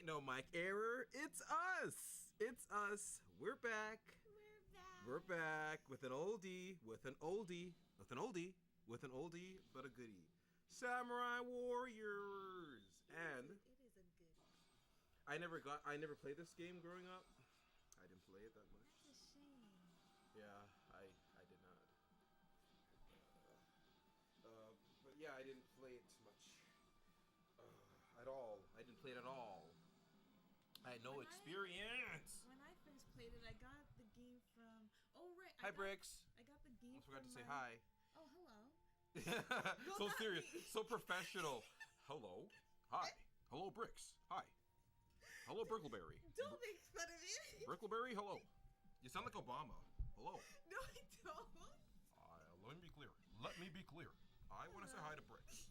ain't no mic error. It's us. It's us. We're back. We're back with an oldie, with an oldie, with an oldie, with an oldie, but a goodie. Samurai Warriors. And it is a goodie. I never played this game growing up. I didn't play it that much. That's a shame. Yeah, I did not. But yeah, I didn't play it much. At all. I didn't play it at all. I had no experience. When I first played it, I got the game from... Oh, right. Hi, Bricks. I got the game I forgot from to say hi. Oh, hello. So serious. So professional. Hello. Hi. Hello, Bricks. Hi. Hello, Brickleberry. Don't make fun of me. Brickleberry, hello. You sound like Obama. Hello. No, I don't. Let me be clear. I want to say hi to Bricks.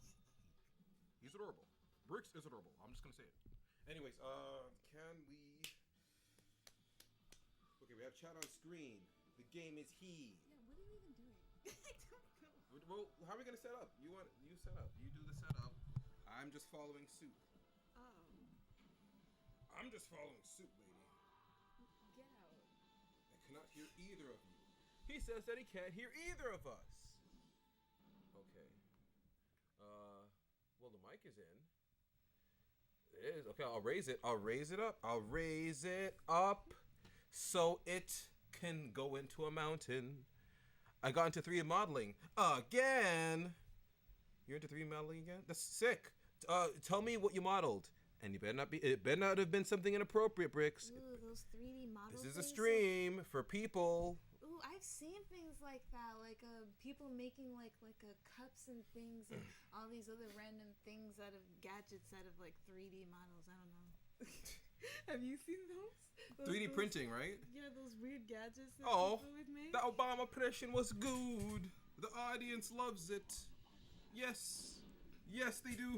He's adorable. Bricks is adorable. I'm just going to say it. Anyways, can we... Okay, we have chat on screen. The game is he. Yeah, what are you even doing? I don't know. Well, how are we going to set up? You set up. You do the setup. I'm just following suit. Oh. I'm just following suit, lady. Get out. I cannot hear either of you. He says that he can't hear either of us. Okay. Well, the mic is in. It is. Okay, I'll raise it. I'll raise it up so it can go into a mountain. I got into 3D modeling again. You're into 3D modeling again? That's sick. Tell me what you modeled. And it better not have been something inappropriate, Bricks. Ooh, those 3D models. This is a stream for people. Ooh, I've seen things like that, like people making like cups and things and all these other random things out of gadgets out of like 3D models. I don't know. Have you seen those 3D printing, right? Yeah, those weird gadgets that people would make. The Obama impression was good. The audience loves it. Yes, they do.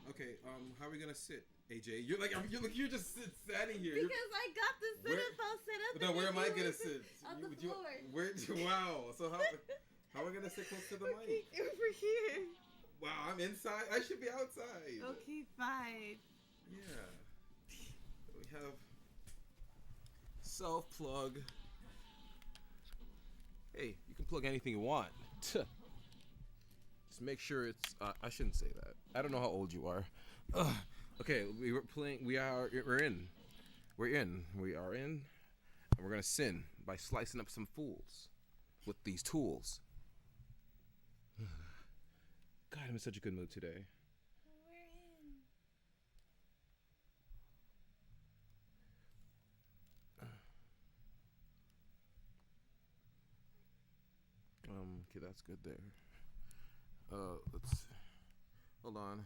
Okay, how are we gonna sit, AJ? You're just standing here. Because I got the setup. I'll sit up. Now where am I gonna sit? On the floor. Wow. So how are we gonna sit close to the mic? Over here. Wow, I'm inside. I should be outside. Okay, fine. Yeah. We have self plug. Hey, you can plug anything you want. Just make sure it's. I shouldn't say that. I don't know how old you are. Okay, we're in. We are in. And we're gonna sin by slicing up some fools with these tools. God, I'm in such a good mood today. We're in. Okay, that's good there. Let's hold on.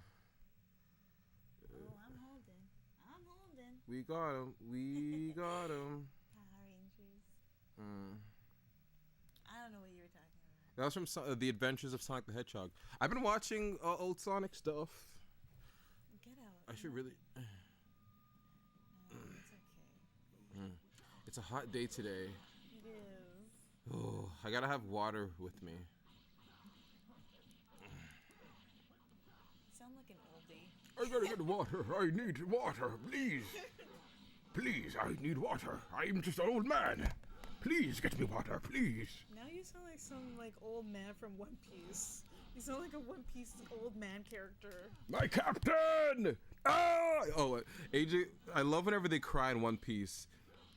Oh, I'm holding. We got him. Power Rangers. I don't know what you were talking about. That was from The Adventures of Sonic the Hedgehog. I've been watching old Sonic stuff. Get out. I should really. No, it's okay. It's a hot day today. It is. Oh, I gotta have water with me. You sound like an oldie. I gotta get water. I need water, please. Please, I need water. I'm just an old man. Please get me water, please. Now you sound like some old man from One Piece. You sound like a One Piece old man character. My captain! Ah! Oh, AJ, I love whenever they cry in One Piece.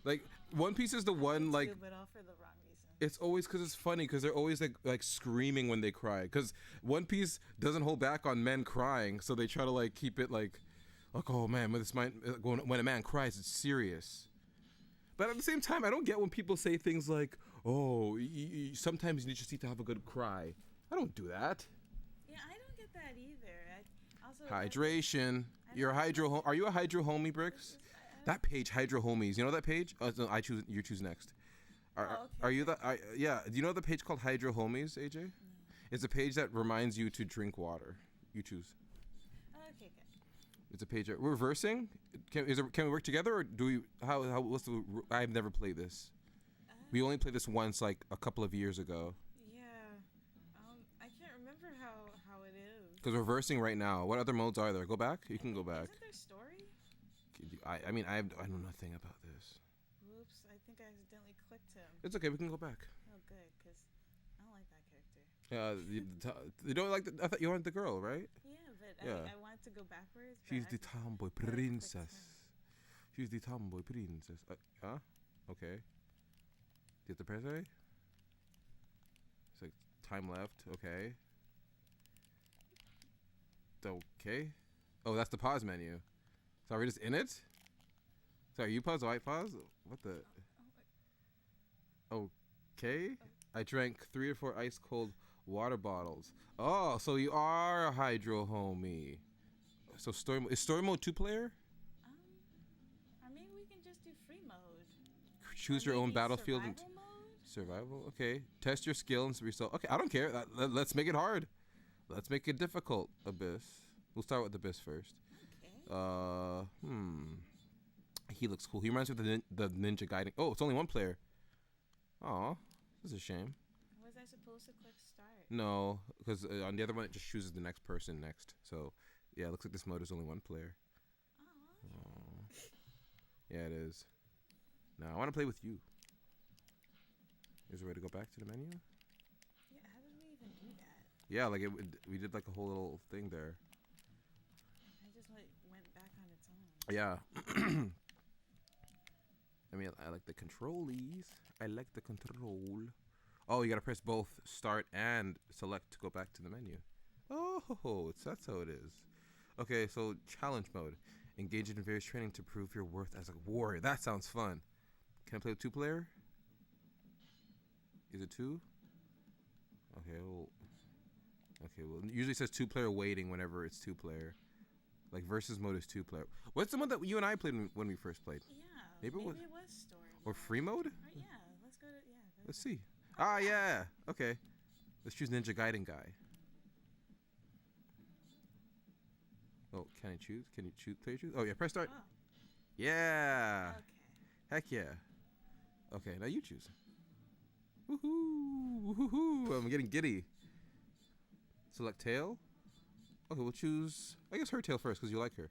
Like, One Piece is the one, but all for the wrong reason. It's always because it's funny, because they're always like screaming when they cry. Because One Piece doesn't hold back on men crying, so they try to keep it like, oh man, when a man cries, it's serious. But at the same time, I don't get when people say things like, oh, sometimes you just need to have a good cry. I don't do that. Yeah, I don't get that either. Hydration. Are you a Hydro Homie, Bricks? That page, Hydro Homies. You know that page? No, you choose next. Are you yeah? Do you know the page called Hydro Homies, AJ? No. It's a page that reminds you to drink water. You choose. Okay, good. It's a page. We're reversing. Can we work together, or do we? I've never played this. We only played this once, a couple of years ago. Yeah. I can't remember how it is. Because we're versing right now. What other modes are there? Go back. You can go back. Isn't there story? I mean, I know nothing about this. Oops, I think I accidentally clicked him. It's okay. We can go back. Oh, good, because I don't like that character. You don't like the. I thought you wanted the girl, right? Yeah, but Yeah. I wanted to go backwards. But She's I the just- tomboy I clicked princess. him. She's the tomboy princess. Huh? Okay. You have to press A? It's like time left. Okay. Okay. Oh, that's the pause menu. So are we just in it? Sorry, you pause, I pause? What the? Okay. I drank 3 or 4 ice cold water bottles. Oh, so you are a hydro homie. So is story mode 2-player? Or maybe we can just do free mode. Choose Or your own maybe battlefield and survival mode? survival. Okay. Test your skill and result. Okay, I don't care. Let's make it hard. Let's make it difficult. Abyss. We'll start with Abyss first. Okay. He looks cool. He reminds me of the Ninja Gaiden. Oh, it's only 1 player. Aw, this is a shame. Was I supposed to click start? No, because on the other one it just chooses the next person next. So yeah, it looks like this mode is only 1 player. Oh. Yeah, it is. Now I want to play with you. Is there a way to go back to the menu? Yeah, how did we even do that? Yeah, like we did like a whole little thing there. I just like went back on its own. Yeah. I mean, I like the controlies. I like the control. Oh, you gotta press both start and select to go back to the menu. Oh, that's how it is. Okay, so challenge mode. Engage in various training to prove your worth as a warrior. That sounds fun. Can I play with 2-player? Is it 2? Okay, well, usually it says 2-player waiting whenever it's 2-player. Like versus mode is 2-player. What's the one that you and I played when we first played? Yeah. Maybe it was story. or free mode? Yeah, let's go to Let's see. Ah, yeah. Okay. Let's choose Ninja Gaiden guy. Oh, can I choose? Can you choose? Player choose? Oh yeah, press start. Oh, Yeah. okay. Heck yeah. Okay, now you choose. Woohoo! Woohoo! I'm getting giddy. Select tail. Okay, we'll choose. I guess her tail first because you like her.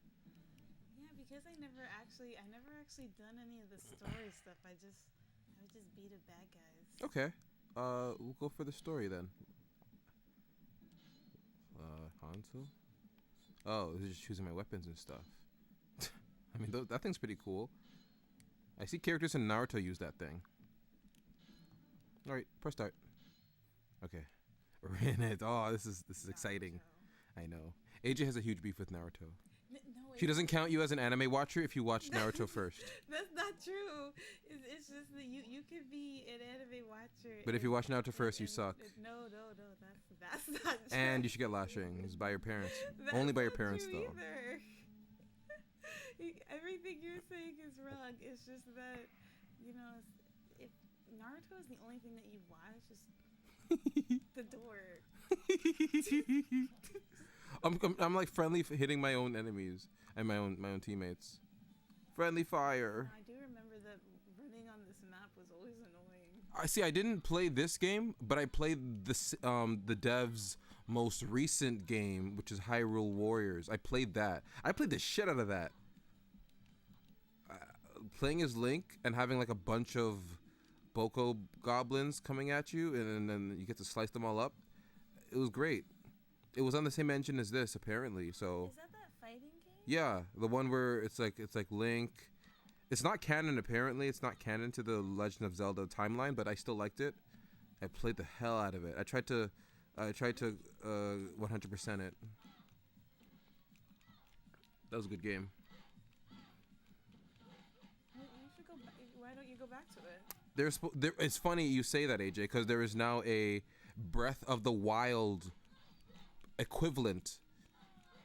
Yeah, because I never actually done any of the story stuff. I would just beat up bad guys. Okay. We'll go for the story then. Hanzo. Oh, this is just choosing my weapons and stuff. I mean, that thing's pretty cool. I see characters in Naruto use that thing. All right, press start. Okay, we're in it. Oh, this is exciting. I know. AJ has a huge beef with Naruto. No, She doesn't count you as an anime watcher if you watch Naruto first. That's not true. It's just that you could be an anime watcher. But if you watch Naruto first, you suck. No, that's not true. And you should get lashings by your parents. That's Only by your not parents, true though. either. Everything you're saying is wrong. It's just that, if Naruto is the only thing that you watch, just the door. I'm like friendly hitting my own enemies and my own teammates. Friendly fire. I do remember that running on this map was always annoying. I see. I didn't play this game, but I played the devs' most recent game, which is Hyrule Warriors. I played that. I played the shit out of that. Playing as Link and having like a bunch of Boko goblins coming at you, and then you get to slice them all up. It was great. It was on the same engine as this, apparently. So. Is that fighting game? Yeah, the one where it's like Link. It's not canon, apparently. It's not canon to the Legend of Zelda timeline, but I still liked it. I played the hell out of it. I tried to 100% it. That was a good game. You should go back. Why don't you go back to it? It's funny you say that, AJ, because there is now a Breath of the Wild equivalent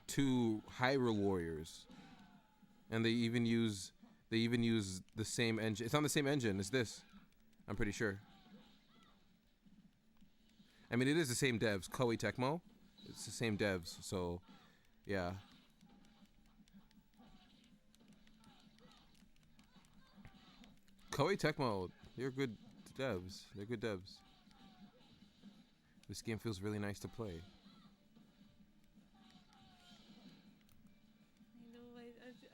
to Hyrule Warriors, and they even use the same engine. It's on the same engine as this, I'm pretty sure. I mean, it is the same devs, Koei Tecmo. It's the same devs, so yeah. Koei Tecmo, they're good devs. They're good devs. This game feels really nice to play.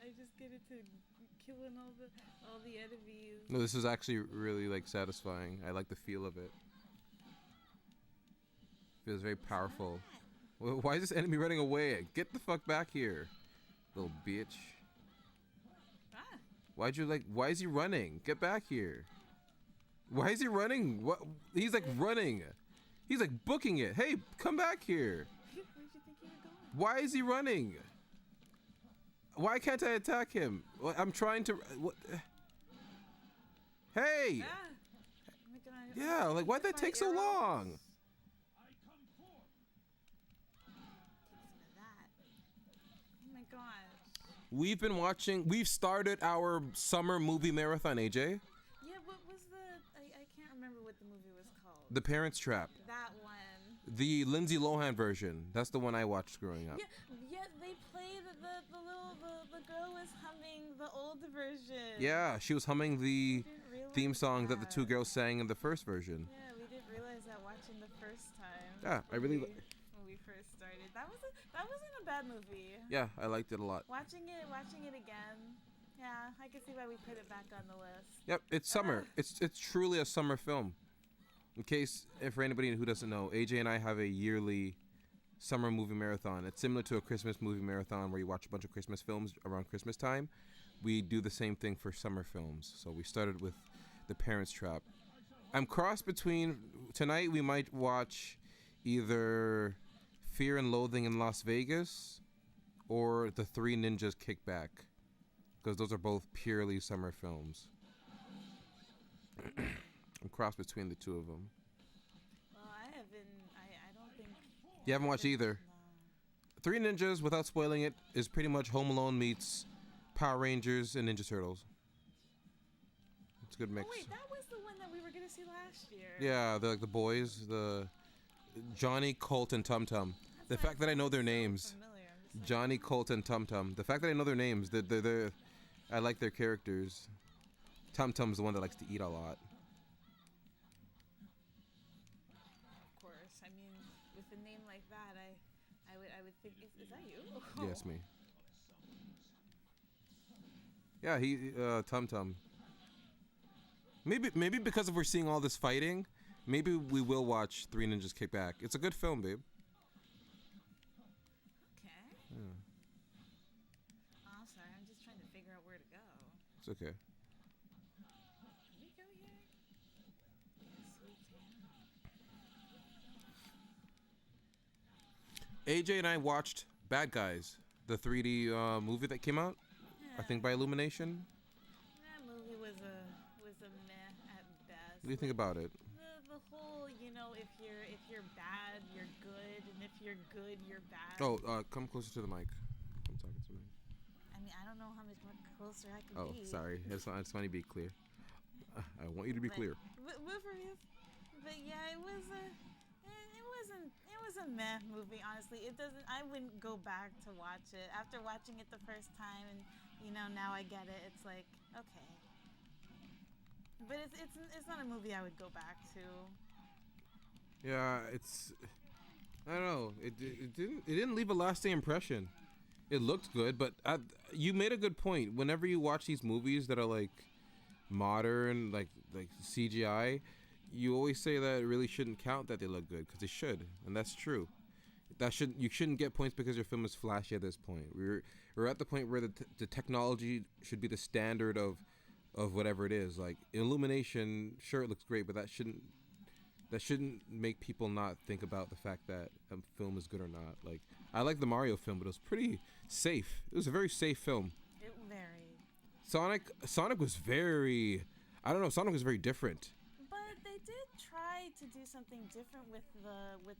I just get into killing all the enemies. No, this is actually really like satisfying. I like the feel of it. Feels very powerful. Why is this enemy running away? Get the fuck back here, little bitch. Ah. Why is he running? Get back here. Why is he running? What? He's like running. He's like booking it. Hey, come back here. Where'd you think you were going? Why is he running? Why can't I attack him? I'm trying to. What? Hey! Ah. Yeah, like why'd that take so long? Oh my gosh. We've started our summer movie marathon, AJ. Yeah, what was I can't remember what the movie was called. The Parents Trap. That one. The Lindsay Lohan version. That's the one I watched growing up. Yeah, they played the girl was humming the old version. Yeah, she was humming the theme song that the two girls sang in the first version. Yeah, we didn't realize that watching the first time. Yeah, I really. When we first started, that wasn't a bad movie. Yeah, I liked it a lot. Watching it again. Yeah, I can see why we put it back on the list. Yep, it's summer. It's truly a summer film. In case, for anybody who doesn't know, AJ and I have a yearly summer movie marathon. It's similar to a Christmas movie marathon where you watch a bunch of Christmas films around Christmas time. We do the same thing for summer films. So we started with The Parents Trap. I'm crossed between, tonight we might watch either Fear and Loathing in Las Vegas or The Three Ninjas Kick Back, because those are both purely summer films. I'm crossed between the two of them. Well, I don't think... You haven't watched either? No. Three Ninjas, without spoiling it, is pretty much Home Alone meets Power Rangers and Ninja Turtles. It's a good mix. Oh wait, that was the one that we were going to see last year. Yeah, they're like the boys, the Johnny, Colt, and Tum Tum. The fact that I know their names. Johnny, Colt, and Tum Tum. The fact that I know their names, they're I like their characters. Tum Tum's the one that likes to eat a lot. I mean, with a name like that, I would think, is that you? Oh. Yes, me. Yeah, he Tum Tum. Maybe because if we're seeing all this fighting, maybe we will watch Three Ninjas Kick Back. It's a good film, babe. Okay. Yeah. Oh, sorry, I'm just trying to figure out where to go. It's okay. Can we go here? Yes, we can. AJ and I watched Bad Guys, the 3D movie that came out. Yeah. I think by Illumination. That movie was a meh at best. What do you think about it? The whole, if you're bad, you're good, and if you're good, you're bad. Oh, come closer to the mic. I'm talking to me. I mean, I don't know how much more closer I can be. Oh, sorry. I just want to be clear. I want you to be clear. But yeah, it was a meh movie, honestly. I wouldn't go back to watch it. After watching it the first time and now I get it, it's like, okay. But it's not a movie I would go back to. Yeah, I don't know. It didn't leave a lasting impression. It looked good, but you made a good point. Whenever you watch these movies that are like modern, like CGI, you always say that it really shouldn't count that they look good, because they should, and that's true. You shouldn't get points because your film is flashy at this point. We're at the point where the technology should be the standard of whatever it is. Like Illumination, sure, it looks great, but that shouldn't make people not think about the fact that a film is good or not. Like, I like the Mario film, but it was pretty safe. It was a very safe film. It varied. Sonic was very, I don't know, Sonic was very different. But they did try to do something different with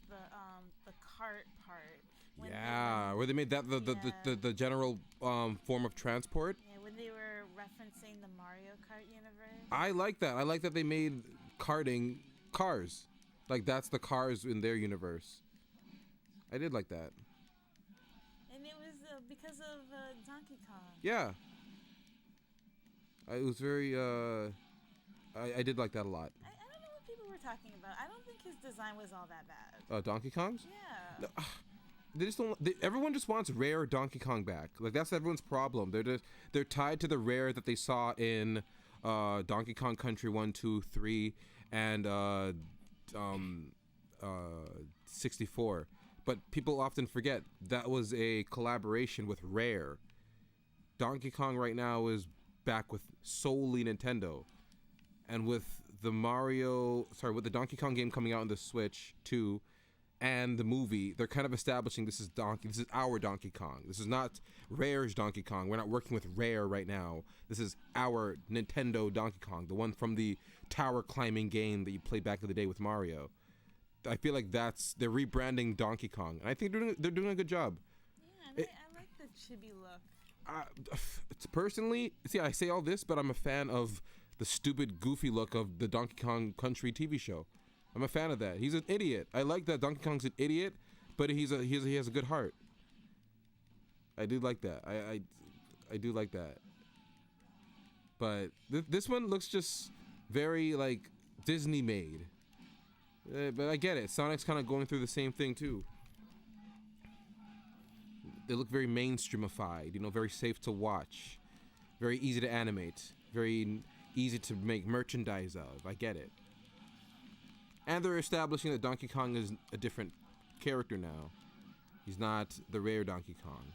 the cart part. Where they made that the general form of transport. Yeah, when they were referencing the Mario Kart universe. I like that. I like that they made karting cars. Like, that's the cars in their universe. I did like that. And it was because of Donkey Kong. Yeah. It was very, I did like that a lot. I don't know what people were talking about. I don't think his design was all that bad. Donkey Kong's? Yeah. they just don't. Everyone just wants rare Donkey Kong back. Like that's everyone's problem. They're tied to the rare that they saw in Donkey Kong Country 1, 2, 3, and 64. But people often forget that was a collaboration with Rare. Donkey Kong right now is back with solely Nintendo, and with the with the Donkey Kong game coming out on the Switch 2 and the movie, they're kind of establishing this is our Donkey Kong. This is not Rare's Donkey Kong. We're not working with Rare right now. This is our Nintendo Donkey Kong, the one from the tower climbing game that you played back in the day with Mario. I feel like they're rebranding Donkey Kong, and I think they're doing a good job. Yeah, I like the chibi look. Personally, see, I say all this, but I'm a fan of the stupid, goofy look of the Donkey Kong Country TV show. I'm a fan of that. He's an idiot. I like that Donkey Kong's an idiot, but he has a good heart. I do like that. I do like that. But this one looks just very like Disney made. But I get it. Sonic's kind of going through the same thing too. They look very mainstreamified, very safe to watch, very easy to animate, very easy to make merchandise of. I get it. And they're establishing that Donkey Kong is a different character now. He's not the Rare Donkey Kong.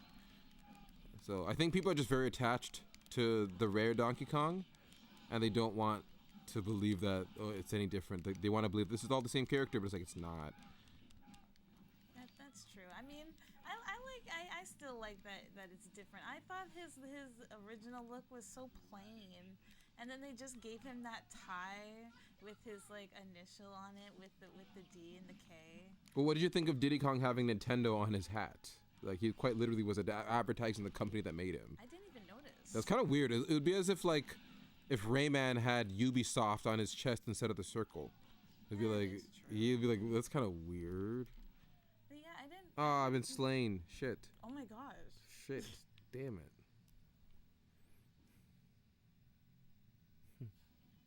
So I think people are just very attached to the Rare Donkey Kong, and they don't want to believe that it's any different. They want to believe this is all the same character, but it's like it's not. That's true. I mean, I still like that it's different. I thought his original look was so plain, and then they just gave him that tie with his like initial on it with the D and the K. Well, what did you think of Diddy Kong having Nintendo on his hat? Like he quite literally was advertising the company that made him. I didn't even notice. That's kind of weird. It would be as if like if Rayman had Ubisoft on his chest instead of the circle. He'd be like, that's kind of weird. But yeah, I didn't. Oh, I've been slain. Shit. Oh my gosh. Shit. Damn it.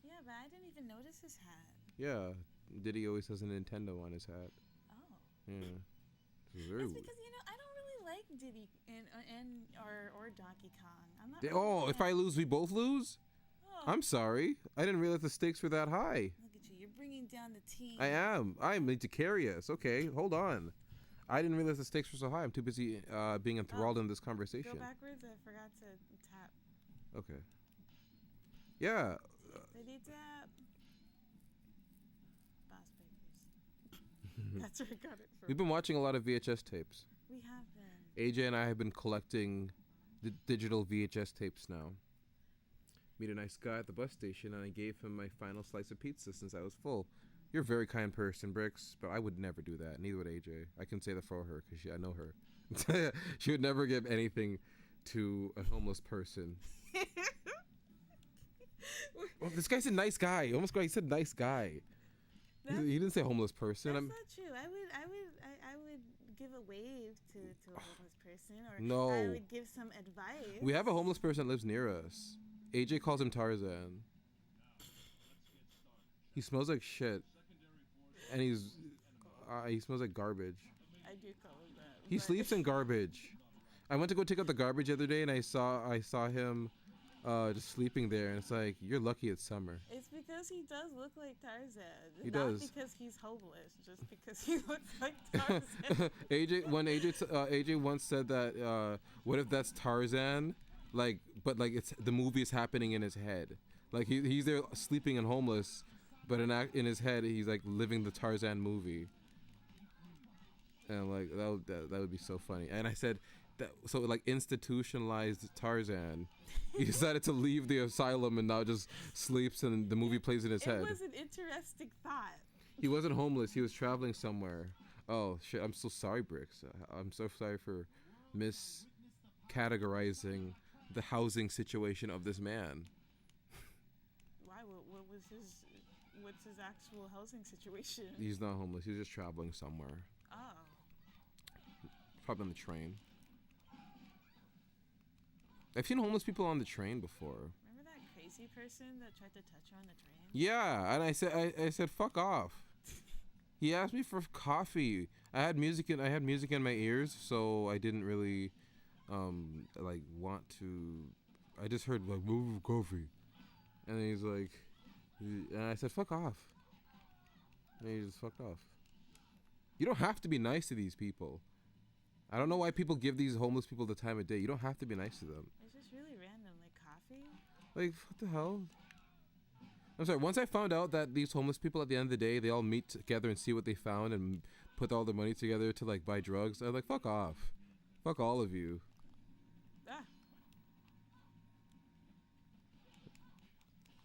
Yeah, but I didn't even notice his hat. Yeah. Diddy always has a Nintendo on his hat. Oh. Yeah. It's because I don't really like Diddy or Donkey Kong. I'm not. If I lose, we both lose. Oh. I'm sorry. I didn't realize the stakes were that high. Look at you. You're bringing down the team. I am. I need to carry us. Okay, hold on. I didn't realize the stakes were so high. I'm too busy being enthralled in this conversation. Go backwards. I forgot to tap. Okay. Yeah. Diddy tap. Boss Papers. That's where I got it from. We've been watching a lot of VHS tapes. We have been. AJ and I have been collecting the digital VHS tapes now. Meet a nice guy at the bus station, and I gave him my final slice of pizza since I was full. You're a very kind person, Bricks, but I would never do that. Neither would AJ. I can say that for her because I know her. She would never give anything to a homeless person. Well, this guy's a nice guy. He said nice guy. He didn't say homeless person. That's not true. I would give a wave to a homeless person, or no. I would give some advice. We have a homeless person that lives near us. AJ calls him Tarzan. He smells like shit, and he smells like garbage. I do call him that. He sleeps in garbage. I went to go take out the garbage the other day, and I saw him just sleeping there, and it's like, you're lucky it's summer. It's because he does look like Tarzan. He Not does. because he's homeless, just because he looks like Tarzan. AJ once said that what if that's Tarzan, but it's the movie is happening in his head, like he's there sleeping and homeless, but in his head he's like living the Tarzan movie, and like that would be so funny. And I said that, so like institutionalized Tarzan. He decided to leave the asylum and now just sleeps and the movie plays in his head. It was an interesting thought. He wasn't homeless. He was traveling somewhere. Oh, shit. I'm so sorry, Bricks. I'm so sorry for miscategorizing the housing situation of this man. Why? What's his actual housing situation? He's not homeless. He's just traveling somewhere. Oh. Probably on the train. I've seen homeless people on the train before. Remember that crazy person that tried to touch her on the train? Yeah, and I said, fuck off. He asked me for coffee. I had music in my ears, so I didn't really like want to. I just heard like move coffee, and he's like, and I said fuck off, and he just fucked off. You don't have to be nice to these people. I don't know why people give these homeless people the time of day. You don't have to be nice to them. It's just really random, like coffee. Like what the hell? I'm sorry. Once I found out that these homeless people at the end of the day, they all meet together and see what they found and put all their money together to like buy drugs. I was like, fuck off, fuck all of you. Ah.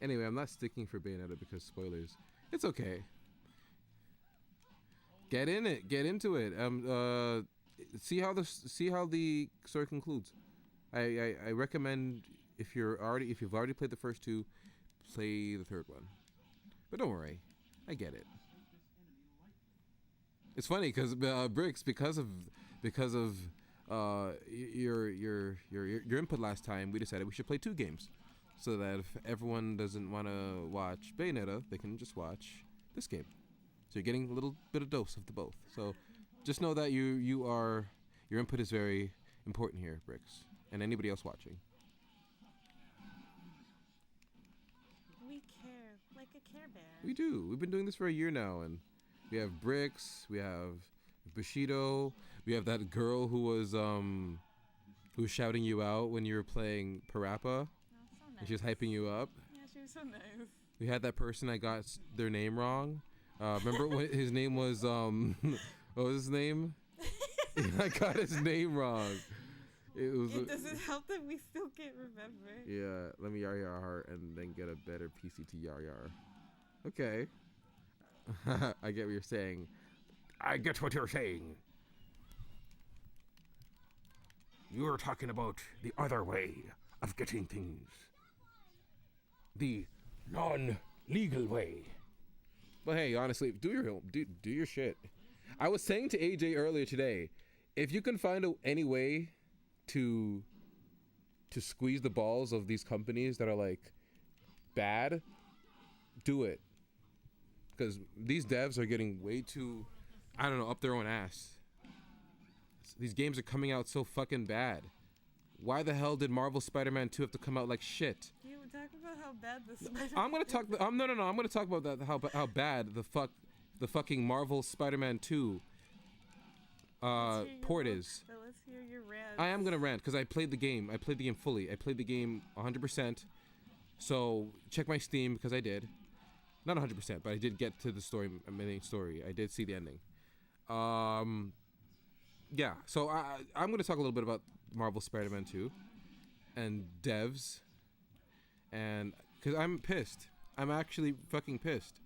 Anyway, I'm not sticking for Bayonetta because spoilers. It's okay. Get in it. Get into it. See how the story concludes. I recommend if you've already played the first two, play the third one. But don't worry, I get it. It's funny because Bricks, because of your input last time, we decided we should play two games, so that if everyone doesn't want to watch Bayonetta, they can just watch this game. So you're getting a little bit of dose of the both. So just know that your input is very important here, Bricks, and anybody else watching. We care like a Care Bear. We do. We've been doing this for a year now, and we have Bricks, we have Bushido, we have that girl who was shouting you out when you were playing Parappa, Oh, so nice. and she was hyping you up. Yeah, she was so nice. We had that person I got their name wrong. Remember what his name was? What was his name? I got his name wrong. It doesn't help that we still can't remember. Yeah, let me yar yar heart and then get a better PCT yar yar. Okay. I get what you're saying. I get what you're saying. You're talking about the other way of getting things. The non-legal way. But hey, honestly, do your shit. I was saying to AJ earlier today, if you can find any way to squeeze the balls of these companies that are like bad, do it. Because these devs are getting way too, I don't know, up their own ass. These games are coming out so fucking bad. Why the hell did Marvel Spider-Man 2 have to come out like shit? You talk about how bad the Spider-Man. I'm gonna talk. I'm gonna talk about that. How bad the fucking Marvel Spider-Man 2 port is. Let's hear your rant. I am gonna rant because I played the game. I played the game fully. I played the game 100%. So check my Steam because I did. Not 100%, but I did get to the main story. I did see the ending. Yeah. So I'm gonna talk a little bit about Marvel Spider-Man 2 and devs. And because I'm pissed. I'm actually fucking pissed.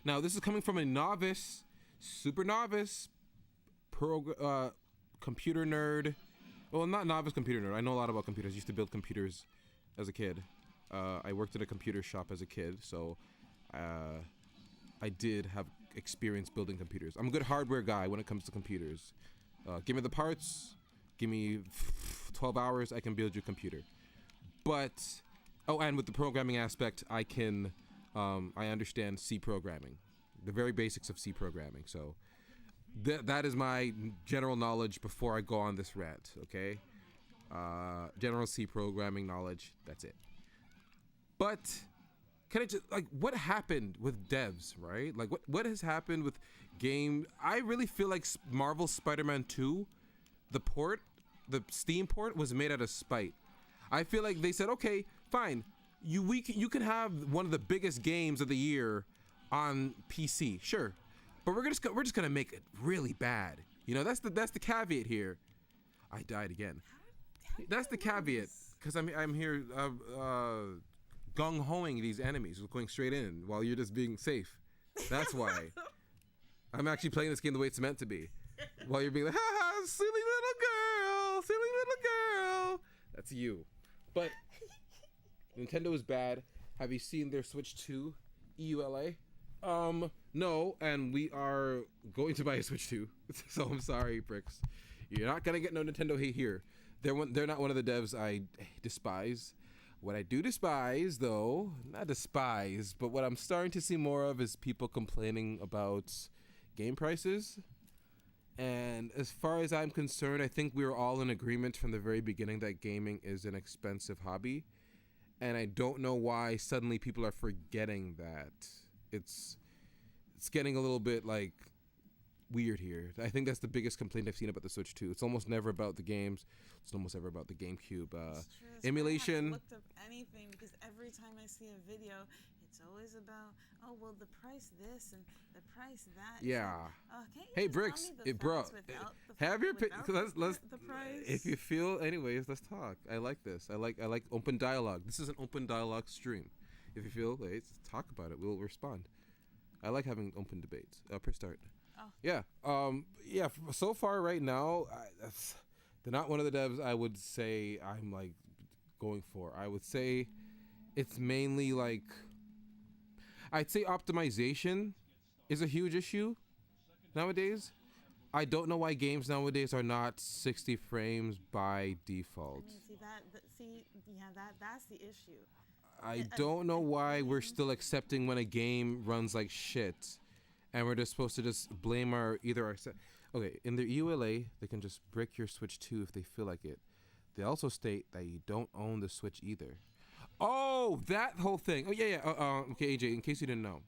Now, this is coming from a novice, super novice, computer nerd. Well, not novice computer nerd. I know a lot about computers. I used to build computers as a kid. I worked at a computer shop as a kid, so I did have experience building computers. I'm a good hardware guy when it comes to computers. Give me the parts. Give me 12 hours. I can build your computer. But... Oh, and with the programming aspect, I understand C programming, the very basics of C programming. So that is my general knowledge before I go on this rant, okay? General C programming knowledge, that's it. But can I just, like, what happened with devs, right? Like, what has happened with game? I really feel like Marvel Spider-Man 2, the Steam port was made out of spite. I feel like they said, okay, fine, you can have one of the biggest games of the year on PC, sure, but we're just gonna make it really bad. You know, that's the caveat here. I died again. That's the caveat, because I'm here gung hoing these enemies, going straight in while you're just being safe. That's why I'm actually playing this game the way it's meant to be. While you're being like, ha ha, silly little girl. That's you. But Nintendo is bad. Have you seen their Switch 2 EULA? No, and we are going to buy a Switch 2. So I'm sorry, Bricks. You're not gonna get no Nintendo hate here. They're not one of the devs I despise. What I do despise, though, not despise, but what I'm starting to see more of is people complaining about game prices. And as far as I'm concerned, I think we were all in agreement from the very beginning that gaming is an expensive hobby. And I don't know why suddenly people are forgetting that. It's getting a little bit like weird here. I think that's the biggest complaint I've seen about the Switch 2. It's almost never about the games. It's almost ever about the GameCube. Emulation. I haven't looked up anything because every time I see a video, it's always about, oh, well, the price this and the price that. Yeah. Can't you Hey, just Bricks, tell me the bro, facts without the have your pick. without Let's the price. if you feel, anyways, let's talk. I like this. I like open dialogue. This is an open dialogue stream. If you feel, let's talk about it. We'll respond. I like having open debates. Press start. Oh. Yeah. Yeah. So far, right now, they're not one of the devs I would say I'm like going for. I would say it's mainly like, I'd say optimization is a huge issue nowadays. I don't know why games nowadays are not 60 frames by default. I mean, that's the issue. I don't know why we're still accepting when a game runs like shit, and we're just supposed to just blame okay, in their EULA, they can just brick your Switch 2 if they feel like it. They also state that you don't own the Switch either. Oh, that whole thing. Oh yeah. Okay, AJ, in case you didn't know.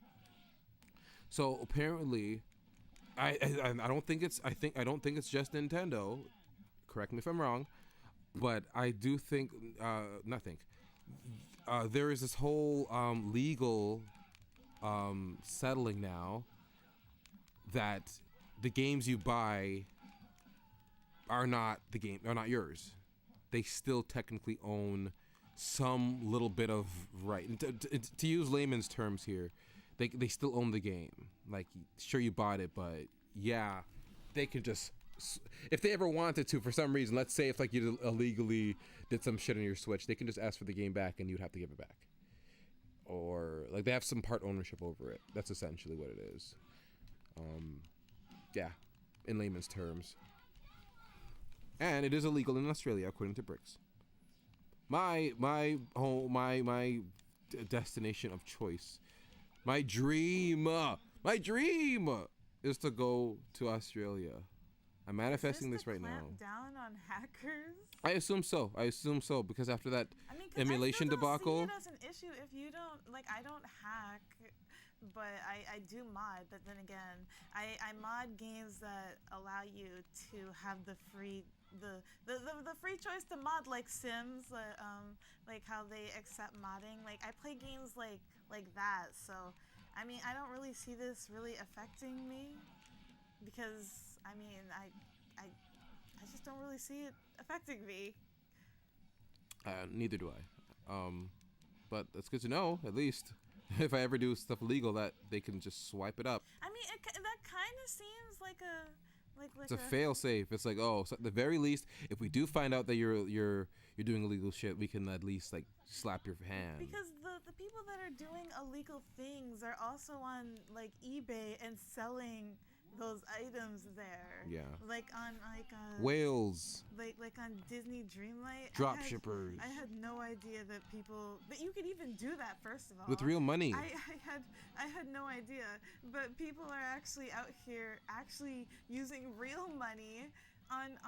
So apparently, I don't think it's just Nintendo. Correct me if I'm wrong, but I do think there is this whole legal settling now that the games you buy are not yours. They still technically own some little bit of right. To use layman's terms here, they still own the game. Like, sure, you bought it, but yeah, they can just, if they ever wanted to, for some reason, let's say if like you illegally did some shit on your Switch, they can just ask for the game back and you'd have to give it back. Or like they have some part ownership over it. That's essentially what it is. Yeah, in layman's terms. And it is illegal in Australia, according to Bricks. My destination of choice, my dream is to go to Australia. I'm manifesting this right now. Down on hackers? I assume so because after that emulation debacle. I see it as an issue if you don't, like, I don't hack, but I do mod. But then again, I mod games that allow you to have the free free choice to mod, like Sims, like how they accept modding. Like I play games like that. So I mean, I don't really see this really affecting me because I mean, I just don't really see it affecting me. Neither do I. But that's good to know, at least. If I ever do stuff illegal, that they can just swipe it up. I mean, that kind of seems like a it's a fail safe. It's like, oh, so at the very least, if we do find out that you're doing illegal shit, we can at least like slap your hand. Because the people that are doing illegal things are also on like eBay and selling those items there. Yeah. Like on whales. Like on Disney Dreamlight. Drop shippers. I had no idea that you could even do that, first of all. With real money. I had no idea. But people are actually out here actually using real money on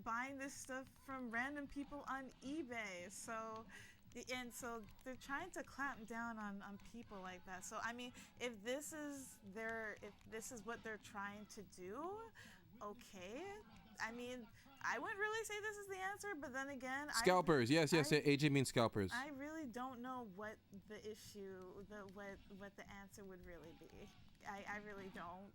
buying this stuff from random people on eBay. So they're trying to clamp down on people like that. So I mean, if this is what they're trying to do, okay. I mean, I wouldn't really say this is the answer, but then again, scalpers. Yes. AJ means scalpers. I really don't know what the issue, what the answer would really be. I really don't.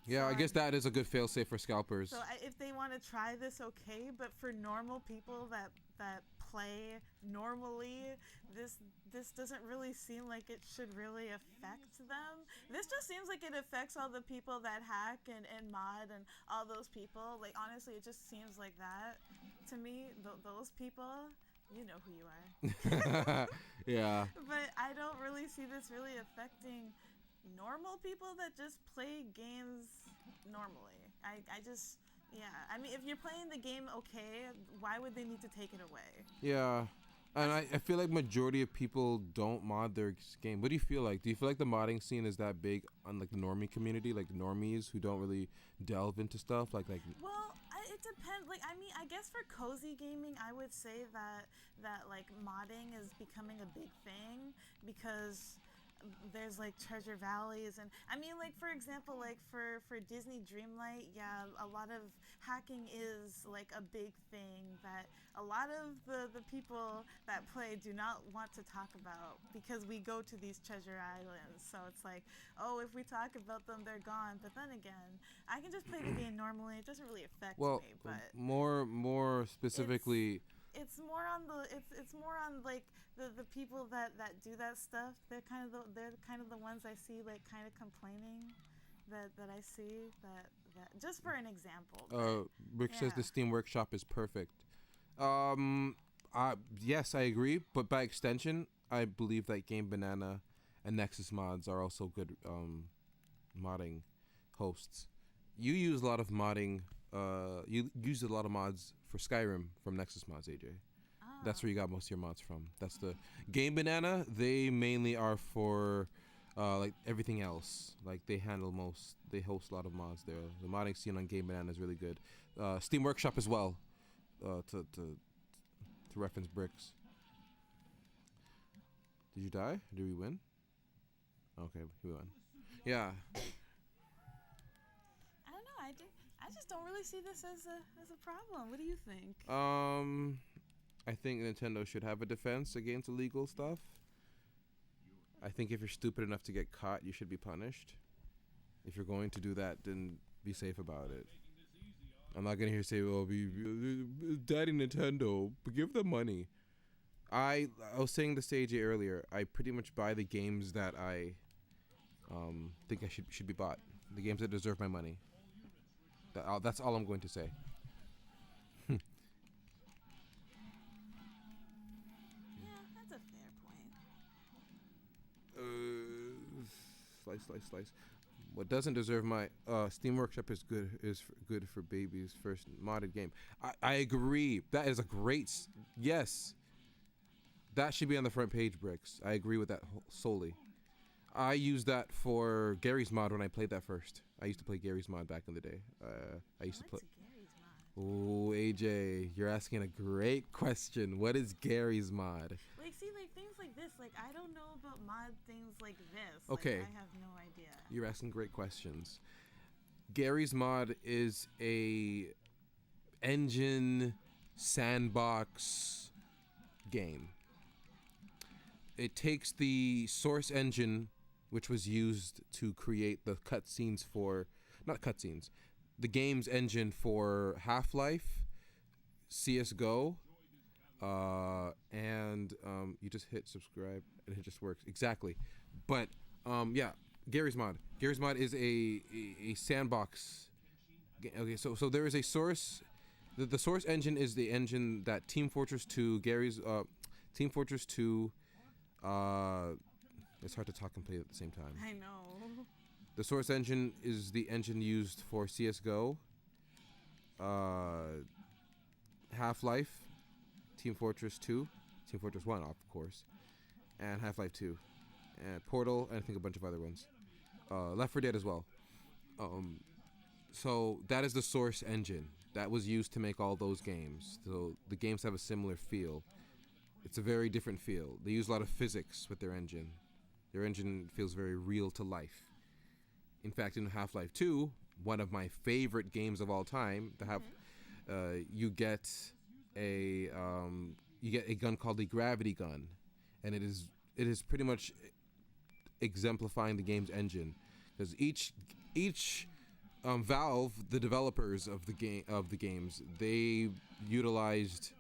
Yeah, so I guess that is a good fail-safe for scalpers. So if they want to try this, okay, but for normal people that play normally, this doesn't really seem like it should really affect them. This just seems like it affects all the people that hack and mod and all those people. Like, honestly, it just seems like that to me. Those people, you know who you are. Yeah. But I don't really see this really affecting normal people that just play games normally. I just, yeah. I mean, if you're playing the game okay, why would they need to take it away? Yeah. And I feel like majority of people don't mod their game. What do you feel like? Do you feel like the modding scene is that big on like the normie community, like the normies who don't really delve into stuff? Well, it depends. Like, I mean, I guess for cozy gaming, I would say that like modding is becoming a big thing because there's like treasure valleys, and I mean, like, for example, like for Disney Dreamlight, yeah, a lot of hacking is like a big thing that a lot of the people that play do not want to talk about because we go to these treasure islands. So it's like, oh, if we talk about them, they're gone. But then again, I can just play the game normally. It doesn't really affect me. But more specifically, it's more on it's more on like the people that do that stuff. They're kind of the ones I see like kind of complaining that I see that just for an example. Rick says the Steam Workshop is perfect. Yes, I agree, but by extension, I believe that Game Banana and Nexus Mods are also good modding hosts. You use a lot of modding. You use a lot of mods for Skyrim from Nexus Mods, AJ. That's where you got most of your mods from. That's the Game Banana. They mainly are for like everything else. Like they host a lot of mods there. The modding scene on Game Banana is really good. Steam Workshop as well. To reference bricks. Did you die? Did we win? Okay, we won. Yeah. I don't know. I just don't really see this as a problem. What do you think? I think Nintendo should have a defense against illegal stuff. I think if you're stupid enough to get caught, you should be punished. If you're going to do that, then be safe about it. I'm not gonna hear say, "Well, Daddy Nintendo, give them money." I was saying this to AJ earlier. I pretty much buy the games that I think I should be bought. The games that deserve my money. That's all I'm going to say. Yeah, that's a fair point. Slice. What doesn't deserve my Steam Workshop is good for babies' first modded game. I agree. That is a great yes. That should be on the front page, Bricks. I agree with that solely. I used that for Gary's Mod when I played that first. I used to play Gary's Mod back in the day. I used to play. Gary's Mod? Oh, AJ, you're asking a great question. What is Gary's Mod? Like, see, like things like this. Like, I don't know about mod things like this. Okay. Like, I have no idea. You're asking great questions. Gary's Mod is a engine sandbox game. It takes the source engine, which was used to create the cutscenes for, not cutscenes, the game's engine for Half-Life, CSGO, and you just hit subscribe and it just works. Exactly. But yeah, Gary's Mod. Gary's Mod is a sandbox. Okay, so there is a source. The source engine is the engine that Team Fortress 2, Team Fortress 2. It's hard to talk and play at the same time. I know. The source engine is the engine used for CSGO, Half-Life, Team Fortress 2, Team Fortress 1, of course, and Half-Life 2, and Portal, and I think a bunch of other ones. Left 4 Dead as well. So that is the source engine that was used to make all those games. So the games have a similar feel. It's a very different feel. They use a lot of physics with their engine. Their engine feels very real to life. In fact, in Half-Life 2, one of my favorite games of all time, you get a gun called the gravity gun, and it is pretty much exemplifying the game's engine, because each Valve, the developers of the games, they utilized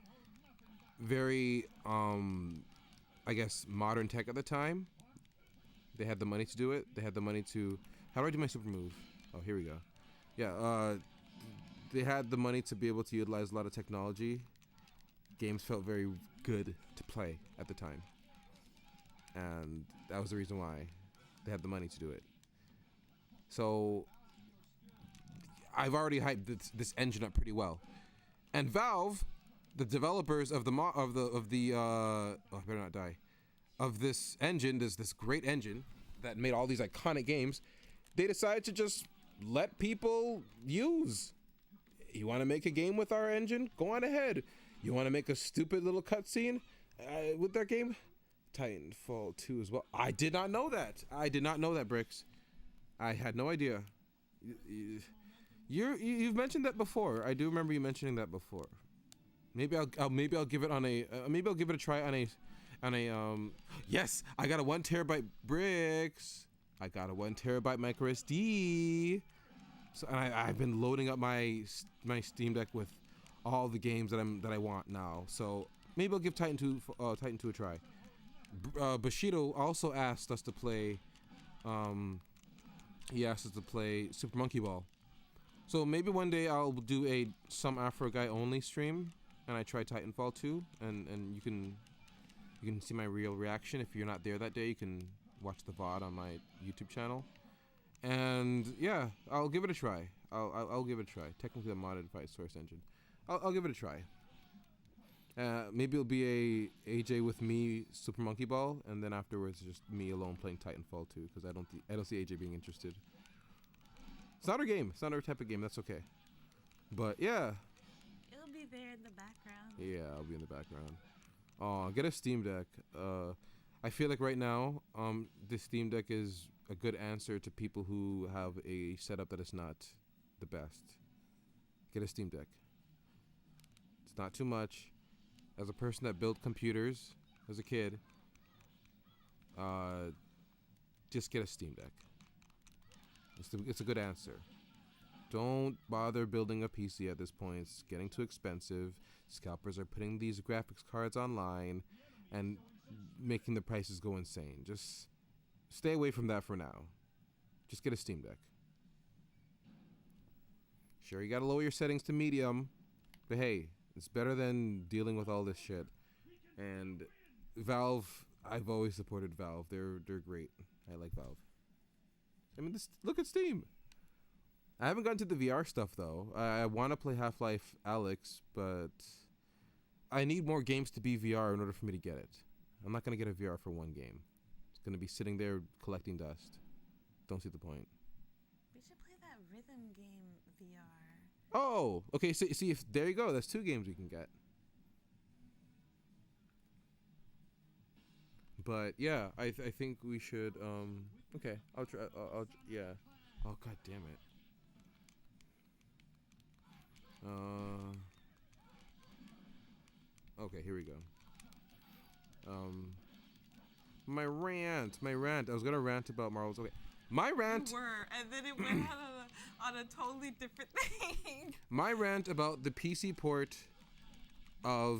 very I guess modern tech at the time. They had the money to do it. They had the money to. How do I do my super move? Oh, here we go. Yeah, they had the money to be able to utilize a lot of technology. Games felt very good to play at the time, and that was the reason why they had the money to do it. So I've already hyped this engine up pretty well, and Valve the developers of the I better not die, of this engine, this great engine that made all these iconic games, they decided to just let people use. You want to make a game with our engine? Go on ahead. You want to make a stupid little cutscene with their game? Titanfall 2 as well. I did not know that. Bricks. I had no idea. You've mentioned that before. I do remember you mentioning that before. Maybe I'll give it on a maybe I'll give it a try on a yes, I got a 1 terabyte Bricks. I got a 1 terabyte micro SD. So I've been loading up my Steam Deck with all the games that I want now. So maybe I'll give Titan 2 a try. Bushido also asked us to play. He asked us to play Super Monkey Ball. So maybe one day I'll do some Afro guy only stream, and I try Titanfall 2, and you can see my real reaction. If you're not there that day, you can watch the VOD on my YouTube channel. And yeah, I'll give it a try. I'll give it a try. Technically a modified source engine. I'll give it a try. Maybe it'll be a AJ with me Super Monkey Ball, and then afterwards just me alone playing Titanfall 2, because I don't see AJ being interested. It's not our game. It's not our type of game. That's okay. But yeah. It'll be there in the background. Yeah, I'll be in the background. Oh, get a Steam Deck. I feel like right now, the Steam Deck is a good answer to people who have a setup that is not the best. Get a Steam Deck. It's not too much. As a person that built computers as a kid, just get a Steam Deck. It's a good answer. Don't bother building a PC at this point. It's getting too expensive. Scalpers are putting these graphics cards online and making the prices go insane. Just stay away from that for now. Just get a Steam Deck. Sure, you gotta lower your settings to medium, but hey, it's better than dealing with all this shit. And Valve, I've always supported Valve. They're great. I like Valve. I mean, look at Steam. I haven't gotten to the VR stuff though. I want to play Half-Life Alyx, but I need more games to be VR in order for me to get it. I'm not gonna get a VR for one game. It's gonna be sitting there collecting dust. Don't see the point. We should play that rhythm game VR. Oh, okay. See if there you go. That's 2 games we can get. But yeah, I think we should. Okay, I'll try. Yeah. Oh, god damn it. Okay, here we go. My rant. I was gonna rant about Marvel's. Okay, my rant. You were, and then it went on a totally different thing. My rant about the PC port or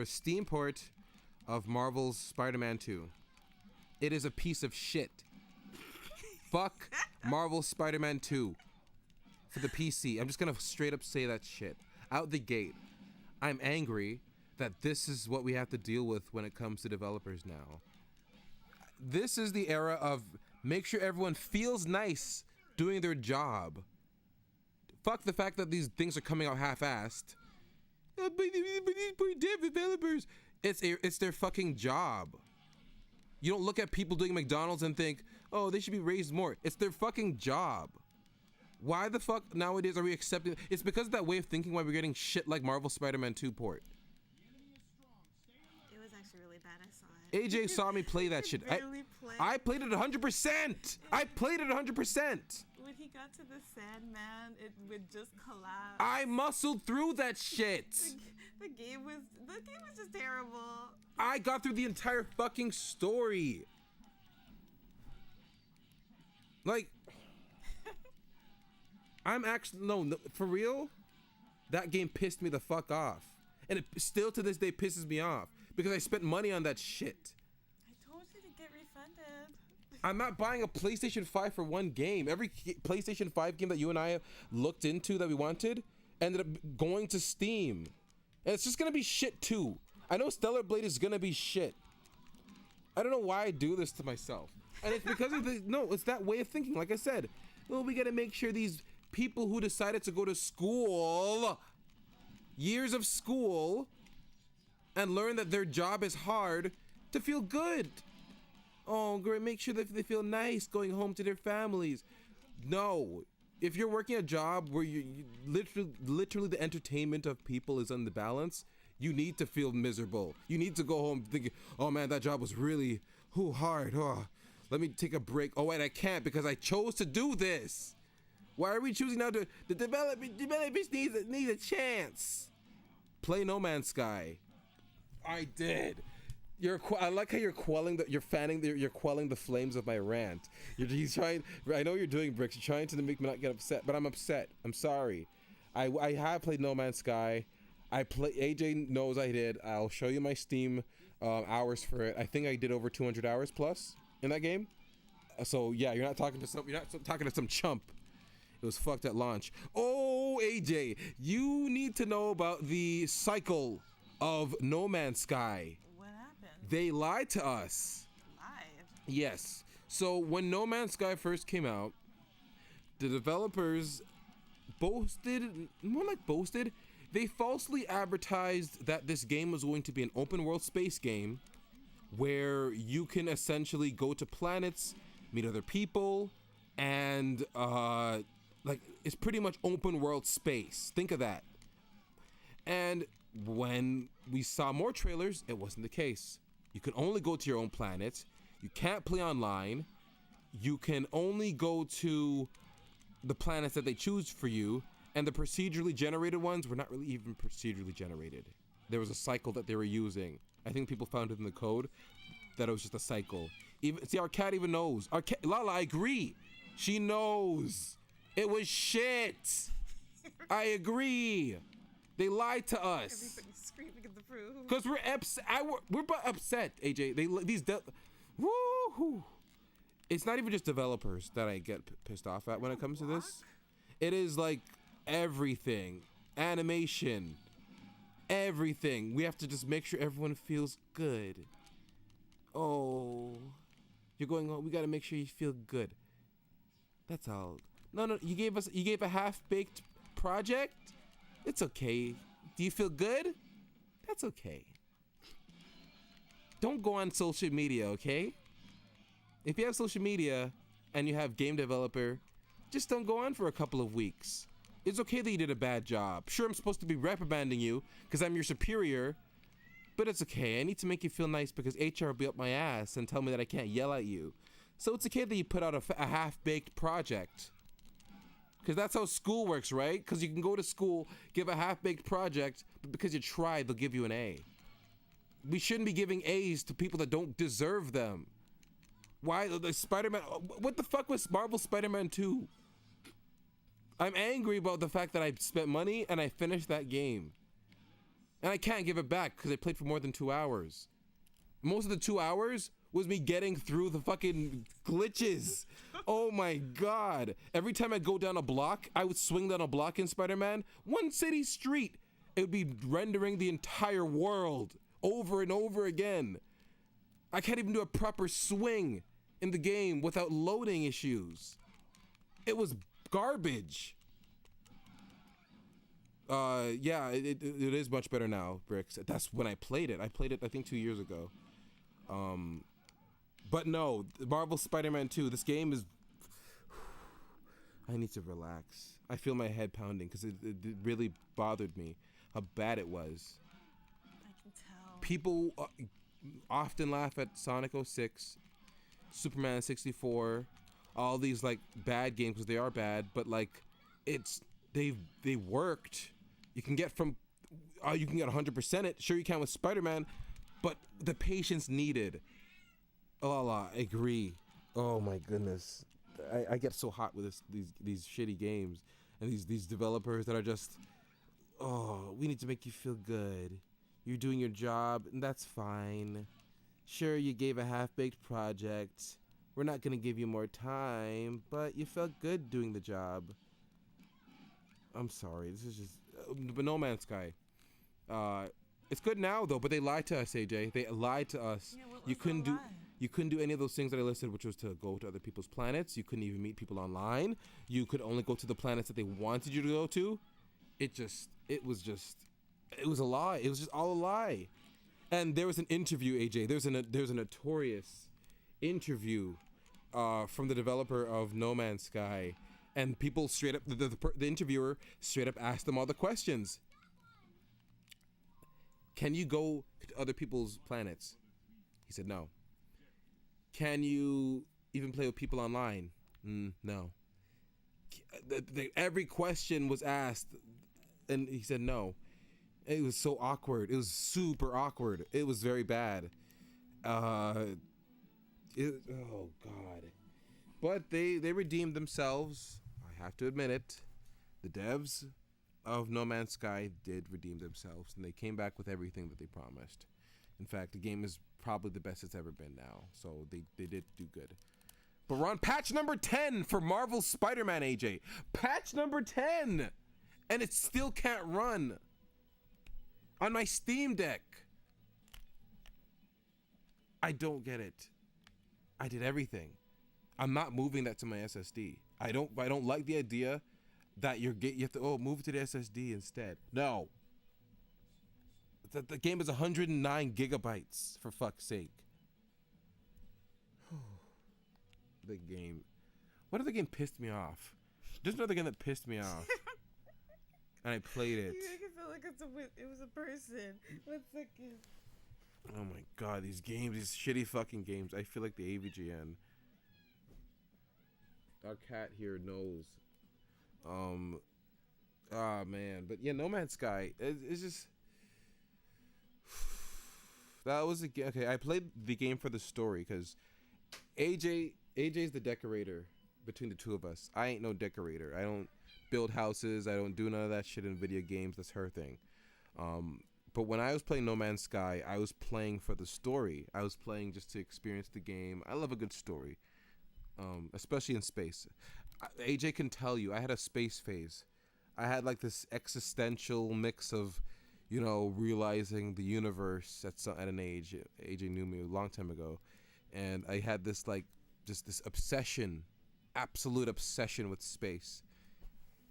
Steam port of Marvel's Spider-Man 2. It is a piece of shit. Fuck Marvel's Spider-Man 2 for the PC. I'm just gonna straight up say that shit out the gate. I'm angry that this is what we have to deal with when it comes to developers now. This is the era of make sure everyone feels nice doing their job. Fuck the fact that these things are coming out half-assed. But developers, it's their fucking job. You don't look at people doing McDonald's and think, oh, they should be raised more. It's their fucking job. Why the fuck nowadays are we accepting? It's because of that way of thinking why we're getting shit like Marvel Spider-Man 2 port. It was actually really bad. I saw it. AJ saw me play that shit. I played it 100%. I played it 100%. When he got to the Sandman, it would just collapse. I muscled through that shit. The game was just terrible. I got through the entire fucking story. Like, I'm actually no, for real. That game pissed me the fuck off, and it still to this day pisses me off because I spent money on that shit. I told you to get refunded. I'm not buying a PlayStation 5 for one game. Every PlayStation 5 game that you and I looked into that we wanted ended up going to Steam. And it's just gonna be shit too. I know Stellar Blade is gonna be shit. I don't know why I do this to myself. And it's because of it's that way of thinking. Like I said, well, we gotta make sure these people who decided to go to school years of school and learn that their job is hard to feel good. Oh, great. Make sure that they feel nice going home to their families. No. If you're working a job where you literally the entertainment of people is on the balance, you need to feel miserable. You need to go home thinking, oh man, that job was really hard. Oh, let me take a break. Oh wait, I can't because I chose to do this. Why are we choosing now to the developers need a chance? Play No Man's Sky. I did. I like how you're quelling you're quelling the flames of my rant. He's trying. I know you're doing, Bricks. You're trying to make me not get upset, but I'm upset. I'm sorry. I have played No Man's Sky. AJ knows I did. I'll show you my Steam hours for it. I think I did over 200 hours plus in that game. So yeah, you're not talking to some chump. It was fucked at launch. Oh, AJ, you need to know about the cycle of No Man's Sky. What happened? They lied to us. Lied? Yes. So when No Man's Sky first came out, the developers boasted, they falsely advertised that this game was going to be an open world space game where you can essentially go to planets, meet other people, and it's pretty much open world space. Think of that. And when we saw more trailers, it wasn't the case. You can only go to your own planet. You can't play online. You can only go to the planets that they choose for you. And the procedurally generated ones were not really even procedurally generated. There was a cycle that they were using. I think people found it in the code that it was just a cycle. Our cat even knows. Lala, I agree. She knows. It was shit. I agree. They lied to us. Everybody's screaming at the proof. Because we're upset. We're upset, AJ. Woo-hoo. It's not even just developers that I get pissed off at when it comes to this. It is like everything. Animation. Everything. We have to just make sure everyone feels good. Oh. You're going home. We got to make sure you feel good. That's all. No, you gave a half-baked project? It's okay. Do you feel good? That's okay. Don't go on social media, okay? If you have social media and you have game developer, just don't go on for a couple of weeks. It's okay that you did a bad job. Sure, I'm supposed to be reprimanding you because I'm your superior, but it's okay. I need to make you feel nice because HR will be up my ass and tell me that I can't yell at you. So it's okay that you put out a half-baked project. Because that's how school works, right? Because you can go to school, give a half-baked project, but because you tried, they'll give you an A. We shouldn't be giving A's to people that don't deserve them. Why? Spider-Man... What the fuck was Marvel Spider-Man 2? I'm angry about the fact that I spent money and I finished that game. And I can't give it back because I played for more than 2 hours. Most of the 2 hours was me getting through the fucking glitches. Oh my god. Every time I go down a block, I would swing down a block in Spider-Man. One city street. It would be rendering the entire world over and over again. I can't even do a proper swing in the game without loading issues. It was garbage. Yeah, it is much better now, Bricks. That's when I played it. I played it, I think, 2 years ago. But no, Marvel Spider-Man 2, this game is... I need to relax. I feel my head pounding because it really bothered me how bad it was. I can tell. People often laugh at Sonic 06, Superman 64, all these like bad games because they are bad, but like they worked. You can get 100% it. Sure you can with Spider-Man, but the patience needed. Oh, I agree. Oh my goodness, I get so hot with these shitty games and these developers that are just, oh, we need to make you feel good. You're doing your job, and that's fine. Sure, you gave a half-baked project. We're not gonna give you more time, but you felt good doing the job. I'm sorry. This is just, but No Man's Sky. It's good now though, but they lied to us, AJ. They lied to us. Yeah, what You was the couldn't do. lie? You couldn't do any of those things that I listed, which was to go to other people's planets. You couldn't even meet people online. You could only go to the planets that they wanted you to go to. It was just It was a lie. It was just all a lie. And there was an interview, AJ. There's a notorious interview from the developer of No Man's Sky, and people straight up, the interviewer straight up asked them all the questions. Can you go to other people's planets? He said no. Can you even play with people online? No. Every question was asked, and he said no. It was so awkward. It was super awkward. It was very bad. Oh God. But they redeemed themselves. I have to admit it. The devs of No Man's Sky did redeem themselves, and they came back with everything that they promised. In fact, the game is probably the best it's ever been now. So they did do good. But we're on patch number 10 for Marvel's Spider-Man, AJ. Patch number 10! And it still can't run on my Steam Deck. I don't get it. I did everything. I'm not moving that to my SSD. I don't like the idea that you have to move it to the SSD instead. No. The game is 109 gigabytes, for fuck's sake. The game. What other game pissed me off? There's another game that pissed me off. And I played it. You make it feel like it was a person. 1 second. Oh my God, these games, these shitty fucking games. I feel like the AVGN. Our cat here knows. Man, but yeah, No Man's Sky. It's just. That was a game. Okay, I played the game for the story because AJ's the decorator between the two of us. I ain't no decorator. I don't build houses. I don't do none of that shit in video games. That's her thing. But when I was playing No Man's Sky, I was playing for the story. I was playing just to experience the game. I love a good story, especially in space. AJ can tell you, I had a space phase. I had like this existential mix of, realizing the universe at an age. AJ knew me a long time ago, and I had this like just this obsession, absolute obsession with space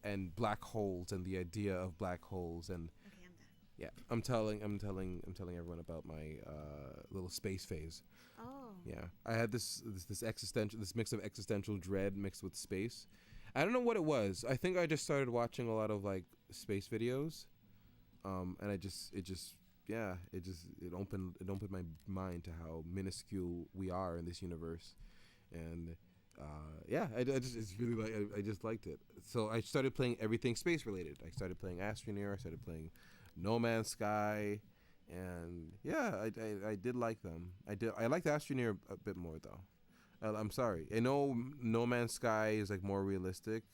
and black holes and the idea of black holes. And Okay, I'm done. yeah, I'm telling everyone about my little space phase. Oh. Yeah, I had this mix of existential dread mixed with space. I don't know what it was. I think I just started watching a lot of like space videos, and it opened my mind to how minuscule we are in this universe, and I just liked it. So I started playing everything space related. I started playing Astroneer. I started playing No Man's Sky, and yeah, I did like them. I liked Astroneer a bit more though. I'm sorry. I know No Man's Sky is like more realistic,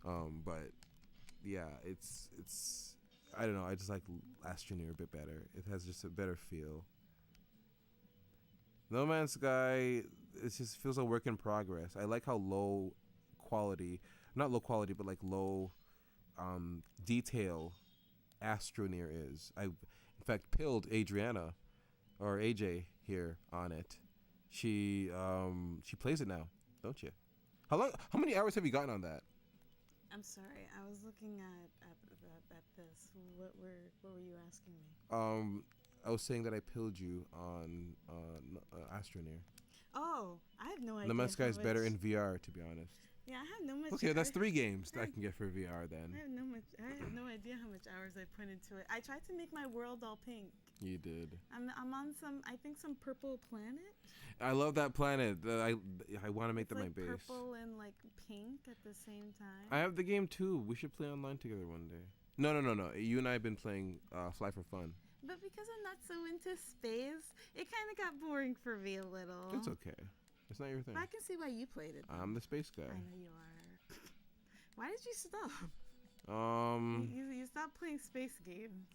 but yeah, it's I don't know. I just like Astroneer a bit better. It has just a better feel. No Man's Sky, it just feels a work in progress. I like how low quality, not low quality, but like low detail Astroneer is. I, in fact, pilled Adriana, or AJ here on it. She plays it now, don't you? How many hours have you gotten on that? I'm sorry. I was looking at this. What were you asking me? I was saying that I pilled you on Astroneer. Oh, I have no idea. No Man's Sky is better in VR, to be honest. Yeah, I have no much. Okay, that's 3 games that I can get for VR then. I have no idea how much hours I put into it. I tried to make my world all pink. You did. I'm on some purple planet. I love that planet. I want to make that like my base. Purple and like pink at the same time. I have the game too. We should play online together one day. No. You and I have been playing Fly for Fun. But because I'm not so into space, it kind of got boring for me a little. It's okay. It's not your thing. But I can see why you played it. I'm the space guy. I know you are. Why did you stop? You stopped playing space games.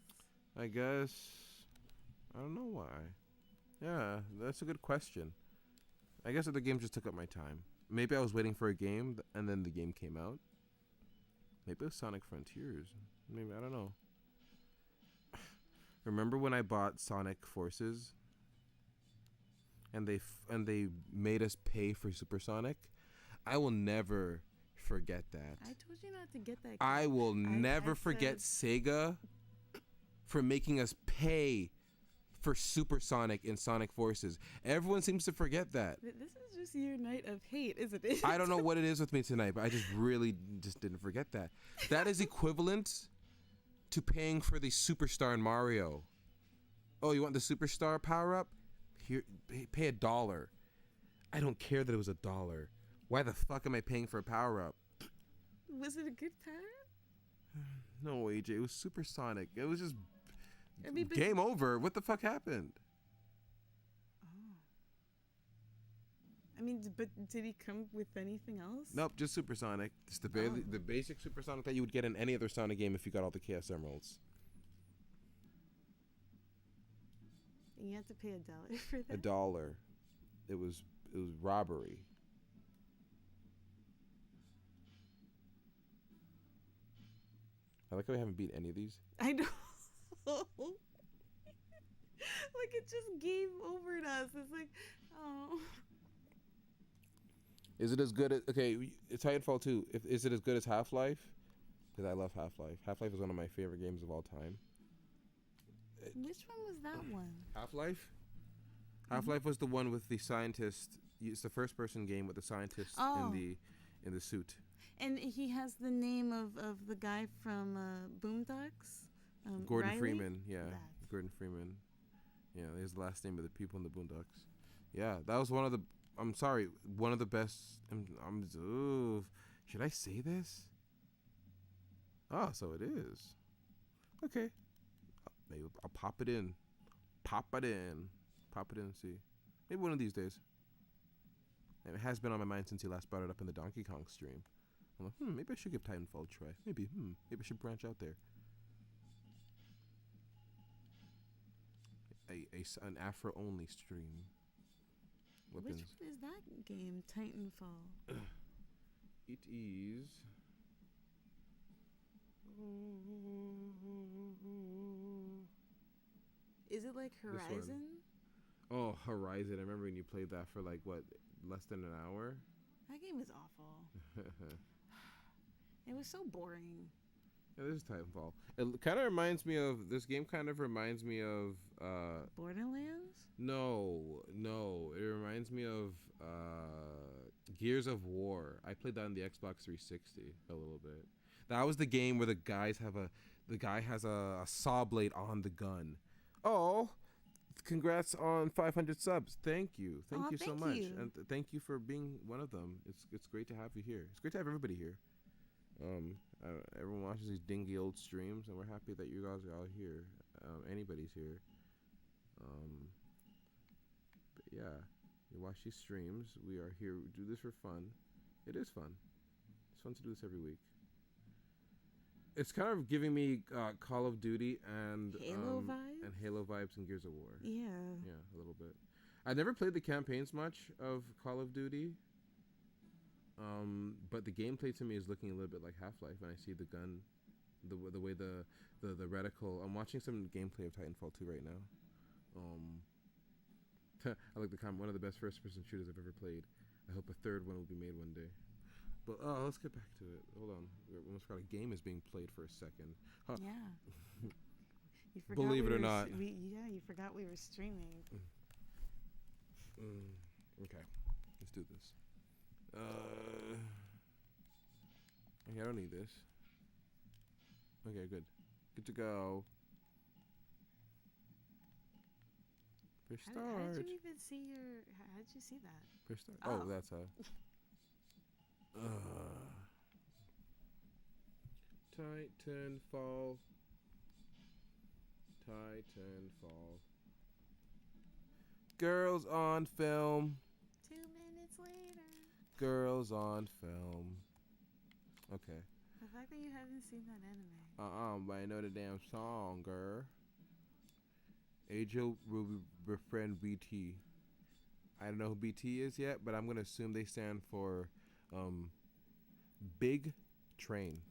I guess. I don't know why. Yeah, that's a good question. I guess the game just took up my time. Maybe I was waiting for a game and then the game came out. Maybe it was Sonic Frontiers. Maybe, I don't know. Remember when I bought Sonic Forces? And they made us pay for Supersonic? I will never forget that. I told you not to get that game. I will never forget Sega for making us pay for Supersonic and Sonic Forces. Everyone seems to forget that. This is just your night of hate, isn't it? I don't know what it is with me tonight, but I just really just didn't forget that. That is equivalent to paying for the Superstar in Mario. Oh, you want the Superstar power-up? Here, pay $1. I don't care that it was $1. Why the fuck am I paying for a power-up? Was it a good power? No, AJ, it was Supersonic. It was just I mean, game over. What the fuck happened? Oh. I mean, but did he come with anything else? Nope, just Supersonic. It's the the basic Supersonic that you would get in any other Sonic game if you got all the Chaos Emeralds. And you had to pay $1 for that? $1. It was robbery. I like how we haven't beat any of these. I know. Like, it just game overed us. It's like, oh. Is it as good as... Okay, Titanfall 2. Is it as good as Half-Life? Because I love Half-Life. Half-Life is one of my favorite games of all time. Which one was that one? Half-Life? Half-Life was the one with the scientist. It's the first-person game with the scientist in the suit. And he has the name of the guy from Boondocks. Gordon Riley? Freeman, yeah. That. Gordon Freeman. Yeah, there's the last name of the people in the Boondocks. Yeah, that was one of the... I'm sorry, one of the best... should I say this? Oh, so it is. Okay. Maybe I'll pop it in. Pop it in and see. Maybe one of these days. And it has been on my mind since you last brought it up in the Donkey Kong stream. I'm like, maybe I should give Titanfall a try. Maybe I should branch out there. An Afro only stream. Weapons. Which one is that game? Titanfall. It is. Is it like Horizon? Oh, Horizon. I remember when you played that for like, what, less than an hour? That game was awful. It was so boring. Yeah, this is Titanfall. It kind of reminds me of... This game kind of reminds me of... Borderlands? No. It reminds me of Gears of War. I played that on the Xbox 360 a little bit. That was the game where the guy has a saw blade on the gun. Oh, congrats on 500 subs. Thank you so much. And thank you for being one of them. It's great to have you here. It's great to have everybody here. Everyone watches these dingy old streams, and we're happy that you guys are all here. Anybody's here. But yeah, you watch these streams. We are here. We do this for fun. It is fun. It's fun to do this every week. It's kind of giving me Call of Duty and Halo vibes and Gears of War. Yeah, a little bit. I never played the campaigns much of Call of Duty. But the gameplay to me is looking a little bit like Half-Life, and I see the gun, the way the reticle. I'm watching some gameplay of Titanfall 2 right now. I like one of the best first-person shooters I've ever played. I hope a third one will be made one day. But let's get back to it. Hold on, we almost forgot a game is being played for a second. Huh. Yeah. You forgot Believe it or not. You forgot we were streaming. Okay, let's do this. Okay, I don't need this. Okay, good to go. Press start. How did you even see how did you see that? Press start. Oh, that's how. Titanfall. Girls on film. 2 minutes later. Girls on film. Okay. The fact that you haven't seen that anime. But I know the damn song, girl. Angel will befriend BT. I don't know who BT is yet, but I'm gonna assume they stand for Big Train.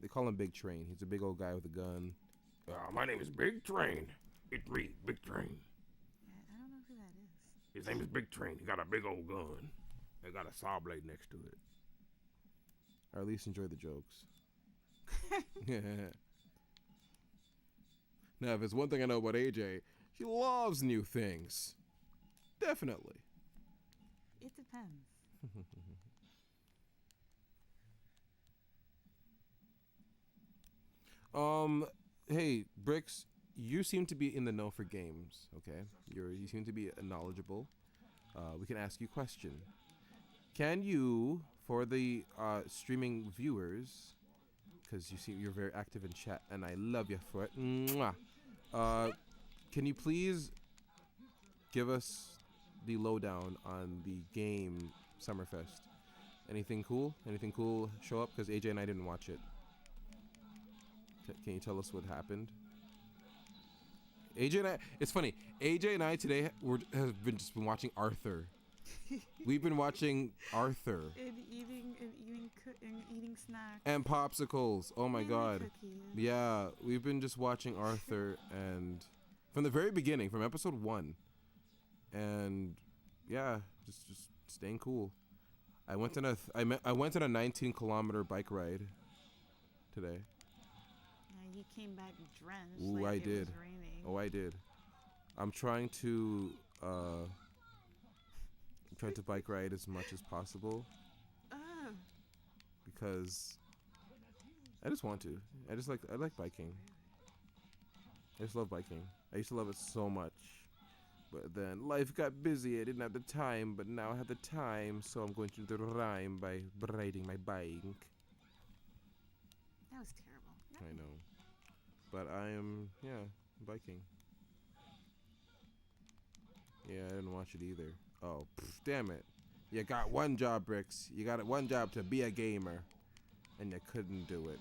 They call him Big Train. He's a big old guy with a gun. My name is Big Train. It's me, Big Train. I don't know who that is. His name is Big Train. He got a big old gun. They got a saw blade next to it. Or at least enjoy the jokes. Now, if it's one thing I know about AJ, she loves new things. Definitely. It depends. Hey, Bricks, you seem to be in the know for games, okay? You seem to be knowledgeable. We can ask you a question. Can you, for the streaming viewers, because you're very active in chat, and I love you for it. Mwah. Can you please give us the lowdown on the game Summerfest? Anything cool? Anything cool show up? Because AJ and I didn't watch it. Can you tell us what happened? AJ and I, it's funny. AJ and I today have just been watching Arthur. We've been watching Arthur. And eating snacks. And popsicles. Oh my god. Cookies. Yeah, we've been just watching Arthur and from the very beginning, from episode 1. And yeah, just staying cool. I went on a 19-kilometer bike ride today. Yeah, you came back drenched. Ooh, like I it did. Was raining. Oh, I did. I'm trying to bike ride as much as possible because I just want to. I like biking. I just love biking. I used to love it so much. But then life got busy. I didn't have the time, but now I have the time, so I'm going to do the rhyme by riding my bike. That was terrible. I know. But I am, biking. Yeah, I didn't watch it either. Oh, damn it. You got one job, Bricks. You got one job to be a gamer. And you couldn't do it.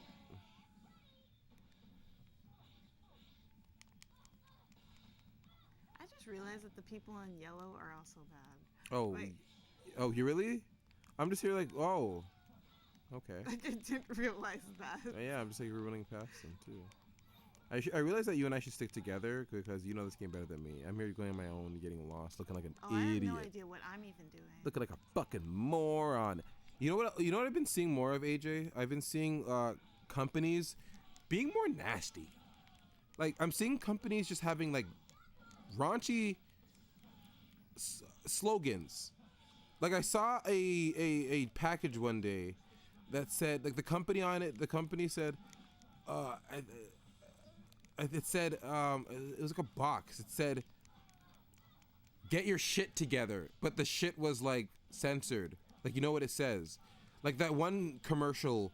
I just realized that the people in yellow are also bad. Oh, Like, you really? I'm just here like, oh, okay. I didn't realize that. Yeah, I'm just like running past them too. I realize that you and I should stick together because you know this game better than me. I'm here going on my own, getting lost, looking like an idiot. I have no idea what I'm even doing. Looking like a fucking moron. You know what? You know what I've been seeing more of, AJ? I've been seeing companies being more nasty. Like I'm seeing companies just having like raunchy slogans. Like I saw a package one day that said, like the company on it. The company said, it said, it was like a box. It said, "Get your shit together," but the shit was like censored. Like you know what it says? Like that one commercial,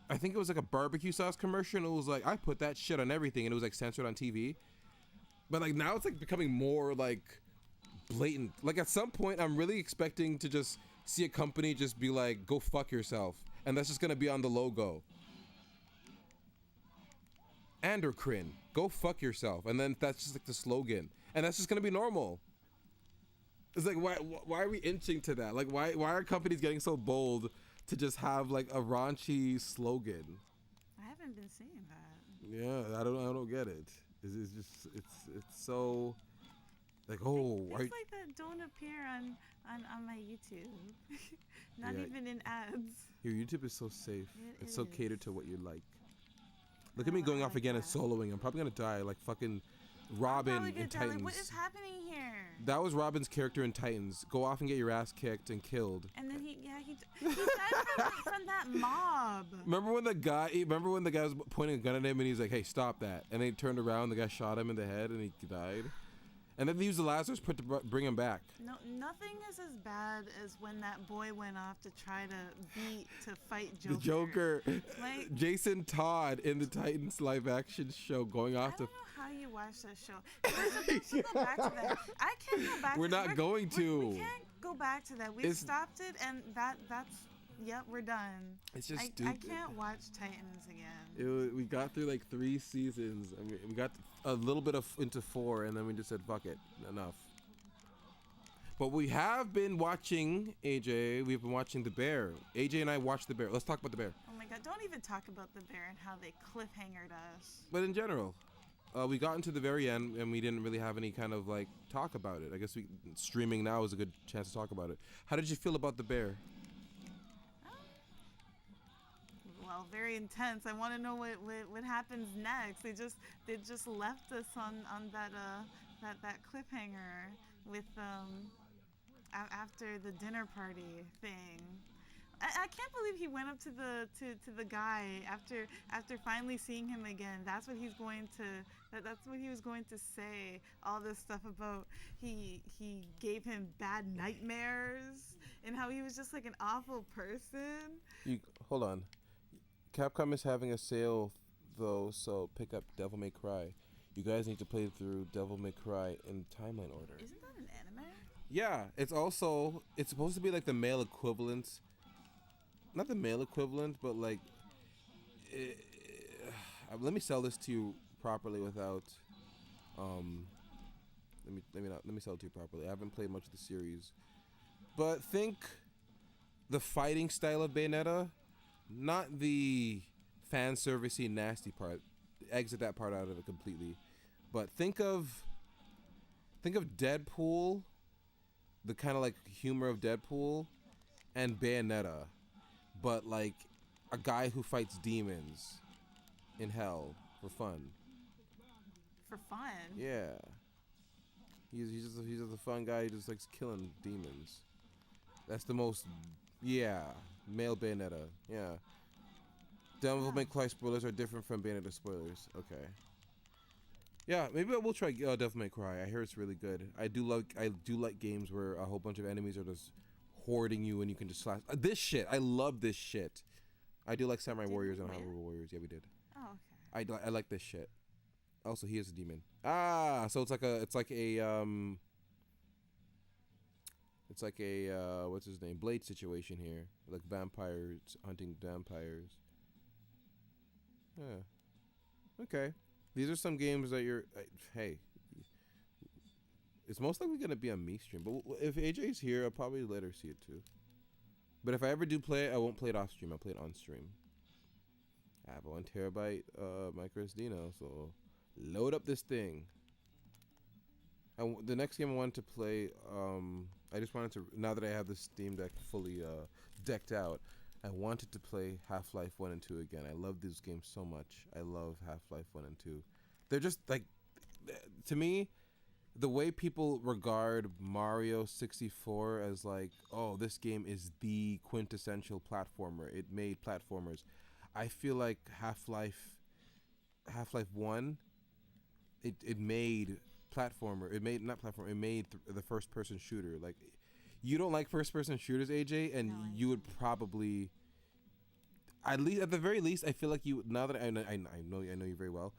I think it was like a barbecue sauce commercial. And it was like I put that shit on everything, and it was like censored on TV. But like now it's like becoming more like blatant. Like at some point, I'm really expecting to just see a company just be like, "Go fuck yourself," and that's just gonna be on the logo. Endocrine, go fuck yourself, and then that's just like the slogan, and that's just gonna be normal. It's like why are we inching to that? Like why are companies getting so bold to just have like a raunchy slogan? I haven't been seeing that. Yeah, I don't get it. It's just it's so like It's like that don't appear on my YouTube. Not Yeah. even in ads. Your YouTube is so safe. It's so is. catered to what you like. Look at me Oh, going I off like again and that. soloing. I'm probably gonna die like fucking I'm Robin probably in gonna die, Titans. like, what is happening here? That was Robin's character in Titans. Go off and get your ass kicked and killed. And then he died from that mob. Remember when the guy was pointing a gun at him and he's like, "Hey, stop that!" And then he turned around, the guy shot him in the head and he died. And then they used the Lazarus pit to bring him back. No, nothing is as bad as when that boy went off to try to fight Joker. The Joker, Like- Jason Todd in the Titans live-action show, going I off don't to. know how you watch that show. We're supposed to go back to that. I can't go back. We're to not going to. We can't go back to that. We It's- stopped it, and that's. Yep, we're done. It's just I stupid. can't watch Titans again. We got through like 3 seasons. I mean, we got a little bit into 4, and then we just said, "Fuck it, enough." But we have been watching, AJ. We've been watching The Bear. AJ and I watched The Bear. Let's talk about The Bear. Oh my god! Don't even talk about the bear and how they cliffhangered us. But in general, we got into the very end, and we didn't really have any kind of like talk about it. I guess streaming now is a good chance to talk about it. How did you feel about The Bear? Well, wow, very intense. I want to know what happens next. They just left us on that cliffhanger with after the dinner party thing. I can't believe he went up to the guy after finally seeing him again. That's what he was going to say. All this stuff about he gave him bad nightmares and how he was just like an awful person. You hold on. Capcom is having a sale though, so pick up Devil May Cry. You guys need to play through Devil May Cry in timeline order. Isn't that an anime? Yeah, it's supposed to be like the male equivalent. Not the male equivalent, but like let me sell this to you properly without let me sell it to you properly. I haven't played much of the series. But think the fighting style of Bayonetta, not the fan servicey nasty part. Exit that part out of it completely. But think of Deadpool, the kind of like humor of Deadpool, and Bayonetta, but like a guy who fights demons in hell for fun. For fun? Yeah. He's just a fun guy who just likes killing demons. That's the most, yeah, male Bayonetta. Yeah. Devil May Cry spoilers are different from Bayonetta spoilers. Okay. Yeah, maybe I will try Devil May Cry. I hear it's really good. I do like games where a whole bunch of enemies are just hoarding you and you can just slash. This shit, I love this shit. I do like Samurai Warriors and Hyrule Warriors. Yeah, we did. Oh, okay. I like this shit. Also, he is a demon. So it's like a what's his name? Blade situation here. Like vampires hunting vampires. Yeah. Okay. These are some games that you're. Hey. It's most likely gonna be on me stream, but if AJ's here, I'll probably let her see it too. But if I ever do play it, I won't play it off stream. I'll play it on stream. I have a 1 terabyte micro SD now, so load up this thing. The next game I wanted to play, I just wanted to, now that I have this Steam Deck fully decked out, I wanted to play Half-Life 1 and 2 again. I love these games so much. I love Half-Life 1 and 2. They're just like, to me, the way people regard Mario 64 as like, oh, this game is the quintessential platformer. It made platformers. I feel like Half-Life 1, it made platformer. It made not platformer. It made the first person shooter. Like, you don't like first person shooters, AJ, and No, you would probably, at the very least, I feel like you. Now that I know you very well,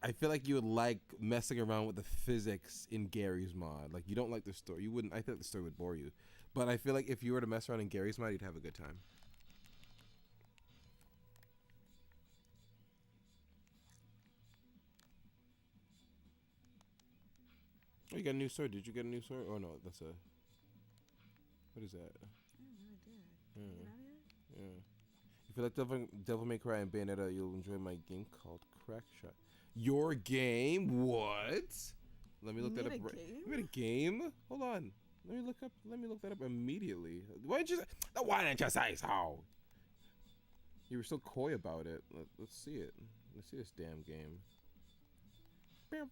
I feel like you would like messing around with the physics in Gary's mod. Like, you don't like the story. You wouldn't. I feel like the story would bore you, but I feel like if you were to mess around in Gary's mod, you'd have a good time. Oh, you got a new sword. Did you get a new sword? Oh no, that's a. What is that? I really did. Yeah. Get out of here? Yeah. If you like Devil May Cry and Bayonetta, you'll enjoy my game called Crackshot. Your game? What? Let me look that up. Game? You made a game? Hold on. Let me look that up immediately. Why didn't you say so? You were so coy about it. Let's see it. Let's see this damn game. Yeah,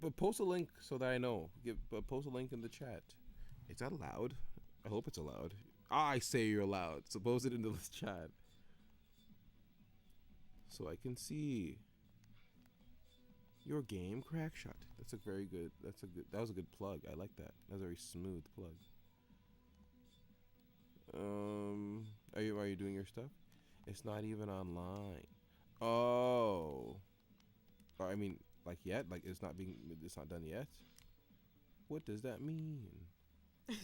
but post a link so that I know. Post a link in the chat. Is that allowed? I hope it's allowed. I say you're allowed. So post it into the chat so I can see your game, Crackshot. That was a good plug. I like that. That was a very smooth plug. Are you doing your stuff? It's not even online. Oh. I mean, like yet? Like it's not done yet? What does that mean? I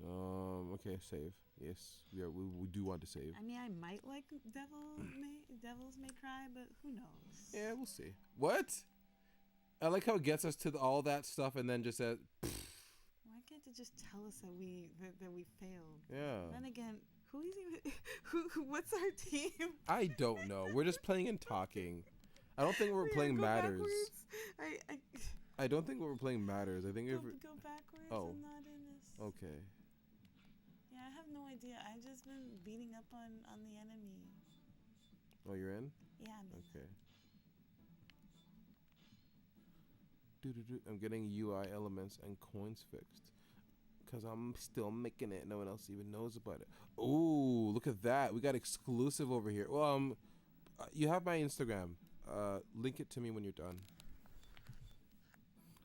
don't know. Okay, save. Yes, we do want to save. I mean, I might like Devils May Cry, but who knows? Yeah, we'll see. What? I like how it gets us to all that stuff and then just says, Why can't it just tell us that we failed? yeah. Then again, who is even what's our team? I don't know. We're just playing and talking. I don't think we're playing go matters. backwards. I don't think what we're playing matters. I think if Go backwards. Oh. I'm not in this. okay. Yeah, I have no idea. I've just been beating up on the enemy. Oh, you're in? Yeah, I'm in. Okay. I'm getting UI elements and coins fixed. Because I'm still making it. No one else even knows about it. Ooh, look at that. We got exclusive over here. Well, you have my Instagram. Link it to me when you're done.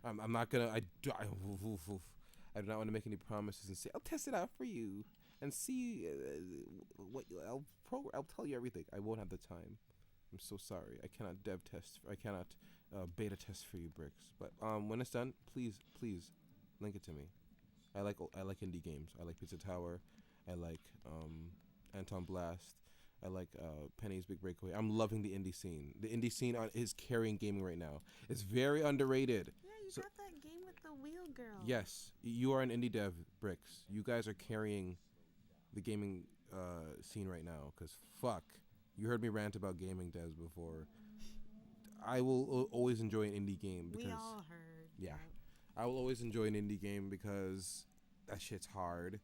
I'm not gonna. I do not want to make any promises and say I'll test it out for you and see what I'll tell you everything. I won't have the time. I'm so sorry. I cannot dev test. I cannot beta test for you, Bricks. But when it's done, please link it to me. I like indie games. I like Pizza Tower. I like Anton Blast. I like Penny's Big Breakaway. I'm loving the indie scene. The indie scene is carrying gaming right now. It's very underrated. Yeah, you got that game with the wheel girl. Yes, you are an indie dev, Bricks. You guys are carrying the gaming scene right now. Cause fuck, you heard me rant about gaming devs before. I will always enjoy an indie game because we all heard. Yeah, I will always enjoy an indie game because that shit's hard.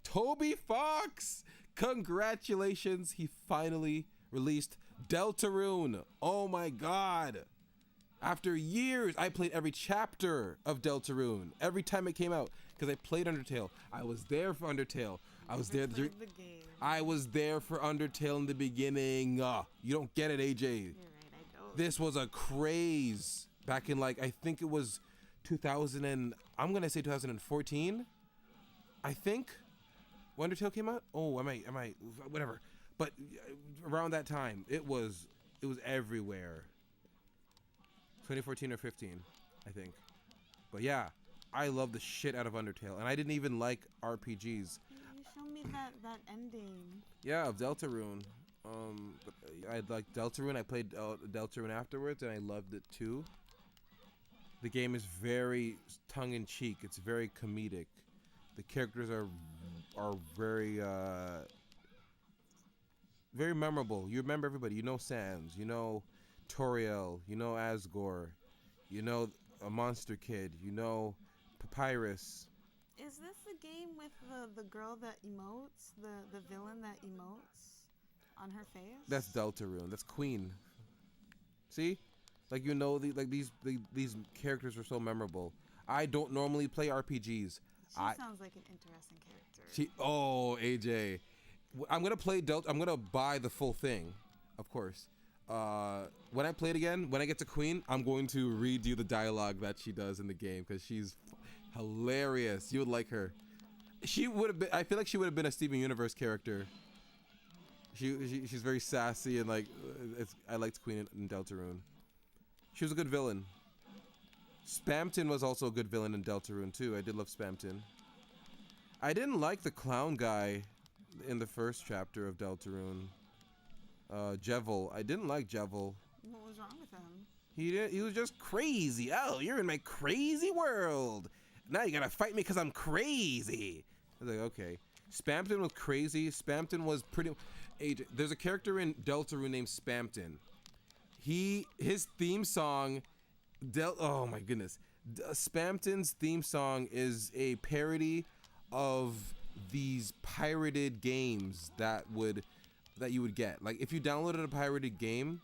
Toby Fox, congratulations! He finally released Deltarune. Oh my god! After years, I played every chapter of Deltarune every time it came out because I played Undertale. I was there for Undertale. I was there. I was there for Undertale in the beginning. You don't get it, AJ. You're right, I don't. This was a craze back in I think it was 2000 and I'm gonna say 2014. I think when Undertale came out. Oh, am I whatever. But around that time, it was everywhere. 2014 or 15, I think. But yeah, I love the shit out of Undertale, and I didn't even like RPGs. You showed me that ending. Yeah, of Deltarune. I liked Deltarune. I played Deltarune afterwards, and I loved it too. The game is very tongue-in-cheek. It's very comedic. The characters are very very memorable. You remember everybody. You know Sans. You know Toriel. You know Asgore. You know a Monster Kid. You know Papyrus. Is this the game with the girl that emotes, the villain that emotes on her face? That's Deltarune. That's Queen. See, these characters are so memorable. I don't normally play RPGs. She sounds like an interesting character. AJ, I'm gonna buy the full thing, of course. When I play it again, when I get to Queen, I'm going to redo the dialogue that she does in the game because she's hilarious. You would like her. She would have been. I feel like she would have been a Steven Universe character. She's very sassy and I liked Queen in Deltarune. She was a good villain. Spamton was also a good villain in Deltarune too. I did love Spamton. I didn't like the clown guy in the first chapter of Deltarune. Jevil. I didn't like Jevil. What was wrong with him? He was just crazy. Oh, you're in my crazy world. Now you gotta fight me because I'm crazy. I was like, okay. Spamton was crazy. Spamton was pretty. There's a character in Deltarune named Spamton. His theme song. Oh my goodness. Spamton's theme song is a parody of these pirated games that you would get. Like if you downloaded a pirated game,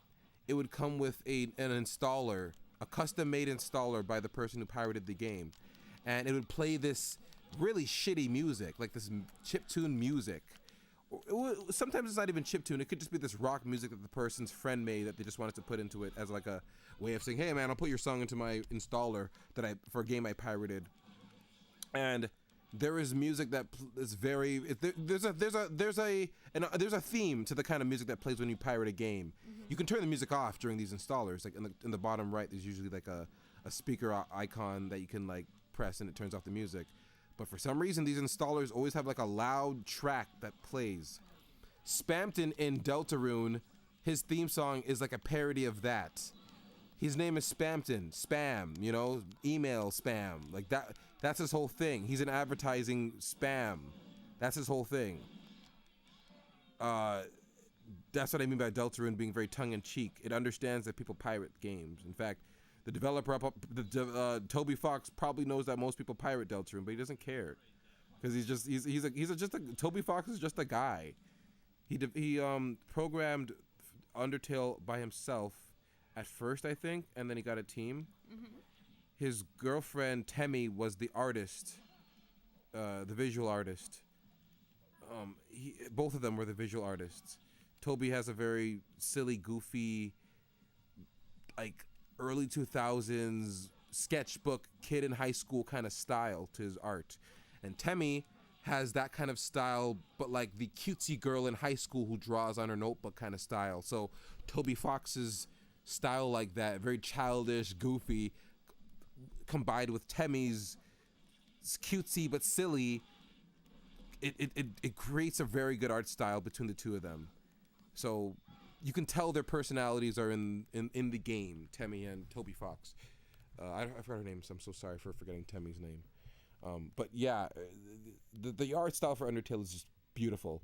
it would come with an installer, a custom-made installer by the person who pirated the game, and it would play this really shitty music, like this chiptune music. Sometimes it's not even chiptune. It could just be this rock music that the person's friend made that they just wanted to put into it as like a way of saying, "Hey man, I'll put your song into my installer for a game I pirated." And there is music that is very. There's a theme to the kind of music that plays when you pirate a game. Mm-hmm. You can turn the music off during these installers. Like in the bottom right, there's usually like a speaker icon that you can like press and it turns off the music. But for some reason, these installers always have like a loud track that plays. Spamton in Deltarune, his theme song is like a parody of that. His name is Spamton, spam, email spam, like that. That's his whole thing. He's an advertising spam. That's his whole thing. That's what I mean by Deltarune being very tongue-in-cheek. It understands that people pirate games. In fact, The developer, Toby Fox, probably knows that most people pirate Deltarune, but he doesn't care because Toby Fox is just a guy. He programmed Undertale by himself at first, I think, and then he got a team. Mm-hmm. His girlfriend Temmie was the artist, the visual artist. Both of them were the visual artists. Toby has a very silly, goofy, like early 2000s sketchbook kid in high school kind of style to his art, and Temmie has that kind of style, but like the cutesy girl in high school who draws on her notebook kind of style. So Toby Fox's style, like that, very childish, goofy, combined with Temmie's cutesy but silly, it creates a very good art style between the two of them. So you can tell their personalities are in the game, Temmie and Toby Fox. I forgot her name, so I'm so sorry for forgetting Temmie's name. But yeah, the art style for Undertale is just beautiful.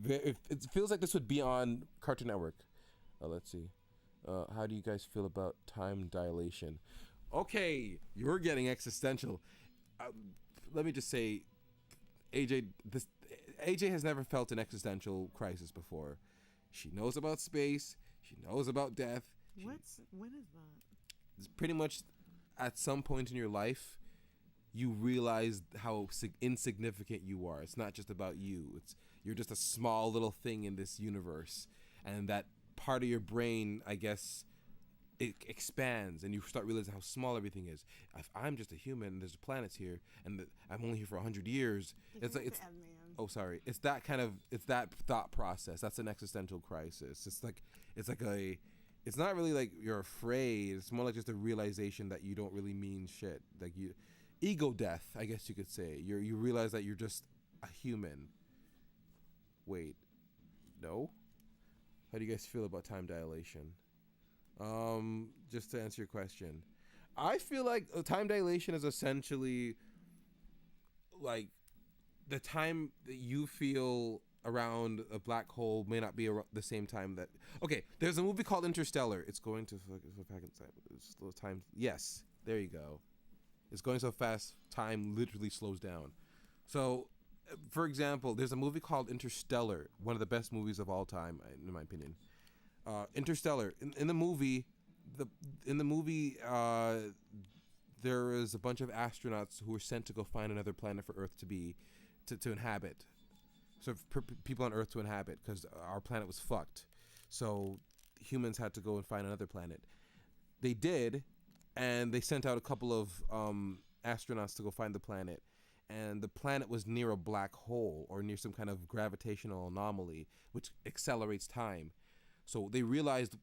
It feels like this would be on Cartoon Network. Let's see. How do you guys feel about time dilation? Okay, you're getting existential. Let me just say, AJ has never felt an existential crisis before. She knows about space. She knows about death. What is that? It's pretty much at some point in your life, you realize how insignificant you are. It's not just about you. You're just a small little thing in this universe, and that part of your brain, I guess, it expands, and you start realizing how small everything is. If I'm just a human, and there's planets here, and I'm only here for 100 years. It's that thought process. That's an existential crisis. It's not really like you're afraid. It's more like just a realization that you don't really mean shit. Like ego death, I guess you could say. You realize that you're just a human. Wait, no? How do you guys feel about time dilation? Just to answer your question, I feel like time dilation is essentially like the time that you feel around a black hole may not be the same time that. Okay, there's a movie called Interstellar. It's going to time. Yes, there you go. It's going so fast, time literally slows down. So, for example, there's a movie called Interstellar, one of the best movies of all time, in my opinion. Interstellar. In the movie, there is a bunch of astronauts who were sent to go find another planet for Earth to inhabit. So for people on Earth to inhabit, because our planet was fucked. So humans had to go and find another planet. They did, and they sent out a couple of astronauts to go find the planet. And the planet was near a black hole or near some kind of gravitational anomaly, which accelerates time. So they realized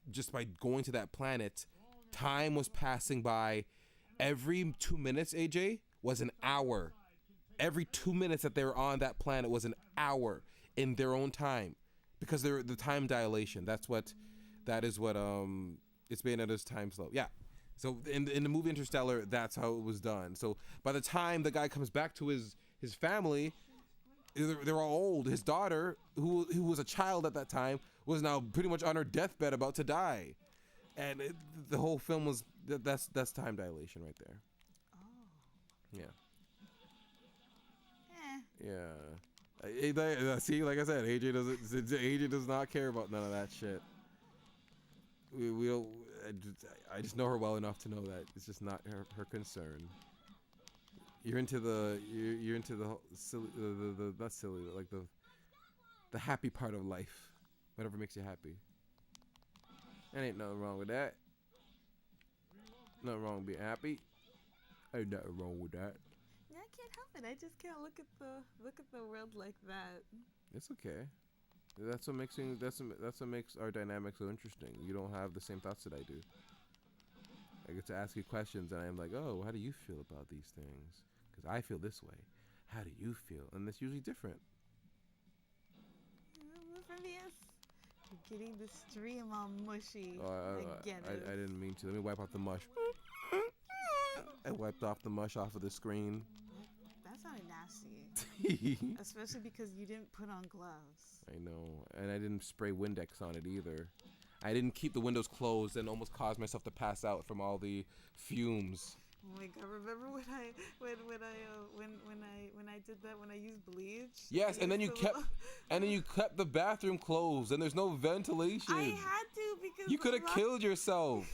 just by going to that planet, time was passing by. Every 2 minutes, AJ, was an hour. Every 2 minutes that they were on that planet was an hour in their own time, because they're the time dilation. That is what it's Bayonetta's time slope. Yeah. So in the movie Interstellar, that's how it was done. So by the time the guy comes back to his family, they're all old. His daughter, who was a child at that time, was now pretty much on her deathbed, about to die, and the whole film was that's time dilation right there. Oh. Yeah. Yeah. See, like I said, AJ does not care about none of that shit. We don't. I just know her well enough to know that it's just not her concern. You're into the silly, the not silly, but like the happy part of life, whatever makes you happy. And ain't nothing wrong with that. Nothing wrong with being happy. Ain't nothing wrong with that. Yeah, I can't help it. I just can't look at the world like that. It's okay. That's what makes our dynamic so interesting. You don't have the same thoughts that I do. I get to ask you questions, and I'm like, oh, how do you feel about these things? Because I feel this way. How do you feel? And it's usually different. You're getting the stream all mushy. I get it. I didn't mean to. Let me wipe off the mush. I wiped off the mush off of the screen. That sounded nasty. Especially because you didn't put on gloves. I know. And I didn't spray Windex on it either. I didn't keep the windows closed and almost caused myself to pass out from all the fumes. Oh my god! Remember when I did that when I used bleach? Yes, and then you kept the bathroom closed, and there's no ventilation. I had to because you could have killed yourself.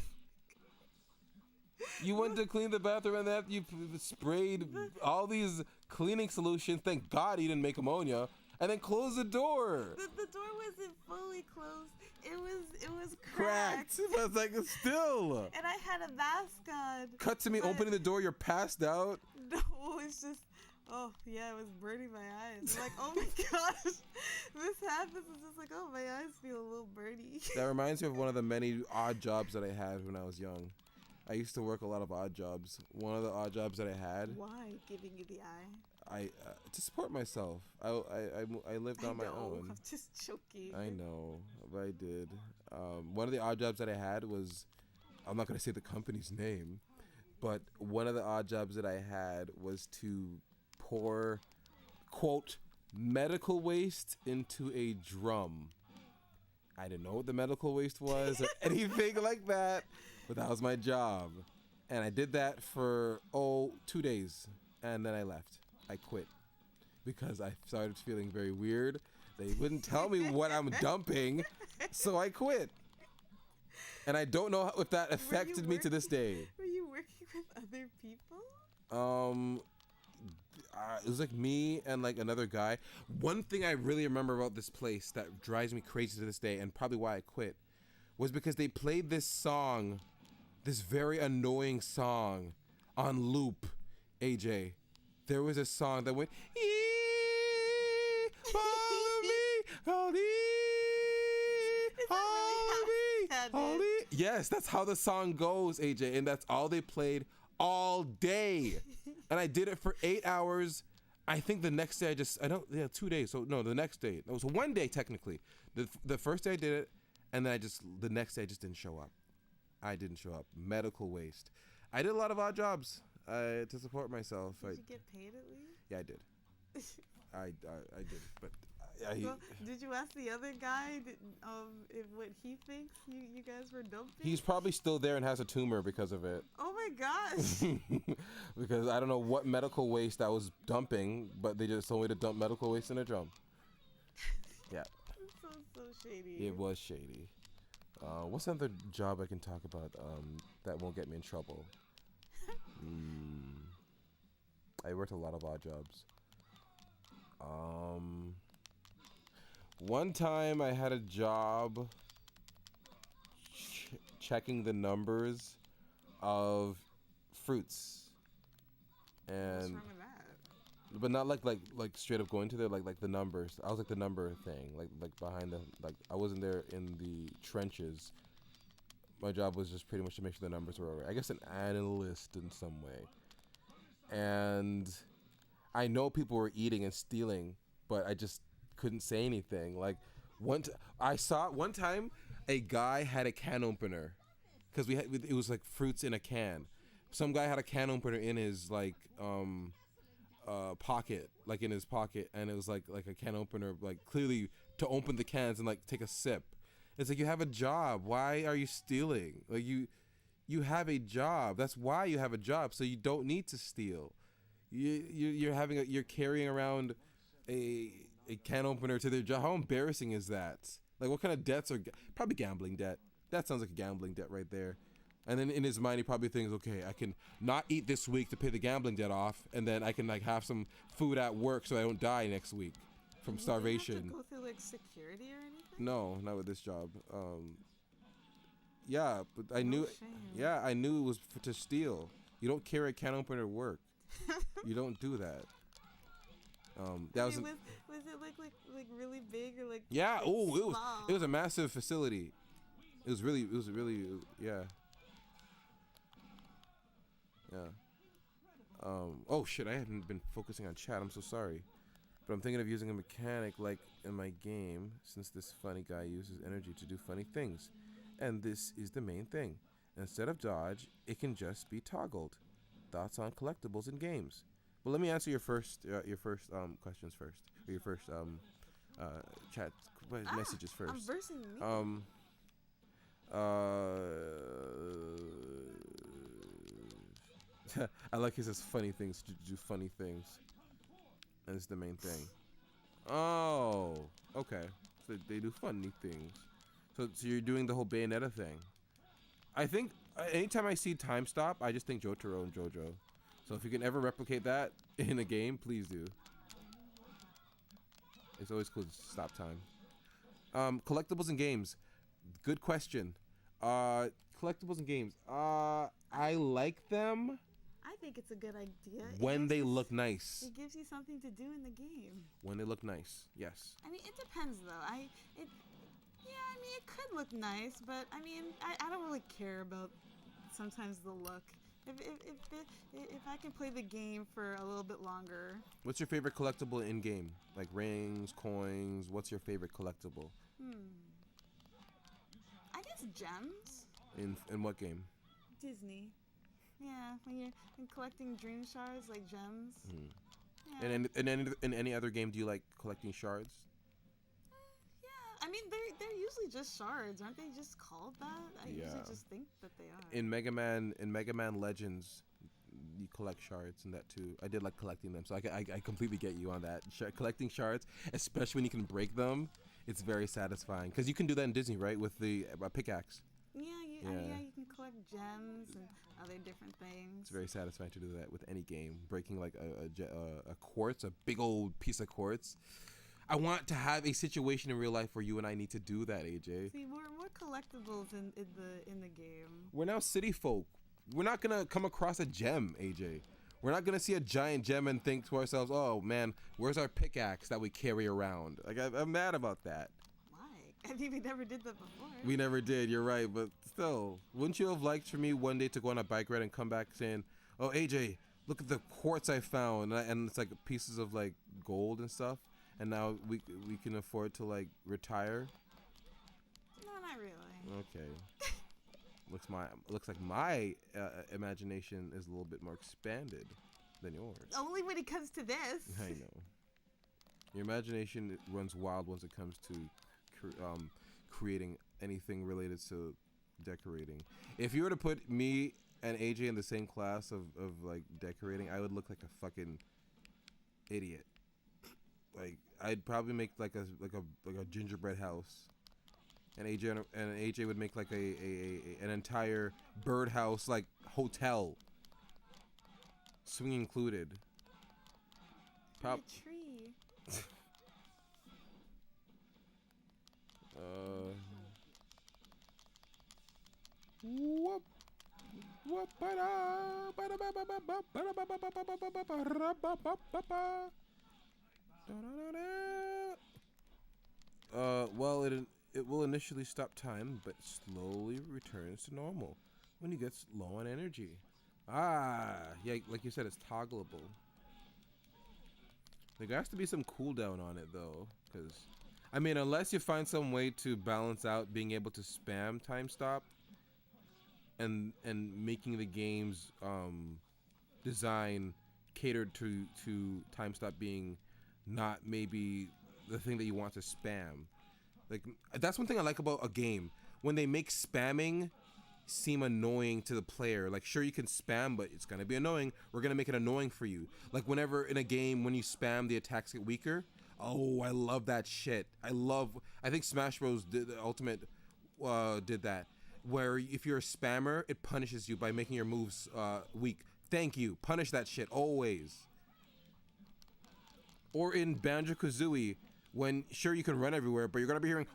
You went to clean the bathroom, and then you sprayed all these cleaning solutions. Thank God you didn't make ammonia, and then closed the door. The door wasn't fully closed. It was cracked. It was like still. And I had a mask on. Cut to me opening the door. You're passed out. No, it's just. Oh yeah, it was burning my eyes. I'm like, oh my gosh, this happens. It's just like, oh, my eyes feel a little burny. That reminds me of one of the many odd jobs that I had when I was young. I used to work a lot of odd jobs. One of the odd jobs that I had. Why giving you the eye? To support myself. I lived on my own. I'm just joking. I know, but I did. One of the odd jobs that I had was, I'm not gonna say the company's name, but one of the odd jobs that I had was to pour, quote, medical waste into a drum. I didn't know what the medical waste was or anything like that, but that was my job, and I did that for 2 days, and then I left. I quit because I started feeling very weird. They wouldn't tell me what I'm dumping, so I quit. And I don't know if that affected me to this day. Were you working with other people? It was like me and like another guy. One thing I really remember about this place that drives me crazy to this day, and probably why I quit, was because they played this song, this very annoying song, on loop. AJ, there was a song that went, yes, that's how the song goes, AJ, and that's all they played all day. And I did it for 8 hours. I think the next day 2 days. So no, the next day. It was 1 day technically. The first day I did it, and then the next day I just didn't show up. I didn't show up. Medical waste. I did a lot of odd jobs to support myself. Did you get paid at least? Yeah, I did. I did, but well, did you ask the other guy if what he thinks you guys were dumping? He's probably still there and has a tumor because of it. Oh my gosh! Because I don't know what medical waste I was dumping, but they just told me to dump medical waste in a drum. Yeah. That sounds so shady. It was shady. What's another job I can talk about that won't get me in trouble? I worked a lot of odd jobs. One time I had a job checking the numbers of fruits, and what's wrong with that? but not like straight up going to there, like the numbers. I was like the number thing, like behind I wasn't there in the trenches. My job was just pretty much to make sure the numbers were over. I guess an analyst in some way. And I know people were eating and stealing, but I just couldn't say anything. Like I saw one time a guy had a can opener, because it was like fruits in a can. Some guy had a can opener in his pocket, like in his pocket, and it was like a can opener, like clearly to open the cans and like take a sip. It's like, you have a job. Why are you stealing? Like you have a job. That's why you have a job. So you don't need to steal. You're carrying around a can opener to their job. How embarrassing is that? Like, what kind of debts are probably gambling debt? That sounds like a gambling debt right there. And then in his mind, he probably thinks, okay, I can not eat this week to pay the gambling debt off, and then I can like have some food at work so I don't die next week from starvation. You have to go through like security or anything? No, not with this job. Yeah, but I knew. Shame. Yeah, I knew it was to steal. You don't carry a can opener to work. You don't do that. That was. Was it like really big or like? Yeah. Like Oh, small? it was a massive facility. It was really. Yeah. Yeah. Oh shit! I hadn't been focusing on chat. I'm so sorry. But I'm thinking of using a mechanic like in my game, since this funny guy uses energy to do funny things. And this is the main thing. Instead of dodge, it can just be toggled. Thoughts on collectibles in games? Well, let me answer your first questions first, or your first chat messages first. I'm versing me. I like he says funny things to do funny things. That's the main thing. Oh, okay. So they do funny things. So you're doing the whole Bayonetta thing. I think anytime I see time stop, I just think Jotaro and JoJo. So if you can ever replicate that in a game, please do. It's always cool to stop time. Collectibles and games. Good question. Collectibles and games. I like them I think it's a good idea. when they look nice. It gives you something to do in the game. When they look nice, yes. I mean, it depends though. It could look nice, but I mean, I don't really care about sometimes the look. If I can play the game for a little bit longer. What's your favorite collectible in game? Like rings, coins. What's your favorite collectible? I guess gems. In what game? Disney. Yeah, when you're collecting dream shards like gems. Yeah. And in any other game, do you like collecting shards? Yeah, I mean they're usually just shards, aren't they? Just called that? I usually just think that they are. In Mega Man Legends, you collect shards and that too. I did like collecting them, so I completely get you on that. Collecting shards, especially when you can break them, it's very satisfying. Because you can do that in Disney, right? With the pickaxe. Yeah, you can collect gems and other different things. It's very satisfying to do that with any game. Breaking like a quartz, a big old piece of quartz. I want to have a situation in real life where you and I need to do that, AJ. See, more collectibles in the game. We're now city folk. We're not gonna come across a gem, AJ. We're not gonna see a giant gem and think to ourselves, "Oh man, where's our pickaxe that we carry around?" Like I'm mad about that. Why? I think we never did that before. We never did. You're right, but still, wouldn't you have liked for me one day to go on a bike ride and come back saying, "Oh AJ, look at the quartz I found," and it's like pieces of like gold and stuff, and now we can afford to like retire. No, not really. Okay. Looks like my imagination is a little bit more expanded than yours. Only when it comes to this. I know. Your imagination runs wild once it comes to creating anything related to decorating. If you were to put me and AJ in the same class of like decorating, I would look like a fucking idiot. Like I'd probably make like a gingerbread house. And AJ would make like an entire birdhouse like hotel, swing included. A tree. Whoop. Well, it will initially stop time, but slowly returns to normal when he gets low on energy. Yeah, like you said, it's toggleable. There has to be some cooldown on it, though, because, I mean, unless you find some way to balance out being able to spam time stop and making the game's design catered to time stop being not maybe the thing that you want to spam. Like, that's one thing I like about a game. When they make spamming seem annoying to the player. Like, sure, you can spam, but it's going to be annoying. We're going to make it annoying for you. Like, whenever in a game, when you spam, the attacks get weaker. Oh, I love that shit. I think Smash Bros. The Ultimate did that. Where if you're a spammer, it punishes you by making your moves weak. Thank you. Punish that shit, always. Or in Banjo-Kazooie, when sure you can run everywhere, but you're gonna be hearing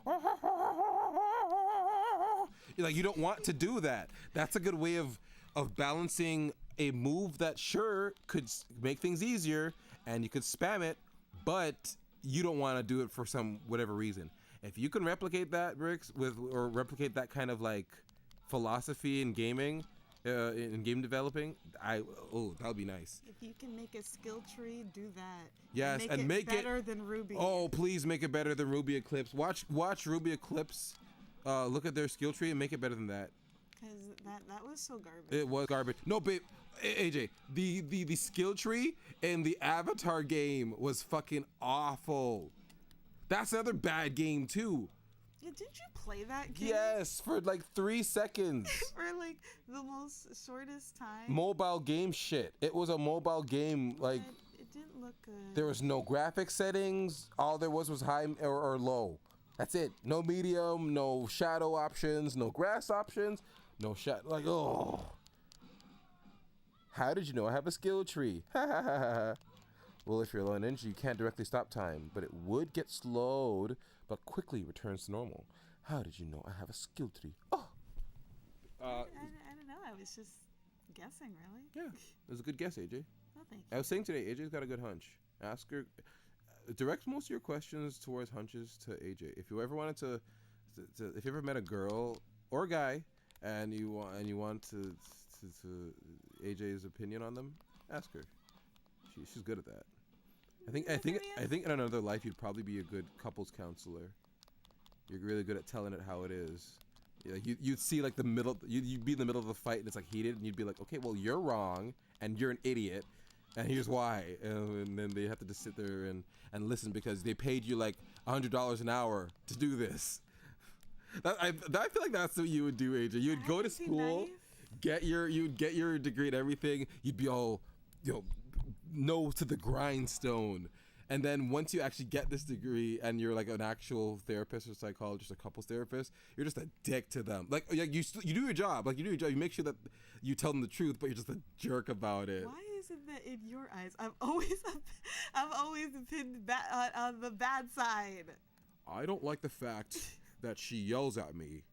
like you don't want to do that. That's a good way of balancing a move that sure could make things easier and you could spam it, but you don't want to do it for some whatever reason. If you can replicate that, Bricks, or replicate that kind of like philosophy in gaming, in game developing, that would be nice. If you can make a skill tree, do that. Yes, and make it better than Ruby. Oh, please make it better than Ruby Eclipse. Watch Ruby Eclipse. Look at their skill tree and make it better than that. Because that was so garbage. It was garbage. No, babe, AJ, the skill tree in the Avatar game was fucking awful. That's another bad game too. Yeah, didn't you play that game? Yes, for like 3 seconds. For like the most shortest time. Mobile game shit. It was a mobile game. Like, it didn't look good. there was no graphic settings. All there was high or low. That's it. No medium, no shadow options, no grass options, no shadow. Like, oh. How did you know I have a skill tree? Ha ha ha ha. Well, if you're low on energy, you can't directly stop time, but it would get slowed, but quickly returns to normal. How did you know I have a skill tree? Oh. I don't know. I was just guessing, really. Yeah, it was a good guess, AJ. Oh, thank you. I was saying today, AJ's got a good hunch. Ask her. Direct most of your questions towards hunches to AJ. If you ever wanted to if you ever met a girl or a guy and you want to AJ's opinion on them, ask her. She's good at that. I think in another life you'd probably be a good couples counselor. You're really good at telling it how it is. Yeah, you'd see like the middle. You'd be in the middle of the fight and it's like heated, and you'd be like, okay, well you're wrong and you're an idiot, and here's why. And then they have to just sit there and listen because they paid you like $100 an hour to do this. I feel like that's what you would do, AJ. You'd go to school, you'd get your degree and everything. You'd be all, nose to the grindstone. And then once you actually get this degree and you're like an actual therapist or psychologist or couples therapist, you're just a dick to them. Like you do your job. Like you do your job. You make sure that you tell them the truth, but you're just a jerk about it. Why is it that in your eyes, I've always been on the bad side? I don't like the fact that she yells at me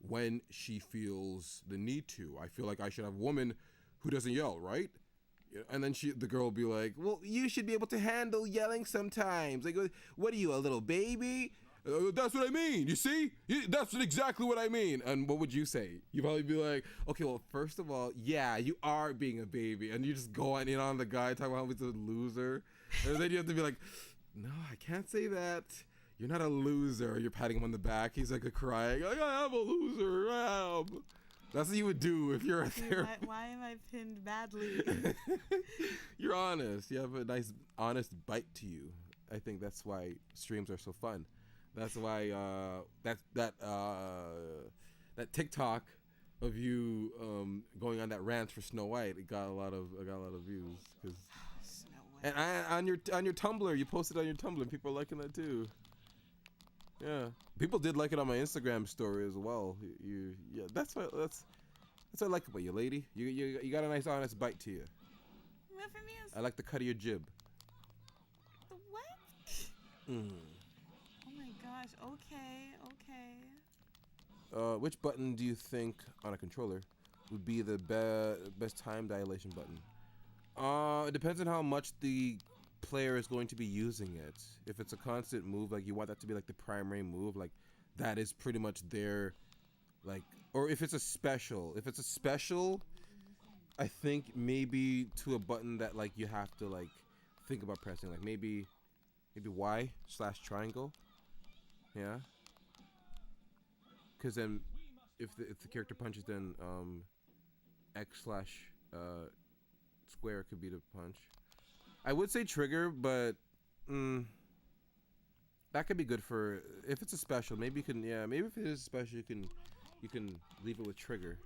when she feels the need to. I feel like I should have a woman who doesn't yell, right? And then the girl will be like, well, you should be able to handle yelling sometimes. Like, what are you, a little baby? That's what I mean. You see? That's exactly what I mean. And what would you say? You'd probably be like, okay, well, first of all, yeah, you are being a baby. And you just go on in on the guy talking about how he's a loser. And then you have to be like, no, I can't say that. You're not a loser. You're patting him on the back. He's like crying. Like, I am a loser. I am. That's what you would do if you're a therapist. Why am I pinned badly? You're honest. You have a nice, honest bite to you. I think that's why streams are so fun. That's why that TikTok of you going on that rant for Snow White, it got a lot of views. Cause, Snow White. And on your Tumblr, you posted on your Tumblr, and people are liking that too. Yeah, people did like it on my Instagram story as well. Yeah, that's what I like about you, lady. You got a nice, honest bite to you. What for me is I like the cut of your jib. What? Oh my gosh. Okay. Which button do you think on a controller would be the best time dilation button? It depends on how much the player is going to be using it. If it's a constant move, like you want that to be like the primary move, like that is pretty much their like, or if it's a special, I think maybe to a button that like you have to like think about pressing, like maybe Y/triangle. Yeah, because then if the character punches, then X/square could be the punch. I would say trigger, but that could be good for if it's a special. Maybe you can, yeah. Maybe if it is special, you can leave it with trigger.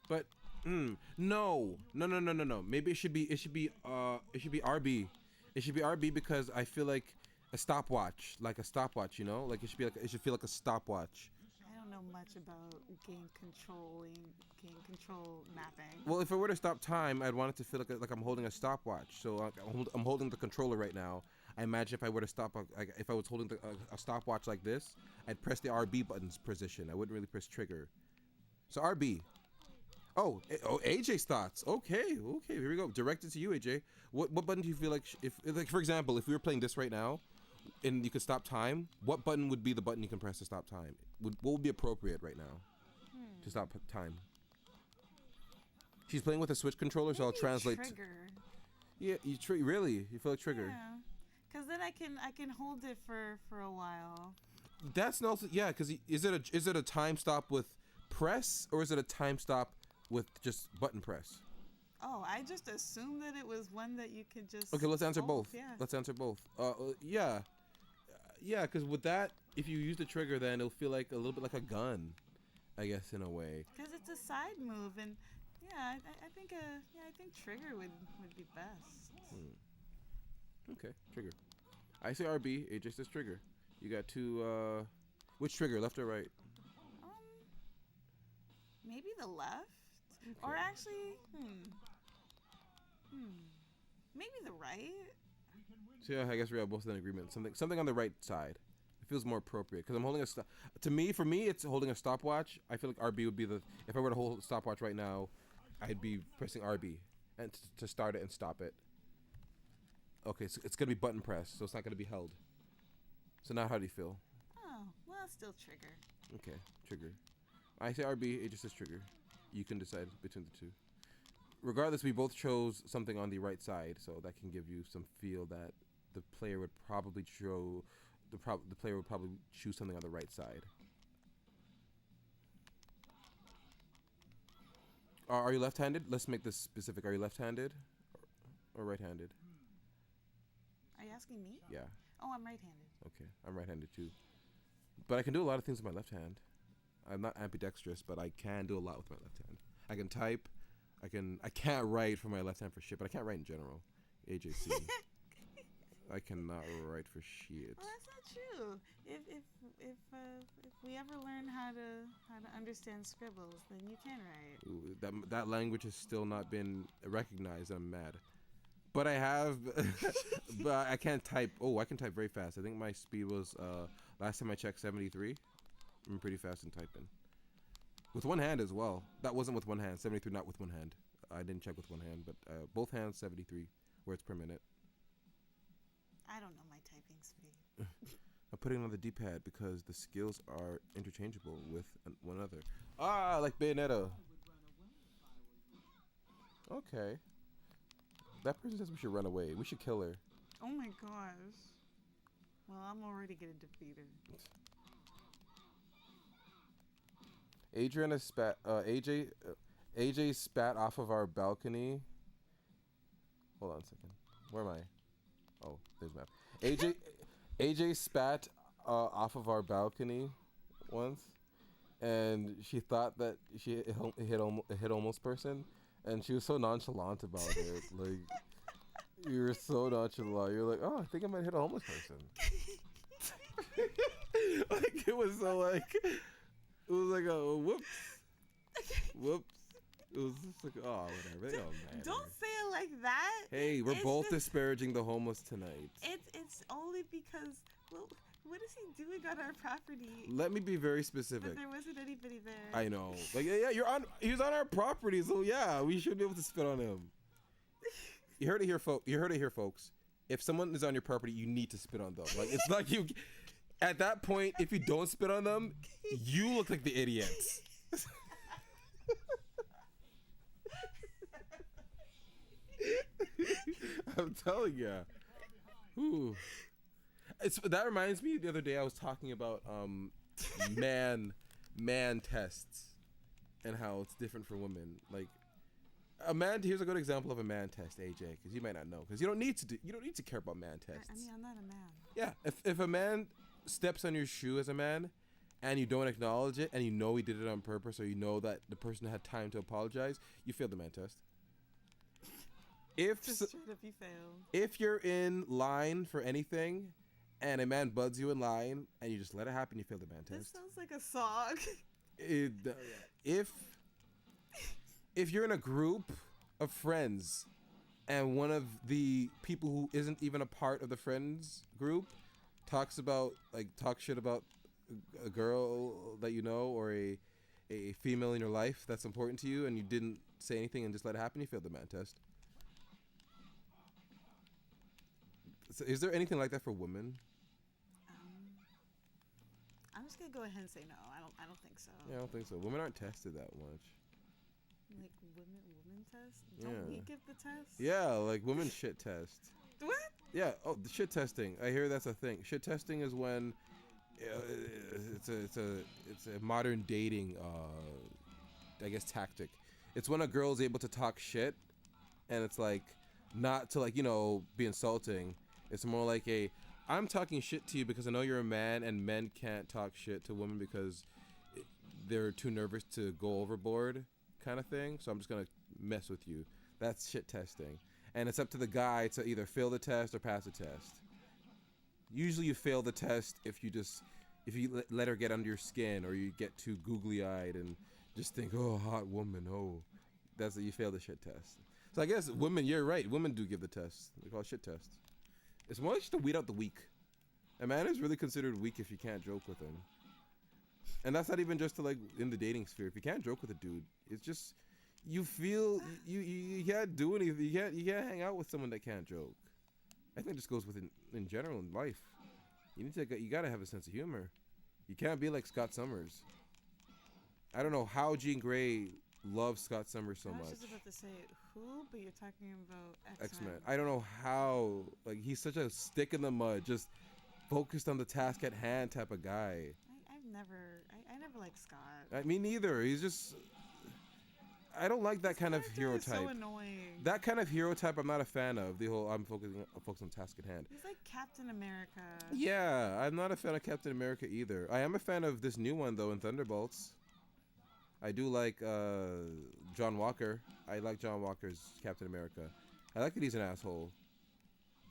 But no. Maybe it should be RB. It should be RB because I feel like a stopwatch, you know, like it should feel like a stopwatch. I don't know much about game control mapping. Well, if I were to stop time, I'd want it to feel like I'm holding a stopwatch. So I'm holding the controller right now. I imagine if I were to stop, if I was holding a stopwatch like this, I'd press the RB button's position. I wouldn't really press trigger. So RB. Oh, AJ's thoughts. Okay, here we go. Directed to you, AJ. What button do you feel like, if like for example, if we were playing this right now, and you could stop time, what button would be the button you can press to stop time? What would be appropriate right now to stop time? She's playing with a Switch controller, so I'll translate. Trigger. Yeah, really? You feel like trigger? Yeah, because then I can hold it for a while. That's also, yeah. Because is it a time stop with press, or is it a time stop with just button press? Oh, I just assumed that it was one that you could just. Okay, let's answer both. Yeah. Let's answer both. Yeah. Yeah, because with that, if you use the trigger, then it'll feel like a little bit like a gun, I guess, in a way. Because it's a side move, and yeah, I think I think trigger would be best. Okay, trigger. I say RB. AJ says trigger. You got two. Which trigger, left or right? Maybe the left, or actually, maybe the right. So yeah, I guess we are both in agreement. Something on the right side. It feels more appropriate because I'm holding a stop. For me, it's holding a stopwatch. I feel like RB would be the. If I were to hold a stopwatch right now, I'd be pressing RB and to start it and stop it. Okay, so it's gonna be button press, so it's not gonna be held. So now, how do you feel? Oh, well, still trigger. Okay, trigger. I say RB. AJ says trigger. You can decide between the two. Regardless, we both chose something on the right side, so that can give you some feel that the player would probably the player would probably choose something on the right side. Are you left-handed? Let's make this specific. Are you left-handed or right-handed? Are you asking me? Yeah. Oh, I'm right-handed. Okay, I'm right-handed too. But I can do a lot of things with my left hand. I'm not ambidextrous, but I can do a lot with my left hand. I can type. I can't write for my left hand for shit, but I can't write in general. AJC. I cannot write for shit. Well, that's not true. If we ever learn how to understand scribbles, then you can write. Ooh, that language has still not been recognized. I'm mad. But I have, but I can't type. Oh, I can type very fast. I think my speed was last time I checked 73. I'm pretty fast in typing. With one hand as well. That wasn't with one hand. 73, not with one hand. I didn't check with one hand, but both hands 73 words per minute. I don't know my typing speed. I'm putting it on the D-pad because the skills are interchangeable with one another. Ah, like Bayonetta. Okay. That person says we should run away. We should kill her. Oh my gosh. Well, I'm already getting defeated. AJ spat off of our balcony. Hold on a second. Where am I? Oh, there's map. AJ spat off of our balcony once, and she thought that she hit almost person, and she was so nonchalant about it. Like, you were so nonchalant. You're like, oh, I think I might hit a homeless person. Like, it was so like. It was like a whoops. Whoops. It was just like, oh, whatever. It don't matter. Don't say it like that. Hey, we're both disparaging the homeless tonight. It's only because, well, what is he doing on our property? Let me be very specific. But there wasn't anybody there. I know. Like, yeah, he's on our property, so yeah, we should be able to spit on him. You heard it here, folks. If someone is on your property, you need to spit on them. Like, it's like you. At that point, if you don't spit on them, you look like the idiot. I'm telling you. Ooh. That reminds me, the other day I was talking about man tests and how it's different for women. Like, a man. Here's a good example of a man test, AJ, because you might not know, because you don't need to care about man tests. I mean, I'm not a man. Yeah, if a man steps on your shoe as a man and you don't acknowledge it and you know he did it on purpose, or you know that the person had time to apologize, you failed the man test. If you're in line for anything and a man buds you in line and you just let it happen, you failed the man test. This sounds like a song. If you're in a group of friends and one of the people who isn't even a part of the friends group talk shit about a girl that you know, or a female in your life that's important to you, and you didn't say anything and just let it happen, you failed the man test. So is there anything like that for women? I'm just gonna go ahead and say no. I don't think so. Yeah, I don't think so. Women aren't tested that much. Like women test? Don't we give the test? Yeah, like women shit test. What? Yeah. Oh, the shit testing. I hear that's a thing. Shit testing is when it's a modern dating I guess tactic. It's when a girl is able to talk shit, and it's like not to, like, you know, be insulting. It's more like I'm talking shit to you because I know you're a man, and men can't talk shit to women because they're too nervous to go overboard, kind of thing. So I'm just gonna mess with you. That's shit testing, and it's up to the guy to either fail the test or pass the test. Usually, you fail the test if you let her get under your skin, or you get too googly eyed and just think, oh, hot woman, oh, that's you fail the shit test. So I guess women, you're right. Women do give the test. They call it shit test. It's more just to weed out the weak. A man is really considered weak if you can't joke with him. And that's not even just to like in the dating sphere. If you can't joke with a dude, it's just you feel you can't do anything. You can't hang out with someone that can't joke. I think it just goes with in general in life. You gotta have a sense of humor. You can't be like Scott Summers. I don't know how Jean Grey loves Scott Summers so much. I was just about to say who, but you're talking about X-Men. I don't know how. Like he's such a stick in the mud, just focused on the task at hand type of guy. I never liked Scott. Me neither. He's just. I don't like that kind of hero type. So annoying. That kind of hero type I'm not a fan of. The whole I'm focused on task at hand. He's like Captain America. Yeah, I'm not a fan of Captain America either. I am a fan of this new one though in Thunderbolts. I do like John Walker. I like John Walker's Captain America. I like that he's an asshole.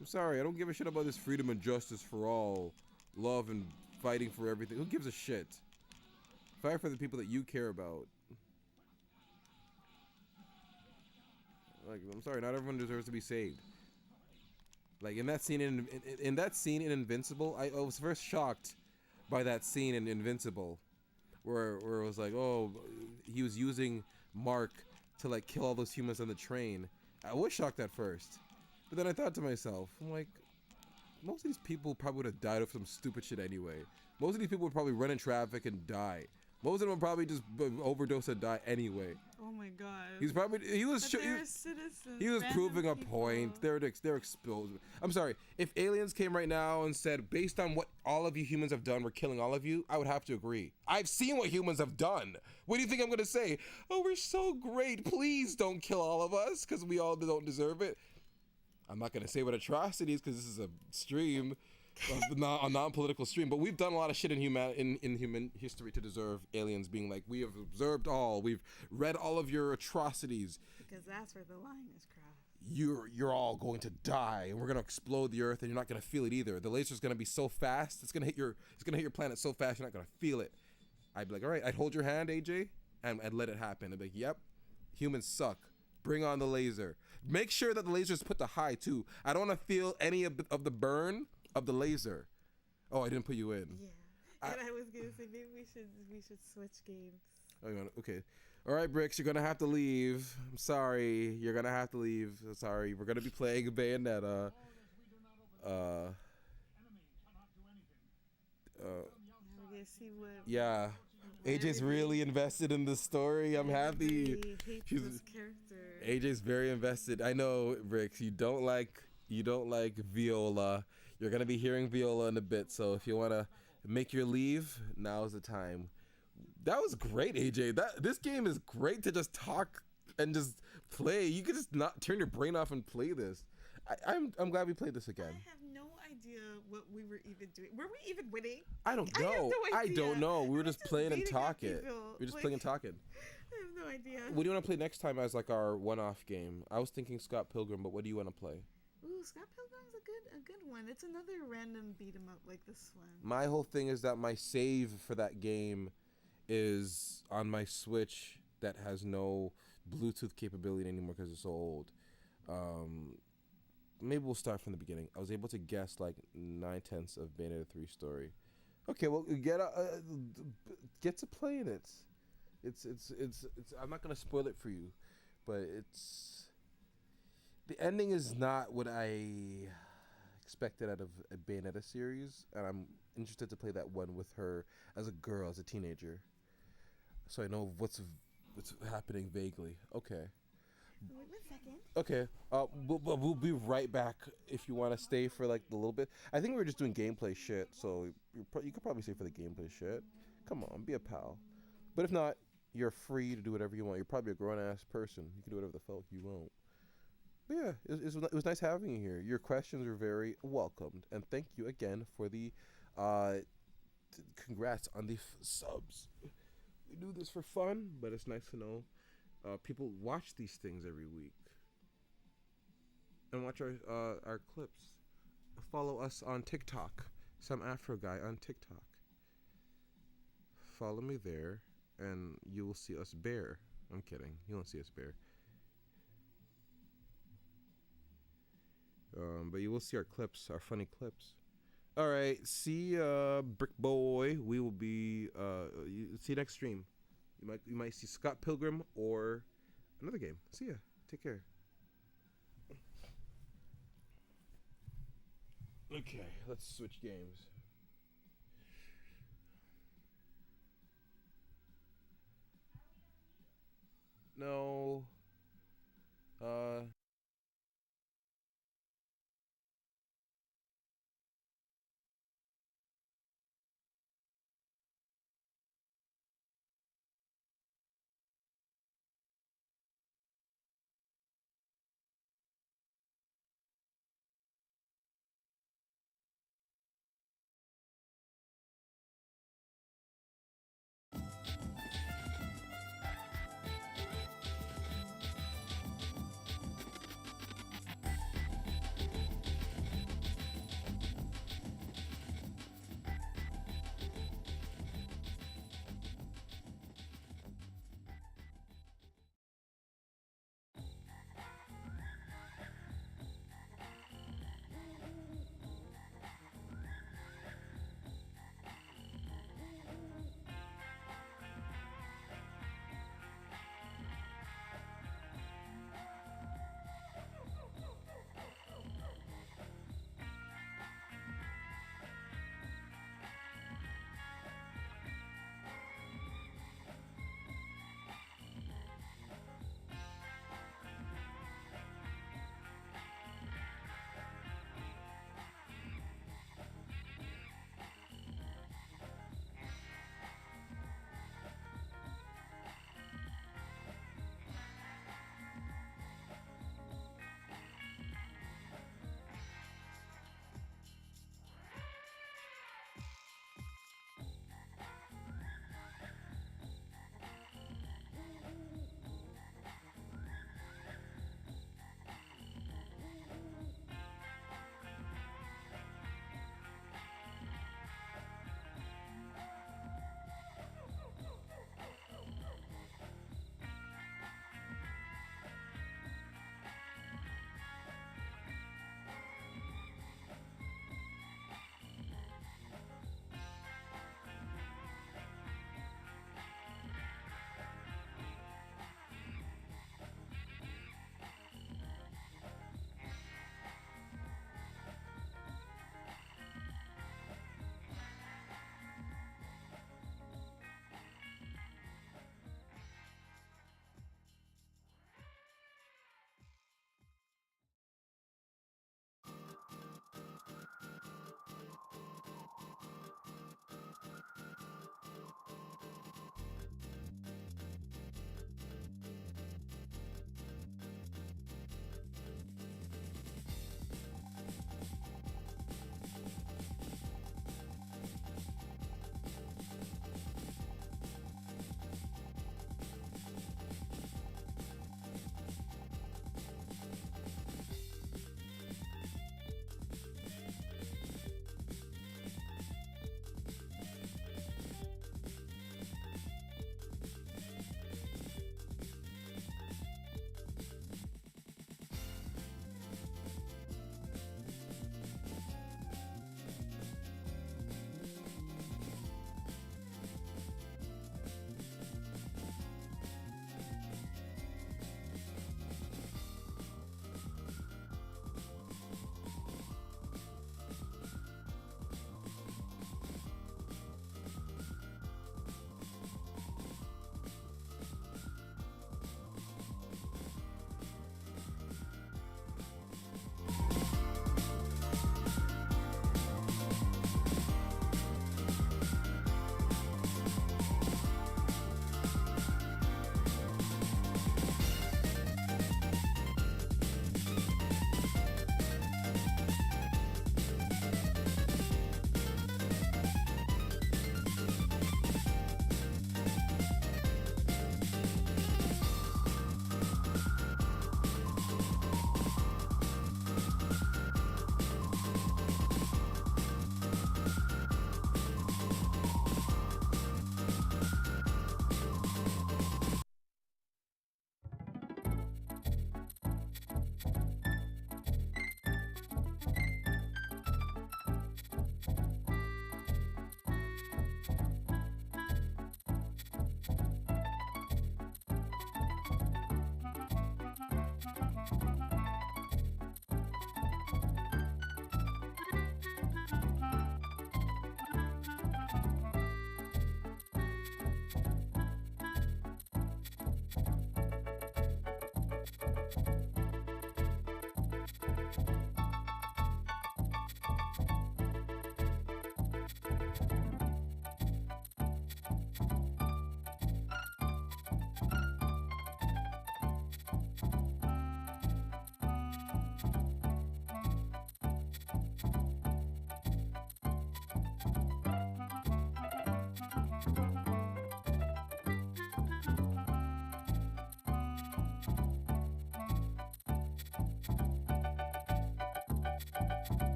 I'm sorry, I don't give a shit about this freedom and justice for all, love and fighting for everything. Who gives a shit? Fight for the people that you care about. Like, I'm sorry, not everyone deserves to be saved. Like in that scene in that scene in Invincible, I was first shocked by that scene in Invincible, where it was like, oh, he was using Mark to like kill all those humans on the train. I was shocked at first, but then I thought to myself, I'm like, most of these people probably would have died of some stupid shit anyway. Most of these people would probably run in traffic and die. Most of them would probably just overdose and die anyway. Oh my god. He was proving a point. They're exposed. I'm sorry. If aliens came right now and said, based on what all of you humans have done, we're killing all of you, I would have to agree. I've seen what humans have done. What do you think I'm gonna say? Oh, we're so great. Please don't kill all of us because we all don't deserve it. I'm not gonna say what atrocities because this is a stream. A non-political stream, but we've done a lot of shit in human history to deserve aliens being like, we have observed all, we've read all of your atrocities. Because that's where the line is crossed. You're all going to die, and we're gonna explode the Earth, and you're not gonna feel it either. The laser's gonna be so fast, it's gonna hit your planet so fast, you're not gonna feel it. I'd be like, all right, I'd hold your hand, AJ, and I'd let it happen. I'd be like, yep, humans suck. Bring on the laser. Make sure that the laser is put to high too. I don't want to feel any of the burn of the laser. Oh, I didn't put you in. Yeah. And I was gonna say maybe we should switch games. Oh, you want okay. All right, Bricks, you're gonna have to leave. I'm sorry. You're gonna have to leave. I'm sorry. We're gonna be playing Bayonetta. We're gonna see what. Yeah. AJ's really invested in the story. I'm happy. She's this character. AJ's very invested. I know, Bricks. You don't like Viola. You're gonna be hearing Viola in a bit, so if you wanna make your leave, now's the time. That was great, AJ. This game is great to just talk and just play. You could just not turn your brain off and play this. I'm glad we played this again. I have no idea what we were even doing. Were we even winning? I don't know. I don't know. We were just playing and talking. We were just playing and talking. I have no idea. What do you want to play next time as like our one-off game? I was thinking Scott Pilgrim, but what do you want to play? Ooh, Scott Pilgrim's a good one. It's another random beat 'em up like this one. My whole thing is that my save for that game is on my Switch that has no Bluetooth capability anymore because it's so old. Maybe we'll start from the beginning. I was able to guess like 9/10 of Bayonetta 3 story. Okay, well get to playing it. It's I'm not gonna spoil it for you, but the ending is not what I expected out of a Bayonetta series, and I'm interested to play that one with her as a girl, as a teenager, so I know what's happening vaguely. Okay. Wait 1 second. Okay. We'll be right back if you want to stay for like a little bit. I think we were just doing gameplay shit, so you could probably stay for the gameplay shit. Come on, be a pal. But if not, you're free to do whatever you want. You're probably a grown ass person. You can do whatever the fuck you want. But yeah, it was nice having you here. Your questions were very welcomed, and thank you again for the uh, congrats on the subs. We do this for fun, but it's nice to know people watch these things every week and watch our clips. Follow us on TikTok. Some Afro guy on TikTok. Follow me there, and you will see us bare. I'm kidding. You won't see us bare. But you will see our clips, our funny clips. All right, see Brick Boy. We will be see you next stream. You might see Scott Pilgrim or another game. See ya. Take care. Okay, let's switch games. No. Uh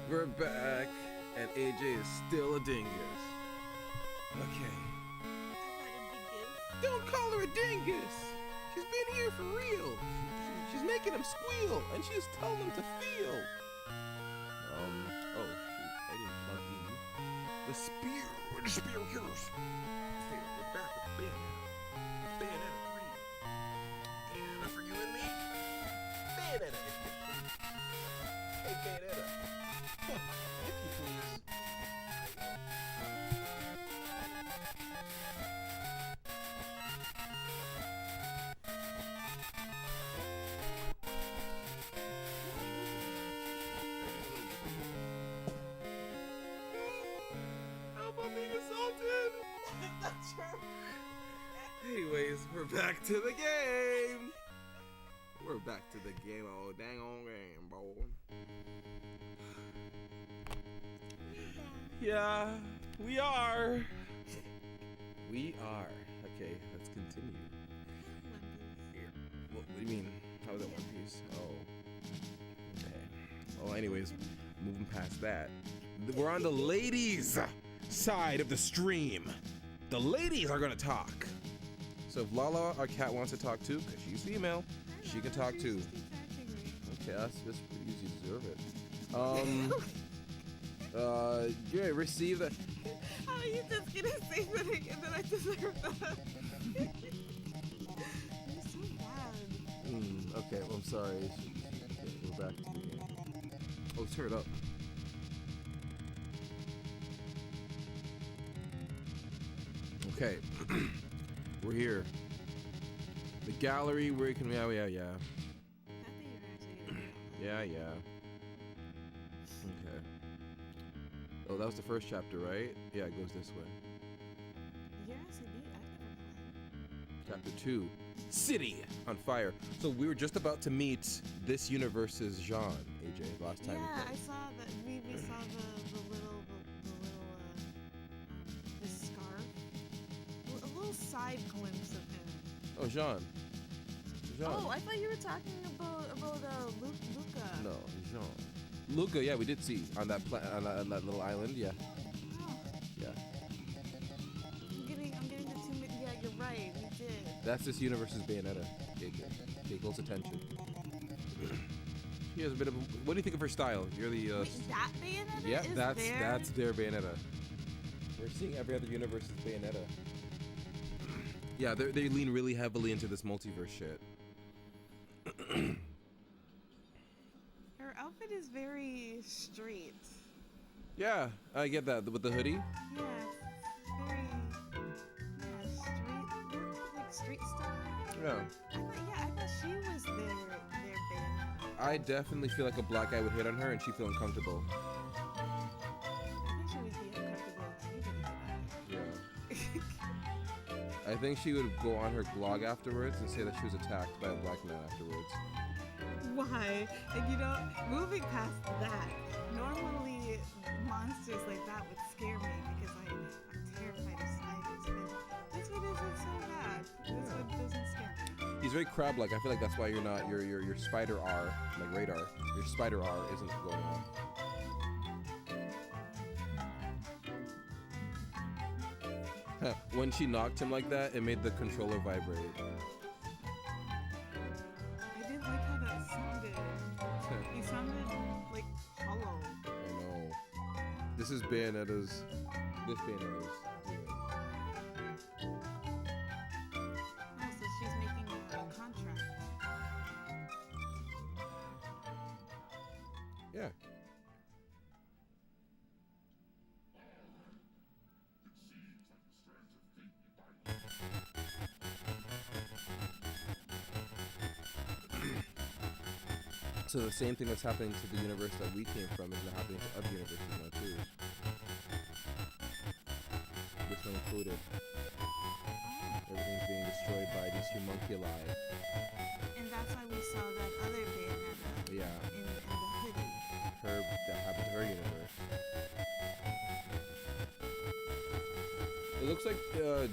We're back, and AJ is still a dingus. Okay. Don't call her a dingus. She's been here for real. She's making him squeal, and she's telling him to feel. Oh shoot, I didn't plug in the spear. Where the spear killers? Okay, we're back with Bayonetta. Bayonetta 3. Bayonetta for you and me. Bayonetta, if you please. Hey, Bayonetta. If you please. How about being assaulted? That's true. Anyways, we're back to the game. We're back to the game. Oh, dang on game, boy. Yeah, we are. We are. Okay, let's continue. What do you mean? How is that One Piece? Oh. Okay. Well, anyways, moving past that. We're on the ladies' side of the stream. The ladies are going to talk. So if Lala, our cat, wants to talk too, because she's female, she can talk too. Okay, that's pretty easy to deserve it. Yeah, receive that. How are you just gonna say that again that I deserve that? You're so bad. Okay, well, I'm sorry. Okay, we're back to the game. Oh, turn it up. Okay. We're here. The gallery where you can... Yeah. I think you're actually gonna do that. Yeah. Okay. Oh, that was the first chapter, right? Yeah, it goes this way. You're actually beat. I never played. Chapter 2. City on fire. So we were just about to meet this universe's Jean, AJ, last time we Yeah, played. I saw that. We saw the scarf. A little side glimpse of him. Oh, Jean. Oh, I thought you were talking about Luca. No, Jean. Luca, yeah, we did see on that on that little island, yeah. Oh, Yeah. I'm getting the two. Yeah, you're right. We did. That's this universe's Bayonetta, AJ. Pay close attention. She has a bit of. What do you think of her style? You're the. Wait, that Bayonetta Yeah, is that's their Bayonetta. We're seeing every other universe's Bayonetta. Yeah, they lean really heavily into this multiverse shit. Her outfit is very street. Yeah, I get that with the hoodie. Yeah, it's very street style. Yeah. I thought she was their Bayonetta. I definitely feel like a black guy would hit on her and she'd feel uncomfortable. I think she would be uncomfortable if anybody hit on her. Yeah. I think she would go on her blog afterwards and say that she was attacked by a black man afterwards. Why? And moving past that, normally monsters like that would scare me because I'm terrified of spiders. But this one isn't so bad. This one doesn't scare me. He's very crab-like. I feel like that's why you're not your spider R, like radar. Your spider R isn't going off. When she knocked him like that, it made the controller vibrate. I didn't like how that sounded. He sounded like hollow. I know. This is Bayonetta's. This Bayonetta's. Oh, so she's making a contract. Yeah. So the same thing that's happening to the universe that we came from is now happening to other universes now too. This one included. Everything's being destroyed by these homunculi. And that's why we saw that other Bayonetta Yeah. in the hoodie. Her that happened to her universe. It looks like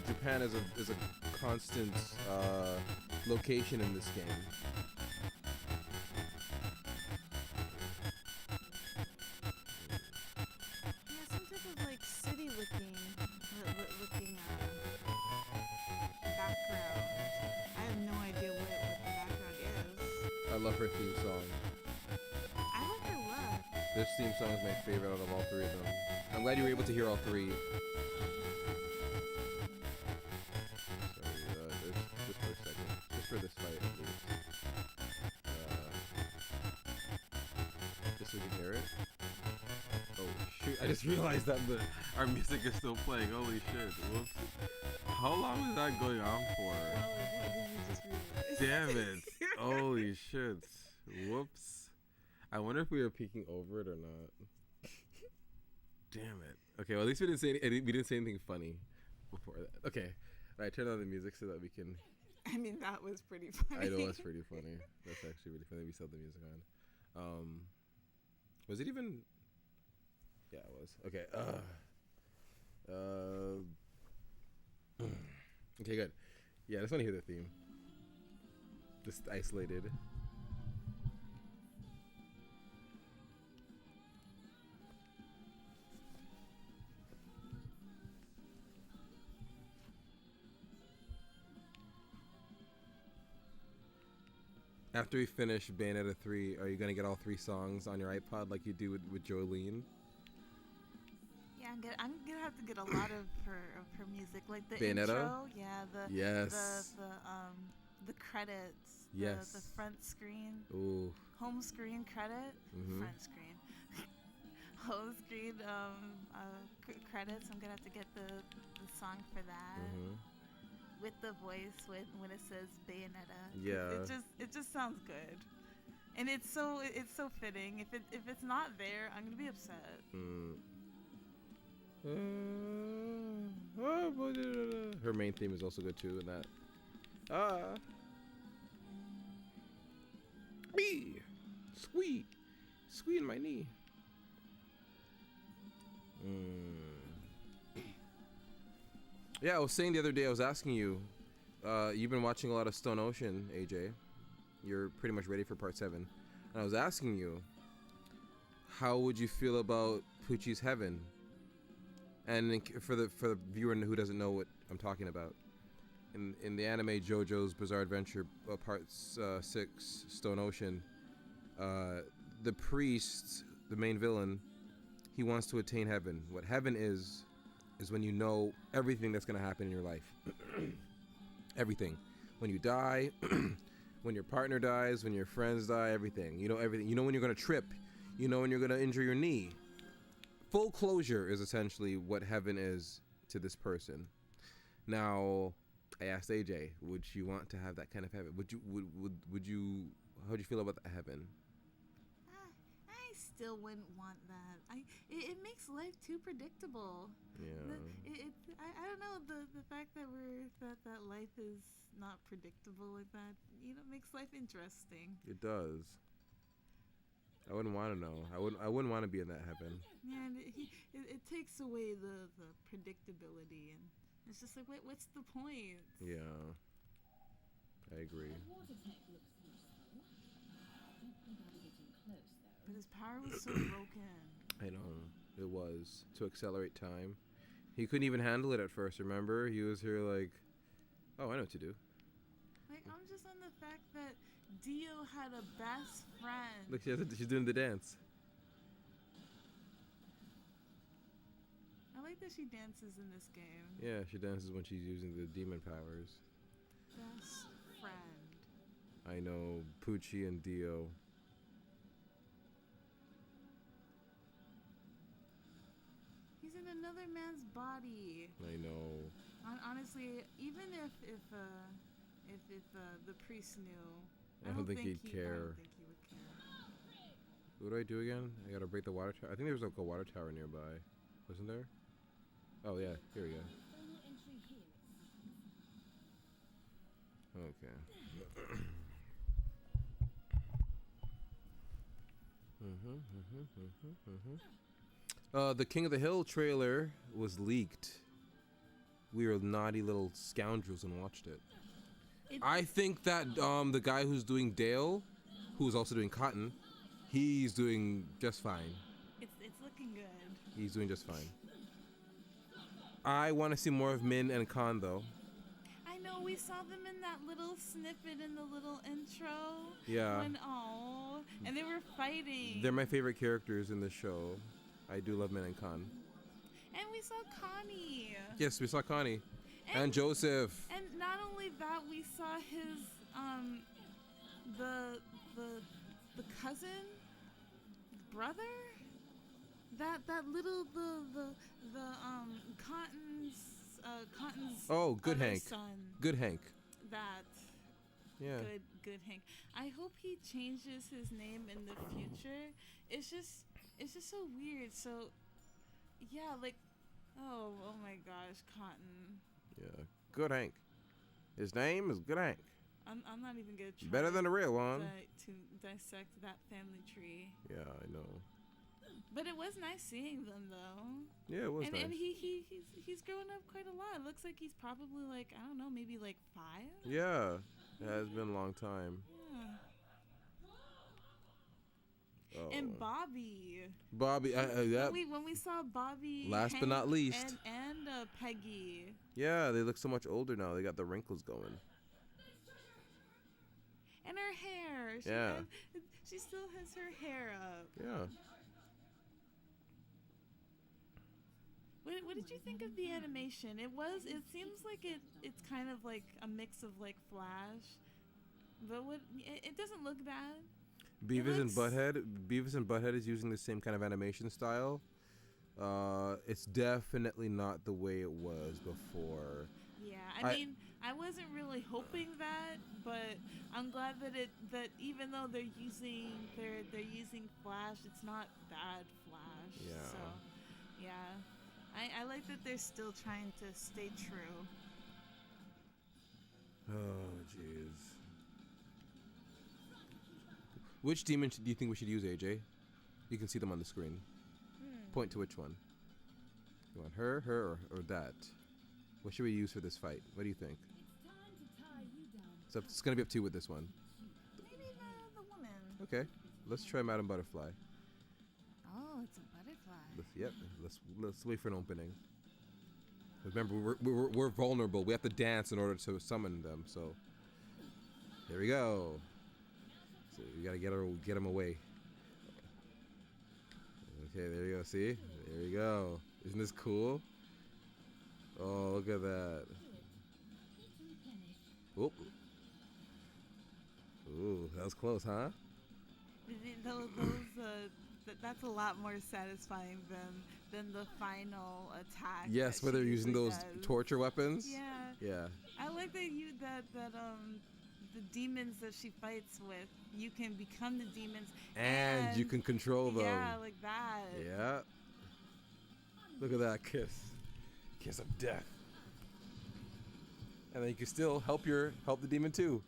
Japan is a constant location in this game. Yeah, some type of like city looking background. I have no idea what the background is. I love her theme song. I like her look. This theme song is my favorite out of all three of them. I'm glad you were able to hear all three. Sorry, just for a second. Just for this fight, at least. Just so we can hear it. Oh, shoot. I just realized that our music is still playing. Holy shit. Whoops. How long is that going on for? What did you just realize? Damn it. Holy shit. Whoops. I wonder if we were peeking over it or not. Damn it. Okay, well at least we didn't say anything funny before that. Okay. Alright, turn on the music so that we can. I mean, that was pretty funny. I know it's pretty funny. That's actually really funny. We still have the music on. Was it even? Yeah, it was. Okay. Okay, good. Yeah, I just want to hear the theme. Just isolated. After we finish Bayonetta 3, are you going to get all 3 songs on your iPod like you do with Jolene? Yeah, I'm gonna have to get a lot of her music, like the Bayonetta? intro. Yeah, the credits. Yes. The front screen. Ooh. Home screen credit. Mhm. Front screen. Home screen credits, I'm gonna have to get the song for that with the voice when it says Bayonetta. Yeah. It just sounds good, and it's so fitting. If it's not there, I'm gonna be upset. Her main theme is also good too, and that. Me, squeak in my knee. Yeah, I was saying the other day, I was asking you, you've been watching a lot of Stone Ocean, AJ. You're pretty much ready for part 7. And I was asking you, how would you feel about Poochie's Heaven? And for the viewer who doesn't know what I'm talking about, in the anime JoJo's Bizarre Adventure, part 6, Stone Ocean, the priest, the main villain, he wants to attain heaven. What heaven is when you know everything that's going to happen in your life. Everything. When you die, when your partner dies, when your friends die, everything. You know everything. You know when you're going to trip. You know when you're going to injure your knee. Full closure is essentially what heaven is to this person. Now, I asked AJ, would you want to have that kind of heaven? Would you how would you feel about that heaven? I still wouldn't want that. It makes life too predictable. Yeah. I don't know, the fact that that life is not predictable like that, makes life interesting. It does. I wouldn't want to know. I wouldn't want to be in that heaven. Yeah, and it takes away the predictability, and it's just like, what's the point? Yeah, I agree. But his power was so broken. I know, it was, to accelerate time. He couldn't even handle it at first, remember? He was here like, oh, I know what to do. Like, I'm just on the fact that Dio had a best friend. Look, she's doing the dance. I like that she dances in this game. Yeah, she dances when she's using the demon powers. Best friend. I know, Poochie and Dio. He's in another man's body. I know. Honestly, even if the priest knew, I don't think he'd care. I don't think he would care. What do I do again? I gotta break the water tower. I think there was like a water tower nearby. Wasn't there? Oh yeah, here we go. Okay. The King of the Hill trailer was leaked. We were naughty little scoundrels and watched it. I think that the guy who's doing Dale, who's also doing Cotton, he's doing just fine. It's looking good. He's doing just fine. I want to see more of Min and Khan though. I know, we saw them in that little snippet in the little intro. Yeah. And they were fighting. They're my favorite characters in this show. I do love Min and Khan. And we saw Connie. Yes, we saw Connie. And Joseph. And not only that, we saw his the cousin, brother, that little Cotton's oh, good Hank. Son. Good Hank. That. Yeah. Good Hank. I hope he changes his name in the future. It's just so weird. So yeah, like, oh my gosh, Cotton. Yeah, Good Hank. His name is Good Hank. I'm not even gonna try better than the real one to dissect that family tree. Yeah, I know. But it was nice seeing them though. Yeah, it was nice. And he's grown up quite a lot. It looks like he's probably like, I don't know, maybe like 5. Yeah, it has been a long time. Yeah. Oh. And Bobby. When we saw Bobby, last Hank, but not least, and Peggy. Yeah, they look so much older now. They got the wrinkles going. And her hair. She still has her hair up. Yeah. What did you think of the animation? It seems like it's kind of like a mix of like Flash, but it doesn't look bad. Beavis and Butthead is using the same kind of animation style. It's definitely not the way it was before. Yeah, I mean, I wasn't really hoping that, but I'm glad that even though they're using Flash, it's not bad Flash. Yeah. So, yeah, I like that they're still trying to stay true. Oh, jeez. Which demon do you think we should use, AJ? You can see them on the screen. Point to which one. You want her, or that? What should we use for this fight? What do you think? So it's going to be up to you with this one. Maybe the woman. Okay, let's try Madam Butterfly. Oh, it's a butterfly. Yep, let's wait for an opening. Remember, we're vulnerable. We have to dance in order to summon them. So here we go. So we gotta get them away. Okay, there you go. See, there you go. Isn't this cool? Oh, look at that. Oop. Ooh, that was close, huh? That's a lot more satisfying than the final attack. Yes, where they're using those torture weapons. Yeah. Yeah. I like that the demons that she fights with, you can become the demons and you can control them. Yeah, like that. Yeah. Look at that kiss. Kiss of death. And then you can still help the demon too.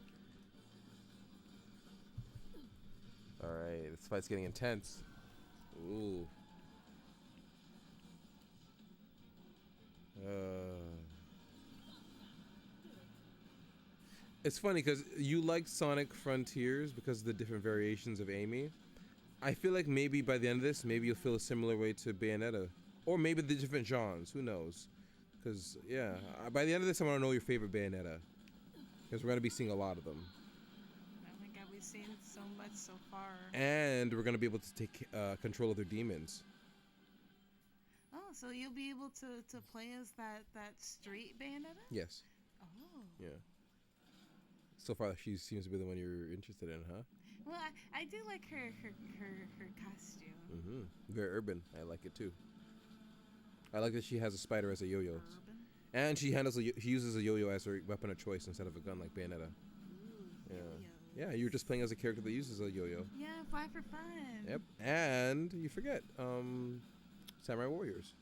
All right, this fight's getting intense. Ooh. It's funny because you like Sonic Frontiers because of the different variations of Amy. I feel like maybe by the end of this, maybe you'll feel a similar way to Bayonetta. Or maybe the different genres, who knows? Because, yeah, by the end of this, I want to know your favorite Bayonetta. Because we're going to be seeing a lot of them. Oh my god, we've seen so much so far. And we're going to be able to take control of their demons. Oh, so you'll be able to play as that straight Bayonetta? Yes. Oh. Yeah. So far, she seems to be the one you're interested in, huh? Well, I do like her costume. Mm-hmm. Very urban. I like it too. I like that she has a spider as a yo-yo. Urban? And she uses a yo-yo as her weapon of choice instead of a gun like Bayonetta. Ooh, Yeah. yo-yos. Yeah, you're just playing as a character that uses a yo-yo. Yeah, fly for fun. Yep. And you forget, Samurai Warriors.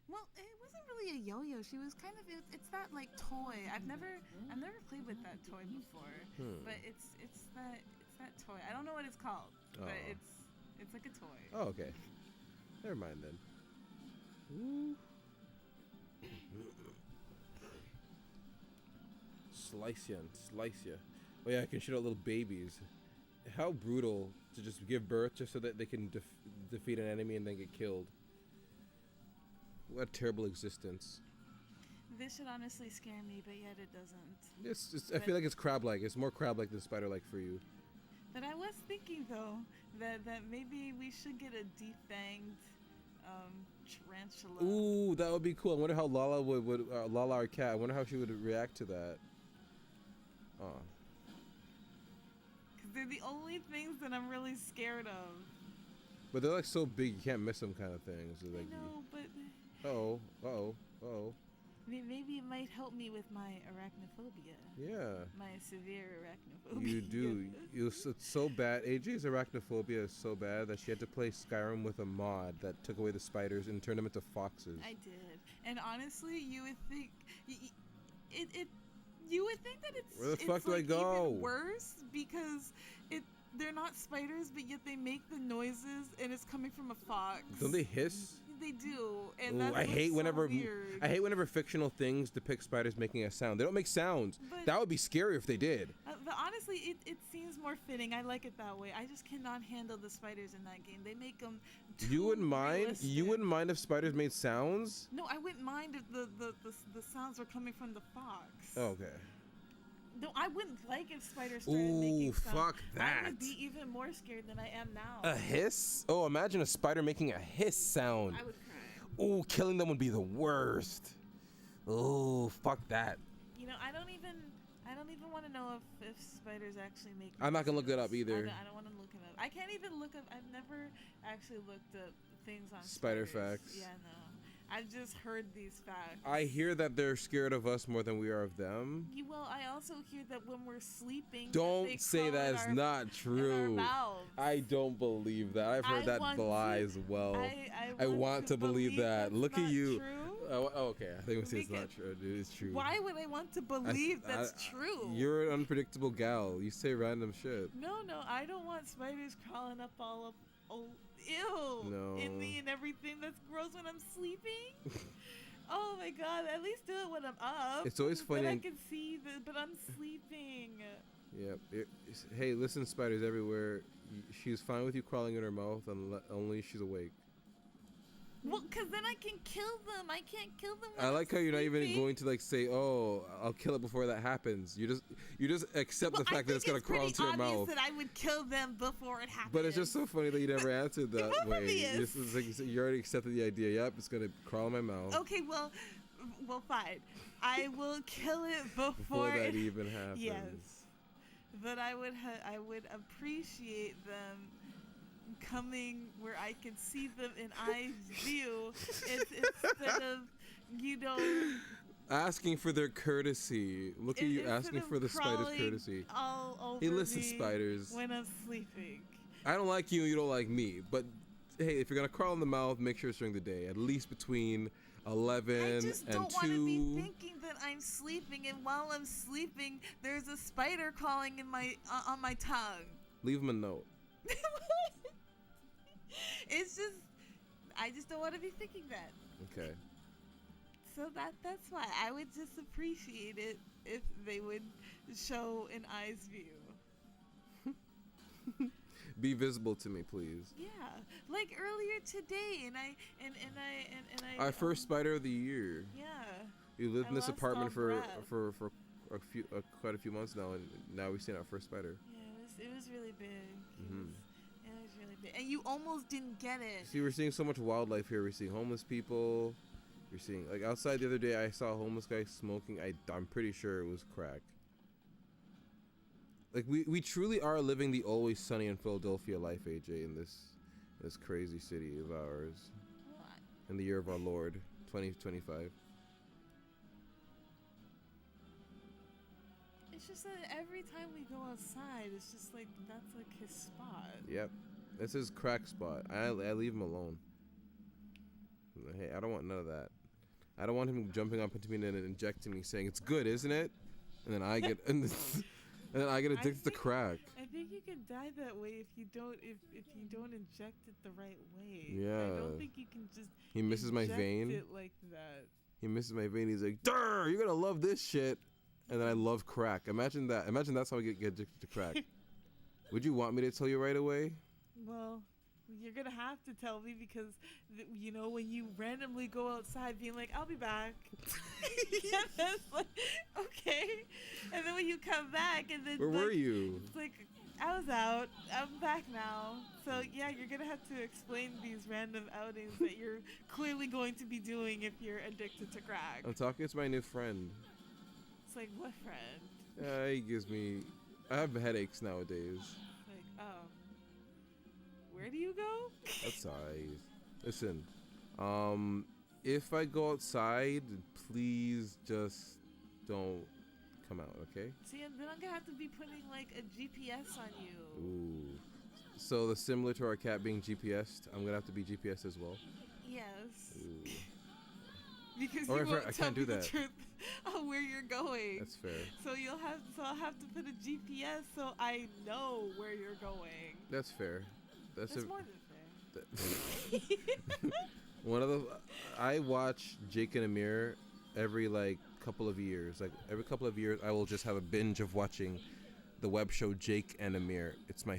Well, it wasn't really a yo-yo. She was kind of it's that like toy. I've never played with that toy before. But it's that toy. I don't know what it's called, but it's like a toy. Oh, okay. Never mind then. Ooh. Slice ya. Oh yeah, I can shoot out little babies. How brutal to just give birth just so that they can defeat an enemy and then get killed. What a terrible existence. This should honestly scare me, but yet it doesn't. I feel like it's crab-like. It's more crab-like than spider-like for you. But I was thinking though that maybe we should get a defanged tarantula. Ooh, that would be cool. I wonder how Lala would Lala our cat. I wonder how she would react to that. Oh. Because they're the only things that I'm really scared of. But they're like so big you can't miss them, kind of things. Like, I know, but oh. Maybe it might help me with my arachnophobia. Yeah. My severe arachnophobia. You do. It's so bad. AJ's arachnophobia is so bad that she had to play Skyrim with a mod that took away the spiders and turned them into foxes. I did. And honestly, you would think you would think that it's where the fuck do I go? Even worse because they're not spiders, but yet they make the noises and it's coming from a fox. Don't they hiss? They do, and ooh, that's I hate whenever weird. I hate whenever fictional things depict spiders making a sound. They don't make sounds. But that would be scary if they did. But honestly, it seems more fitting. I like it that way. I just cannot handle the spiders in that game. They make them too You wouldn't mind? realistic. You wouldn't mind if spiders made sounds? No, I wouldn't mind if the sounds were coming from the fox. Oh, okay. No, I wouldn't like if spiders started making sounds. Fuck that. I would be even more scared than I am now. A hiss? Oh, imagine a spider making a hiss sound. I would cry. Oh, killing them would be the worst. Oh, fuck that. You know, I don't even want to know if spiders actually make. I'm not gonna look it up noises. either. I don't want to look it up. I can't even look up. I've never actually looked up things on Spider spiders. facts. Yeah, no. I've just heard these facts. I hear that they're scared of us more than we are of them. Well, I also hear that when we're sleeping, Don't say that is not true. I don't believe that. I've heard that lie as well. I want to believe that. Look at you. Oh, okay. I think it's not true. It is true. Why would I want to believe that's true? You're an unpredictable gal. You say random shit. No, I don't want spiders crawling up all up. Oh, ew. No. In me and everything. That's gross when I'm sleeping. Oh my god. At least do it when I'm up. It's always funny. But I can see but I'm sleeping. Yeah. Hey, listen, spiders everywhere. She's fine with you crawling in her mouth only she's awake. Well, because then I can kill them. I can't kill them when I like how you're not even sleeping. going to like say, "Oh, I'll kill it before that happens." You just accept the fact that it's gonna crawl into your mouth. It's pretty obvious that I would kill them before it happens. But it's just so funny that you never answered that way. Obvious. You already accepted the idea. Yep, it's gonna crawl in my mouth. Okay, well, fine. I will kill it before that even happens. Yes, but I would appreciate them coming where I can see them in eye view instead of asking for their courtesy. Look at you asking for the spider's courtesy. All over hey, listen, me spiders. when I'm sleeping. I don't like you. You don't like me. But hey, if you're gonna crawl in the mouth, make sure it's during the day. At least between 11 and 2. I just don't want to be thinking that I'm sleeping, and while I'm sleeping, there's a spider crawling in on my tongue. Leave him a note. It's just, I just don't want to be thinking that. Okay. So that's why I would just appreciate it if they would show an eye's view. Be visible to me, please. Yeah, like earlier today, and I. Our first spider of the year. Yeah. We lived in this apartment for quite a few months now, and now we've seen our first spider. Yeah, it was really big. It was really big, and you almost didn't get it. See, we're seeing so much wildlife here. We're seeing homeless people. We're seeing, like, outside the other day, I saw a homeless guy smoking. I'm pretty sure it was crack. Like, we truly are living the always sunny in Philadelphia life, AJ, in this crazy city of ours. What? In the year of our Lord, 2025. It's just that every time we go outside, it's just like that's like his spot. Yep, that's his crack spot. I leave him alone. Hey, I don't want none of that. I don't want him jumping up into me and injecting me, saying it's good, isn't it? And then I get and then I get addicted to crack. I think you can die that way if you don't inject it the right way. Yeah. I don't think you can just. He misses my vein. It like that. He misses my vein. He's like, "Durr, you're gonna love this shit." And then I love crack. Imagine that. Imagine that's how I get addicted to crack. Would you want me to tell you right away? Well, you're gonna have to tell me because when you randomly go outside being like, I'll be back. Yeah, that's like, okay. And then when you come back and then where were you? It's like, I was out. I'm back now. So yeah, you're gonna have to explain these random outings that you're clearly going to be doing if you're addicted to crack. I'm talking to my new friend. It's like, what friend? He gives me. I have headaches nowadays. Like, oh. Where do you go? That's alright. Listen, if I go outside, please just don't come out, okay? See, and then I'm gonna have to be putting like a GPS on you. Ooh. So similar to our cat being GPSed, I'm gonna have to be GPS as well. Yes. Ooh. Because or you won't I tell can't me do that. the truth on where you're going. That's fair. So I'll have to put a GPS so I know where you're going. That's fair. That's more than fair. I watch Jake and Amir every couple of years. Like every couple of years, I will just have a binge of watching the web show Jake and Amir. It's one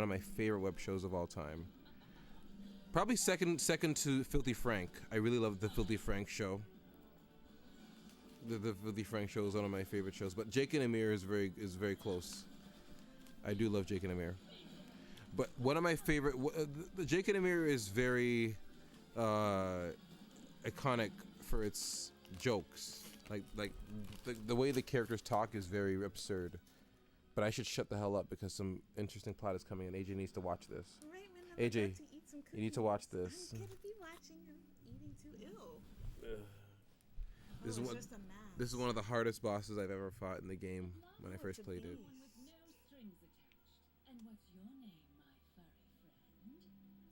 of my favorite web shows of all time. Probably second to Filthy Frank. I really love the Filthy Frank show. The Filthy Frank show is one of my favorite shows, but Jake and Amir is very close. I do love Jake and Amir. But one of my favorite, the Jake and Amir is very iconic for its jokes. Like the way the characters talk is very absurd. But I should shut the hell up because some interesting plot is coming and AJ needs to watch this. Right, man, I'm AJ, about to eat some cookies. You need to watch this. I'm gonna be watching him eating too. Ew. This is it's one. just a mask. This is one of the hardest bosses I've ever fought in the game when I first played it. With no strings attached. And what's your name, my furry friend?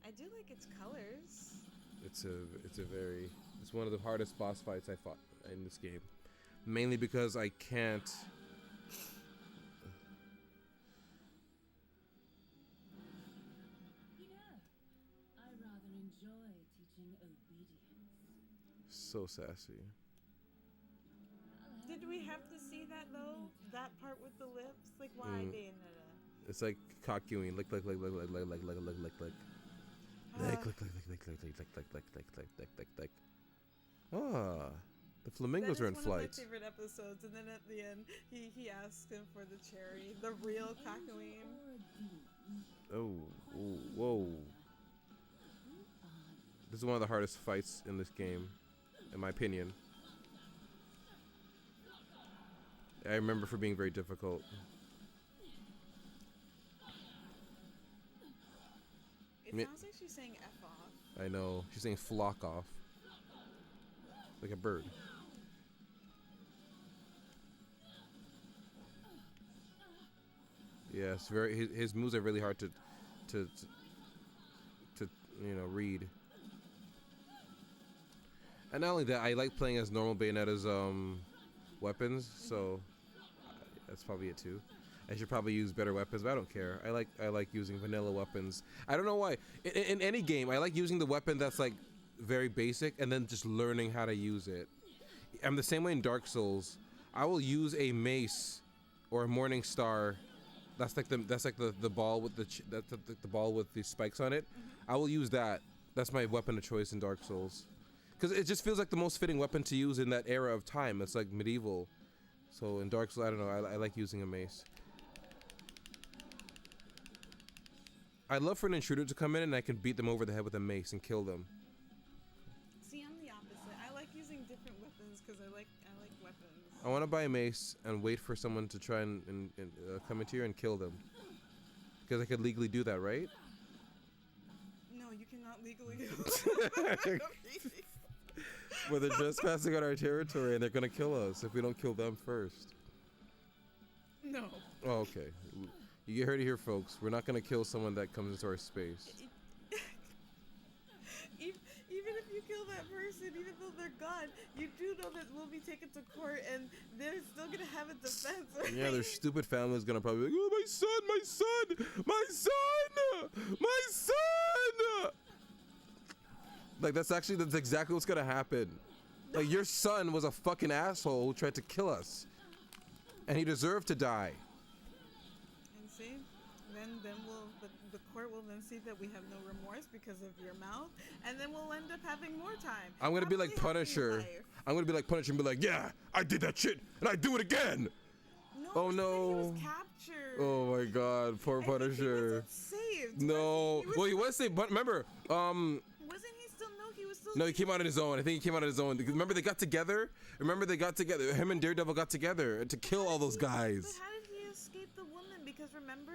I do like its colors. It's one of the hardest boss fights I fought in this game, mainly because I can't. You know, I rather enjoy teaching obedience. So sassy. Did we have to see that though? That part with the lips? Like why Bayonetta? It's like cockewing. Lick. Ah, the flamingos are in flight. One of my favorite episodes, and then at the end, he asks him for the cherry, the real Kakaween. Oh, whoa! This is one of the hardest fights in this game, in my opinion. I remember for being very difficult. It sounds like she's saying F off. I know. She's saying flock off. Like a bird. Yeah, it's very. His moves are really hard to read. And not only that, I like playing as normal Bayonetta's weapons, so that's probably it too. I should probably use better weapons, but I don't care. I like using vanilla weapons. I don't know why. In any game, I like using the weapon that's like very basic and then just learning how to use it. I'm the same way in Dark Souls. I will use a mace or a Morning Star. That's like the ball with the ball with the spikes on it. I will use that. That's my weapon of choice in Dark Souls. Because it just feels like the most fitting weapon to use in that era of time. It's like medieval. So in Dark Souls, I don't know. I like using a mace. I'd love for an intruder to come in and I can beat them over the head with a mace and kill them. See, I'm the opposite. I like using different weapons because I like weapons. I want to buy a mace and wait for someone to try and come into here and kill them. Because I could legally do that, right? No, you cannot legally do that. Well, they're trespassing on our territory and they're going to kill us if we don't kill them first. No. Oh, okay. You heard it here, folks. We're not going to kill someone that comes into our space. Even if you kill that person, even though they're gone, you do know that we'll be taken to court and they're still going to have a defense, right? Yeah, their stupid family's going to probably be like, oh, my son! Like, that's exactly what's going to happen. Like, your son was a fucking asshole who tried to kill us. And he deserved to die. And see, then the court will then see that we have no remorse because of your mouth, and then we'll end up having more time. I'm gonna be like Punisher. I'm gonna be like Punisher and be like, yeah, I did that shit, and I do it again. No, oh no! He was captured. Oh my God, poor Punisher. He wasn't saved. No, well, he was saved, but remember, wasn't he still? No, he was still. No, he came out on his own. I think he came out on his own. Remember they got together. Him and Daredevil got together to kill all those guys. But how did he escape the woman? Because remember,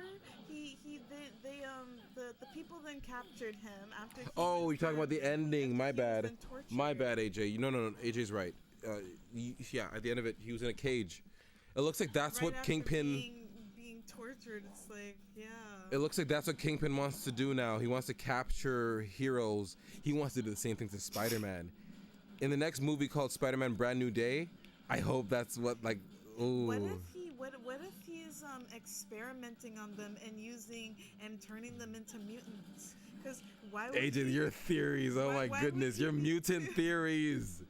the people then captured him after. Oh, you're talking about the ending. My bad, AJ. No, AJ's right. Yeah, at the end of it, he was in a cage. It looks like that's right what Kingpin. Being tortured. It's like, yeah. It looks like that's what Kingpin wants to do now. He wants to capture heroes. He wants to do the same thing to Spider-Man. In the next movie called Spider-Man: Brand New Day, I hope that's what like. Ooh. What if he's experimenting on them and turning them into mutants? Because why would AJ, your theories. Oh my goodness, your mutant theories.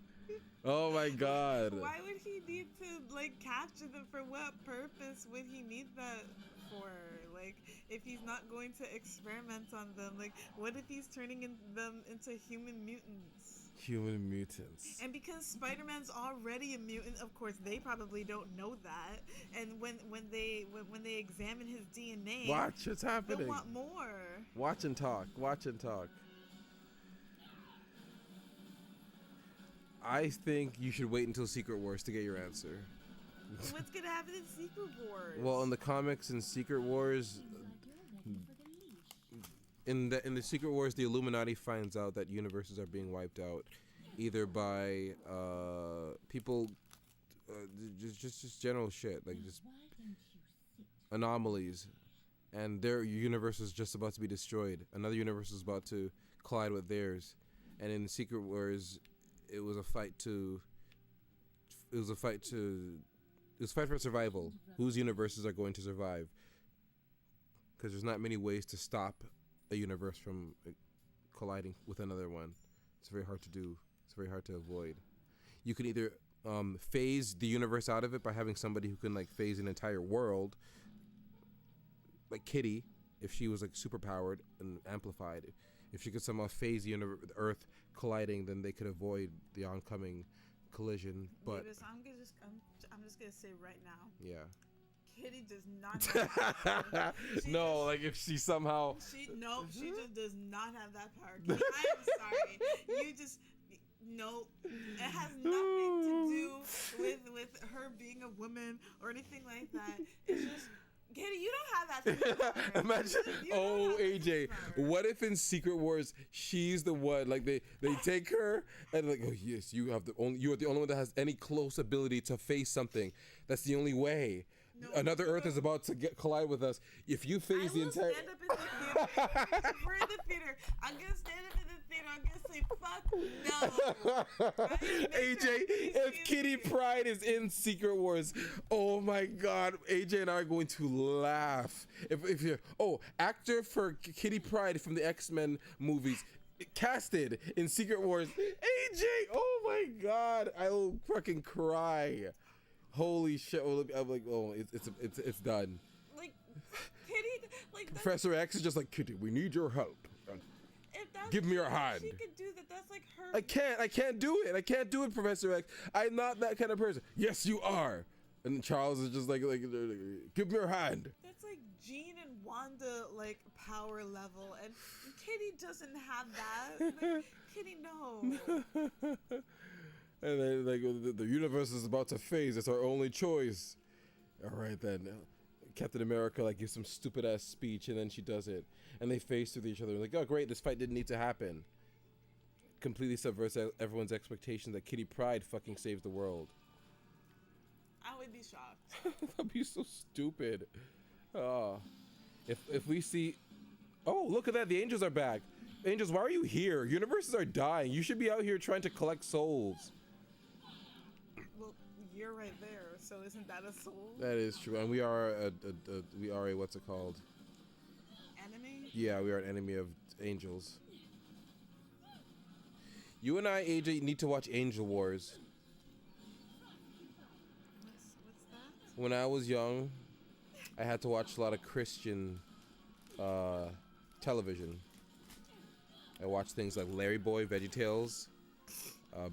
Oh my God. Why would he need to like capture them? For what purpose would he need that for? Like, if he's not going to experiment on them, like, what if he's turning them into human mutants? Human mutants. And because Spider-Man's already a mutant, of course they probably don't know that. And when they examine his DNA, watch what's happening. They'll want more. Watch and talk. I think you should wait until Secret Wars to get your answer. What's gonna happen in Secret Wars? Well, in the comics in Secret Wars, in the Secret Wars, the Illuminati finds out that universes are being wiped out, either by people, just general shit, like just anomalies, and their universe is just about to be destroyed. Another universe is about to collide with theirs, and in Secret Wars, it was a fight for survival. Whose universes are going to survive? Because there's not many ways to stop a universe from colliding with another one. It's very hard to do. It's very hard to avoid. You can either phase the universe out of it by having somebody who can like phase an entire world, like Kitty, if she was like super powered and amplified. If she could somehow phase the Earth colliding, then they could avoid the oncoming collision. But Davis, I'm just gonna say right now. Yeah. Kitty does not have that power. No, like if she somehow... She just does not have that power. Kitty, I am sorry. You just... No, it has nothing to do with her being a woman or anything like that. It's just... Kitty, you don't have that power. Imagine, AJ, what if in Secret Wars she's the one, like they take her and like, oh yes, you are the only one that has any close ability to face something. That's the only way. No, another Earth is about to collide with us. If you phase the entire... stand up in the theater. We're in the theater. I'm gonna stand up in the theater. I'm gonna say, fuck no. AJ, if Kitty Pryde is in Secret Wars, oh my God, AJ and I are going to laugh. If you're... Oh, actor for Kitty Pryde from the X-Men movies, casted in Secret Wars. AJ, oh my God, I will fucking cry. Holy shit! I'm like, oh, it's done. Like, Kitty, like Professor X is just like, Kitty, we need your help. Give me your hand. She could do that. That's like her. I can't do it. I can't do it, Professor X. I'm not that kind of person. Yes, you are. And Charles is just like, give me your hand. That's like Jean and Wanda, like power level, and Kitty doesn't have that. Like, Kitty, no. And then, like, the universe is about to phase. It's our only choice. All right, then. Captain America, like, gives some stupid-ass speech, and then she does it. And they face with each other. Like, oh, great, this fight didn't need to happen. Completely subverts everyone's expectation that Kitty Pryde fucking saves the world. I would be shocked. That'd be so stupid. Oh. If we see... Oh, look at that. The angels are back. Angels, why are you here? Universes are dying. You should be out here trying to collect souls. Well, you're right there, so isn't that a soul? That is true, and we are a what's it called? Enemy? Yeah, we are an enemy of angels. You and I, AJ, need to watch Angel Wars. What's that? When I was young, I had to watch a lot of Christian television. I watched things like Larry Boy, VeggieTales,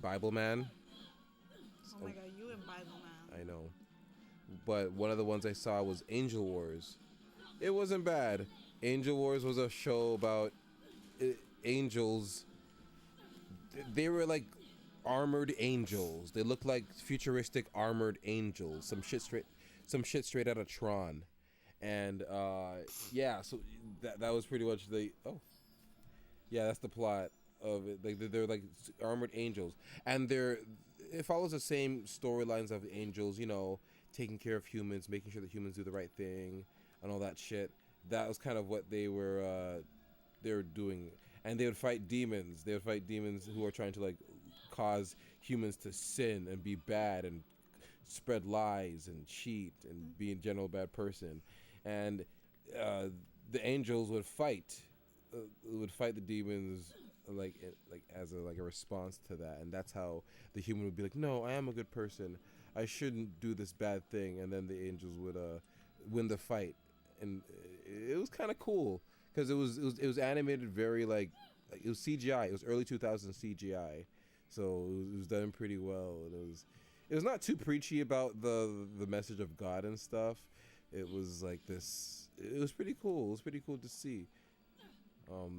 Bible Man. Oh my God, you and Bible Man. I know. But one of the ones I saw was Angel Wars. It wasn't bad. Angel Wars was a show about angels. They were like armored angels. They looked like futuristic armored angels. Some shit straight out of Tron. And yeah, so that was pretty much yeah, that's the plot of it. Like they're like armored angels, and it follows the same storylines of angels. You know, taking care of humans, making sure that humans do the right thing, and all that shit. That was kind of what they were doing, and they would fight demons. They would fight demons who are trying to like cause humans to sin and be bad and spread lies and cheat and be in general a bad person, and the angels would fight the demons like as a response to that, and that's how the human would be like, no, I am a good person, I shouldn't do this bad thing, and then the angels would win the fight, and it was kind of cool because it was animated very like it was CGI. It was early 2000s CGI, so it was done pretty well, and it was not too preachy about the message of God and stuff. It was like this. It was pretty cool. It was pretty cool to see.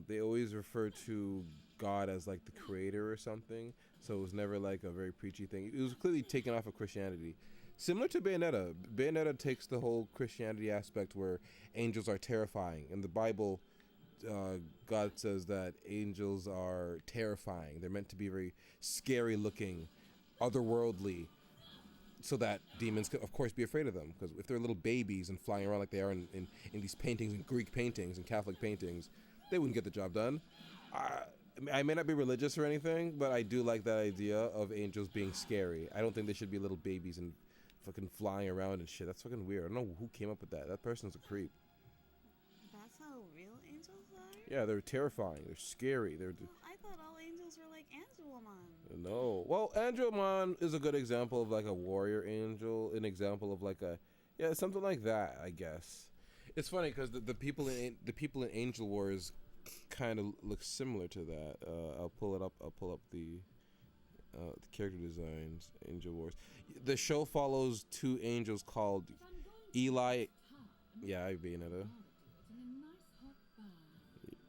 They always refer to God as like the creator or something, so it was never like a very preachy thing. It was clearly taken off of Christianity, similar to Bayonetta. Bayonetta takes the whole Christianity aspect where angels are terrifying, and the Bible God says that angels are terrifying. They're meant to be very scary looking, otherworldly, so that demons could, of course, be afraid of them. Because if they're little babies and flying around like they are in these paintings, in Greek paintings and Catholic paintings, they wouldn't get the job done. I may not be religious or anything, but I do like that idea of angels being scary. I don't think they should be little babies and fucking flying around and shit. That's fucking weird. I don't know who came up with that. That person's a creep. That's how real angels are? Yeah, they're terrifying. They're scary. They're Well, I thought all angels were like Angelomon. no. Well, Ajemon is a good example of like a warrior angel. An example of like a something like that. I guess it's funny because the people in Angel Wars kind of look similar to that. I'll pull it up. I'll pull up the character designs. Angel Wars. The show follows two angels called Eli. Yeah, Bayonetta.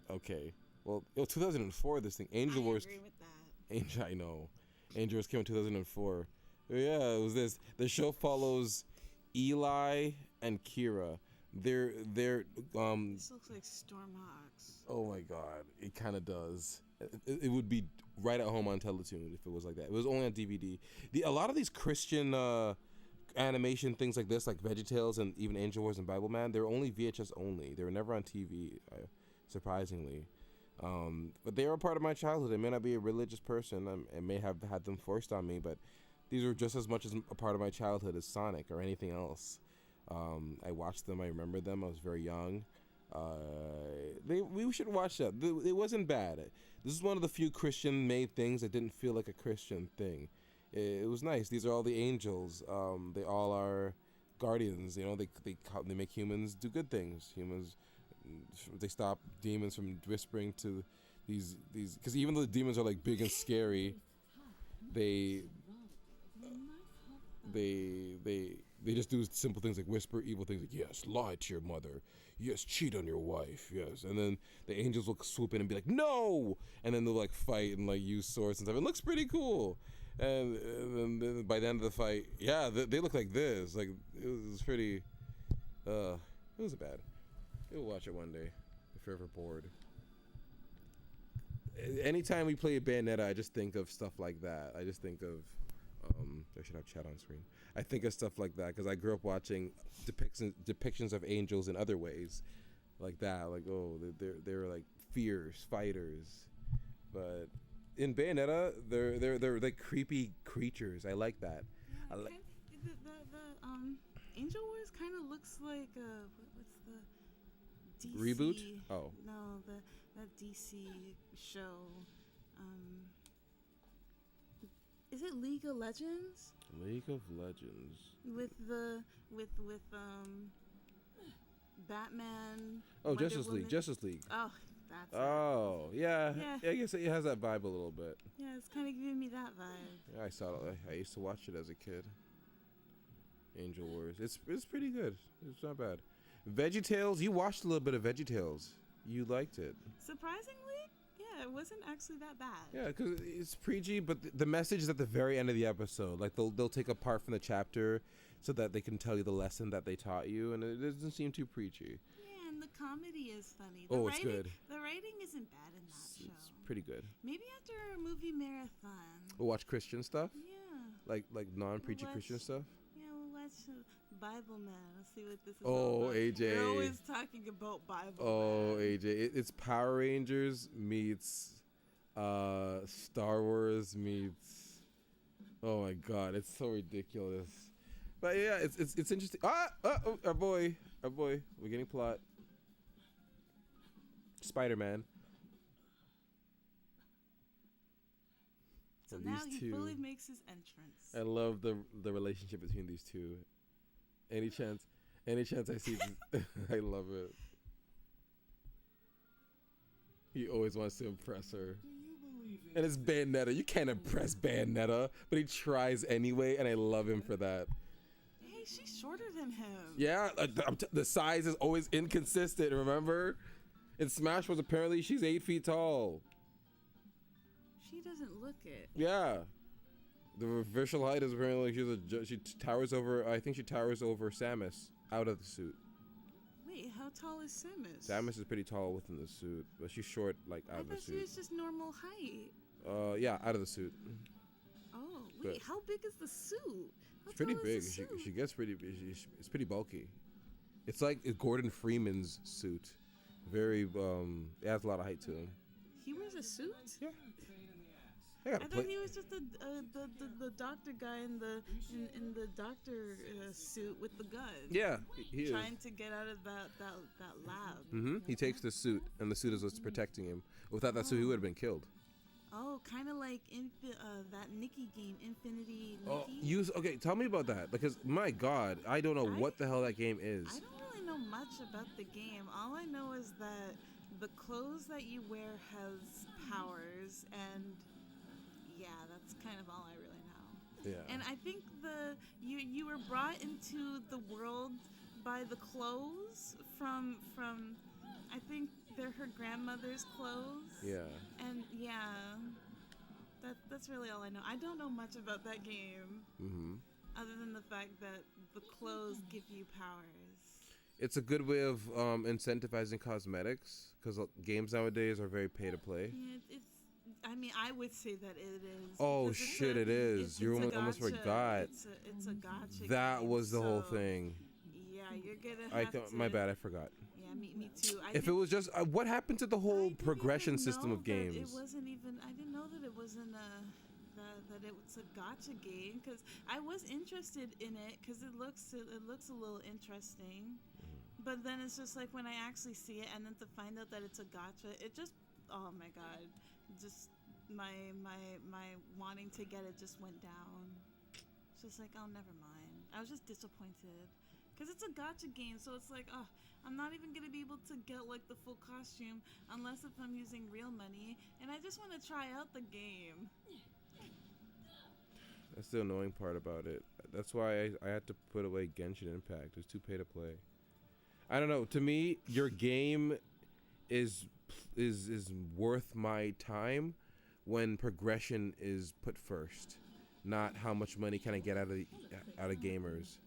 Okay. Well, it was 2004. This thing, Angel Wars. I agree with that. I know. Angel Wars came in 2004. Yeah, it was this. The show follows Eli and Kira. They're This looks like Stormhawks. oh my god, it kind of does. It would be right at home on Teletoon if it was like that. It was only on DVD. A lot of these Christian animation things like this, like VeggieTales and even Angel Wars and Bible Man, they're only VHS only. They were never on TV, surprisingly. But they were a part of my childhood. I may not be a religious person. I may have had them forced on me, but these were just as much as a part of my childhood as Sonic or anything else. I watched them. I remember them. I was very young. We should watch that. It wasn't bad. This is one of the few Christian-made things that didn't feel like a Christian thing. It was nice. These are all the angels. They all are guardians. You know, they make humans do good things. Humans, they stop demons from whispering to these because even though the demons are like big and scary, they just do simple things like whisper evil things like, yes, lie to your mother, yes, cheat on your wife, yes, and then the angels will swoop in and be like, no, and then they'll like fight and like use swords and stuff. It looks pretty cool, and then by the end of the fight, yeah, they look like this. Like it was pretty. It wasn't bad. You'll watch it one day if you're ever bored. Anytime we play Bayonetta, I just think of stuff like that. I just think of I should have chat on screen. I think of stuff like that because I grew up watching depictions of angels in other ways, like that. Like, oh, they're like fierce fighters, but in Bayonetta, they're like creepy creatures. I like that. Yeah, the Angel Wars kind of looks like what's the DC reboot? Oh no, that DC show. Is it League of Legends? League of Legends. With Batman. Oh, Wonder Justice Woman. League. Justice League. Oh, that's Oh, yeah. Yeah. I guess it has that vibe a little bit. Yeah, it's kind of giving me that vibe. Yeah, I saw it. I used to watch it as a kid. Angel Wars. It's pretty good. It's not bad. VeggieTales. You watched a little bit of VeggieTales. You liked it. Surprisingly, yeah, it wasn't actually that bad. Yeah, because it's preachy, but the message is at the very end of the episode. Like they'll take a part from the chapter so that they can tell you the lesson that they taught you, and it doesn't seem too preachy. Yeah, and the comedy is funny. It's good. The writing isn't bad in that show. It's pretty good. Maybe after a movie marathon. We'll watch Christian stuff. Yeah. Like non-preachy We'll Christian stuff. Yeah, we'll watch Bible Man. Let's see what this is. Oh, all about. AJ. We're always talking about Bible Oh, Man. AJ, it's Power Rangers meets Star Wars meets. Oh my God, it's so ridiculous. But yeah, it's interesting. Our boy, we're getting plot. Spider-Man. So And now these he two- fully makes his entrance. I love the relationship between these two. Any chance I see this, I love it. He always wants to impress her. And it's Bayonetta. You can't impress Bayonetta, but he tries anyway, and I love him for that. Hey, she's shorter than him. Yeah, the size is always inconsistent, remember? In Smash Bros, apparently she's 8 feet tall. She doesn't look it. Yeah. The official height is apparently she towers over, I think she towers over Samus out of the suit. Wait, how How tall is Samus? Samus is pretty tall within the suit, but she's short, like, out I of the thought she suit. was just normal height. Yeah, out of the suit. Oh, wait, But how big is the suit? How it's pretty tall big. is the suit? She gets pretty big. It's pretty bulky. It's like Gordon Freeman's suit. Very, it has a lot of height to him. He wears a suit? Yeah. I thought he was just the doctor guy in the doctor suit with the gun. Yeah, he is. Trying to get out of that lab. Mm-hmm. He takes the suit, and the suit is what's protecting him. Without that suit, he would have been killed. Oh, kind of like that Nikki game, Infinity Nikki. Okay, tell me about that, because my God, I don't know what the hell that game is. I don't really know much about the game. All I know is that the clothes that you wear has powers, and yeah, that's kind of all I really know. Yeah. And I think you were brought into the world by the clothes from I think they're her grandmother's clothes. Yeah. And yeah, that's really all I know. I don't know much about that game. Mm-hmm. Other than the fact that the clothes give you powers. It's a good way of incentivizing cosmetics, because games nowadays are very pay to play. Yeah, I mean, I would say that it is. Oh shit, it is. You almost forgot. It's a gotcha. That game, was the whole so, thing. Yeah, you're gonna have to. My bad, I forgot. Yeah, me too. If it was just what happened to the whole progression system of games? It wasn't even. I didn't know that it wasn't that it was a gotcha game, because I was interested in it because it looks a little interesting. But then it's just like when I actually see it, and then to find out that it's a gotcha, it just, oh my God, just my wanting to get it just went down. It's just like, oh, never mind. I was just disappointed because it's a gotcha game, so it's like, oh, I'm not even gonna be able to get like the full costume unless if I'm using real money, and I just want to try out the game. That's the annoying part about it. That's why I had to put away Genshin Impact. It was too pay to play. I don't know. To me, your game is worth my time when progression is put first, not how much money can I get out of gamers.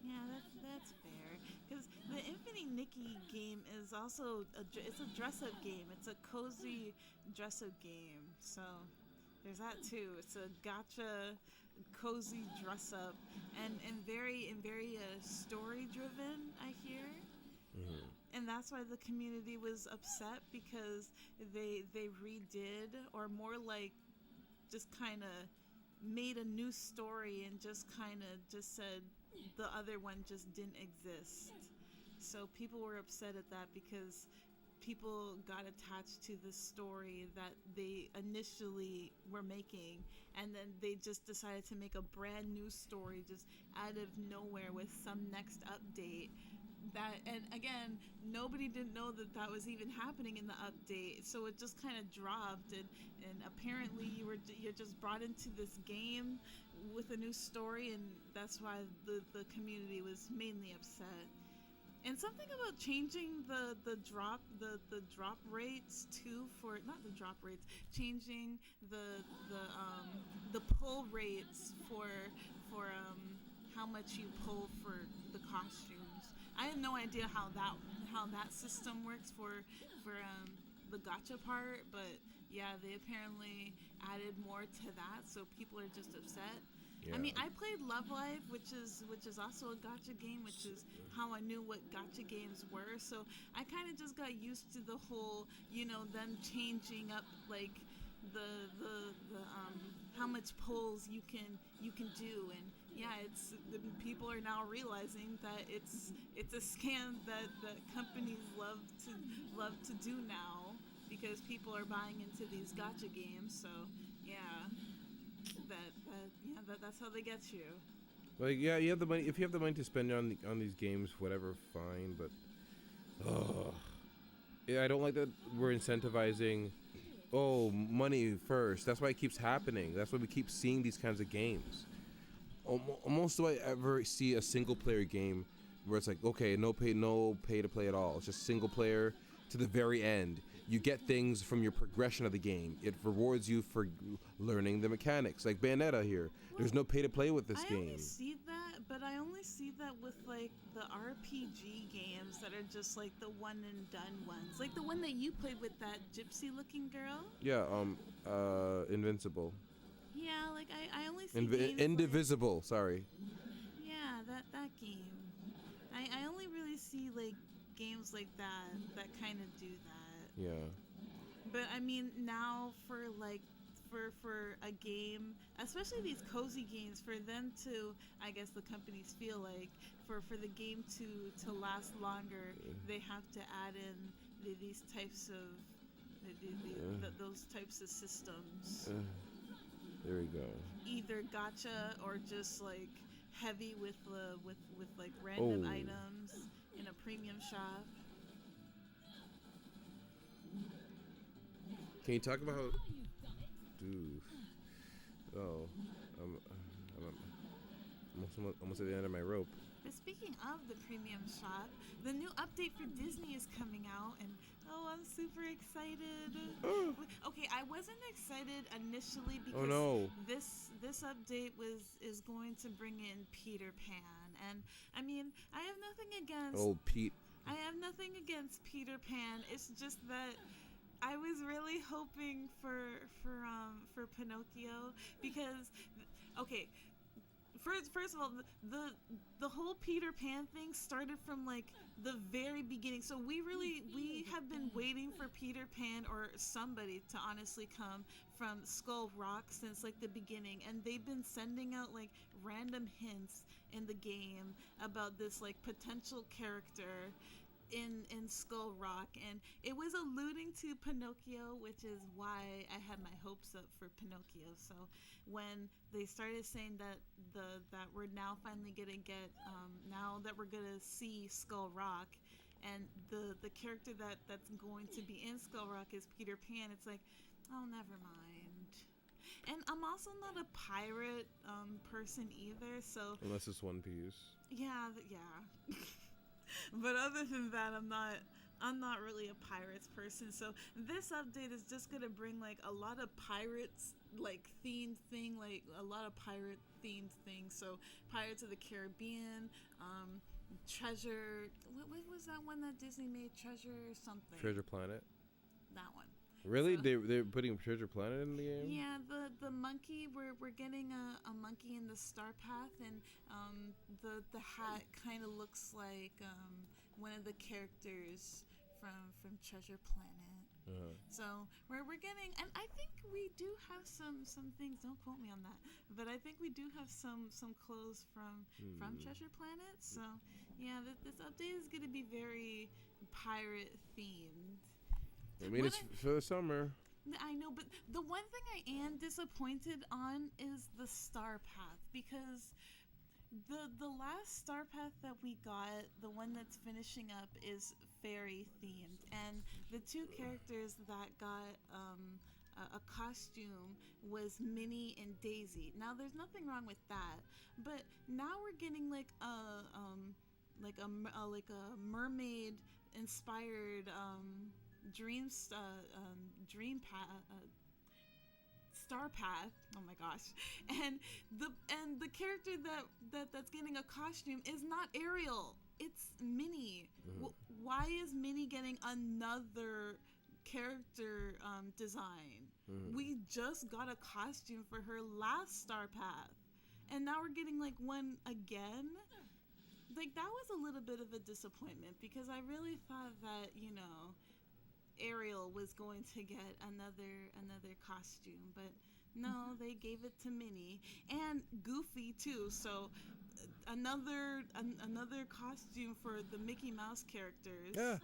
Yeah, that's fair. Because the Infinity Nikki game is also it's a dress-up game. It's a cozy dress-up game. So there's that too. It's a gacha cozy dress-up and very story-driven, I hear. Mm-hmm. And that's why the community was upset, because they redid, or more like just kind of made a new story and just kind of just said the other one just didn't exist. So people were upset at that because people got attached to the story that they initially were making, and then they just decided to make a brand new story just out of nowhere with some next update. And again, nobody didn't know that was even happening in the update, so it just kind of dropped, and apparently you're just brought into this game with a new story, and that's why the community was mainly upset. And something about changing the drop rates too, for not the drop rates, changing the pull rates for how much you pull for the costumes. I had no idea how that system works for the gacha part, but yeah, they apparently added more to that, so people are just upset. Yeah. I mean, I played Love Live, which is also a gacha game, which is how I knew what gacha games were. So I kind of just got used to the whole, them changing up like the how much pulls you can do, and yeah, people are now realizing that it's a scam that companies love to do now, because people are buying into these gacha games. So yeah. That's how they get you. Like, yeah, you have the money. If you have the money to spend on these games, whatever, fine. But, yeah, I don't like that we're incentivizing. Oh, money first. That's why it keeps happening. That's why we keep seeing these kinds of games. Almost do I ever see a single player game where it's like, okay, no pay to play at all. It's just single player to the very end. You get things from your progression of the game. It rewards you for learning the mechanics. Like Bayonetta here. There's no pay to play with this game. I only see that, but I only see that with like the RPG games that are just like the one and done ones, like the one that you played with that gypsy looking girl. Yeah. Invincible. Yeah, like I only see games Indivisible. Sorry. yeah, that game. I only really see like games like that kind of do that. Yeah. But I mean now for like for a game, especially these cozy games, for them to, I guess the companies feel like for the game to last longer, they have to add in these types of those types of systems. There we go. Either gotcha or just like heavy with like random items in a premium shop. Can you talk about? Dude. Oh, I'm almost at the end of my rope. But speaking of the premium shop, the new update for Disney is coming out, and oh, I'm super excited. Okay, I wasn't excited initially because this update is going to bring in Peter Pan, and I mean I have nothing against old Pete. I have nothing against Peter Pan. It's just that I was really hoping for Pinocchio because okay. First of all, the whole Peter Pan thing started from like the very beginning. So we have been waiting for Peter Pan or somebody to honestly come from Skull Rock since like the beginning, and they've been sending out like random hints in the game about this like potential character in Skull Rock, and it was alluding to Pinocchio, which is why I had my hopes up for Pinocchio. So when they started saying that we're now finally gonna get now that we're gonna see Skull Rock, and the character that's going to be in Skull Rock is Peter Pan, it's like, oh, never mind. And I'm also not a pirate person either, so Unless it's One Piece. yeah. But other than that, I'm not really a pirates person. So this update is just gonna bring like a lot of pirates like themed thing, like a lot of pirate themed things. So Pirates of the Caribbean, Treasure. What was that one that Disney made? Treasure something. Treasure Planet. That one. Really? So, they're putting Treasure Planet in the game? Yeah, the monkey, we're getting a monkey in the Star Path, and the hat kind of looks like one of the characters from Treasure Planet. Uh-huh. So we're getting, and I think we do have some things. Don't quote me on that, but I think we do have some clothes from Treasure Planet. So yeah, this update is going to be very pirate themed. I mean, it's for the summer. I know, but the one thing I am disappointed on is the Star Path, because the last Star Path that we got, the one that's finishing up, is fairy themed, and the two characters that got a costume was Minnie and Daisy. Now, there's nothing wrong with that, but now we're getting like a mermaid inspired Star Path. Oh my gosh. And the character that's getting a costume is not Ariel, it's Minnie. Why is Minnie getting another character design? We just got a costume for her last Star Path, and now we're getting like one again. Like, that was a little bit of a disappointment, because I really thought that, you know, Ariel was going to get another costume, but no, they gave it to Minnie and Goofy too. So another costume for the Mickey Mouse characters. Yeah.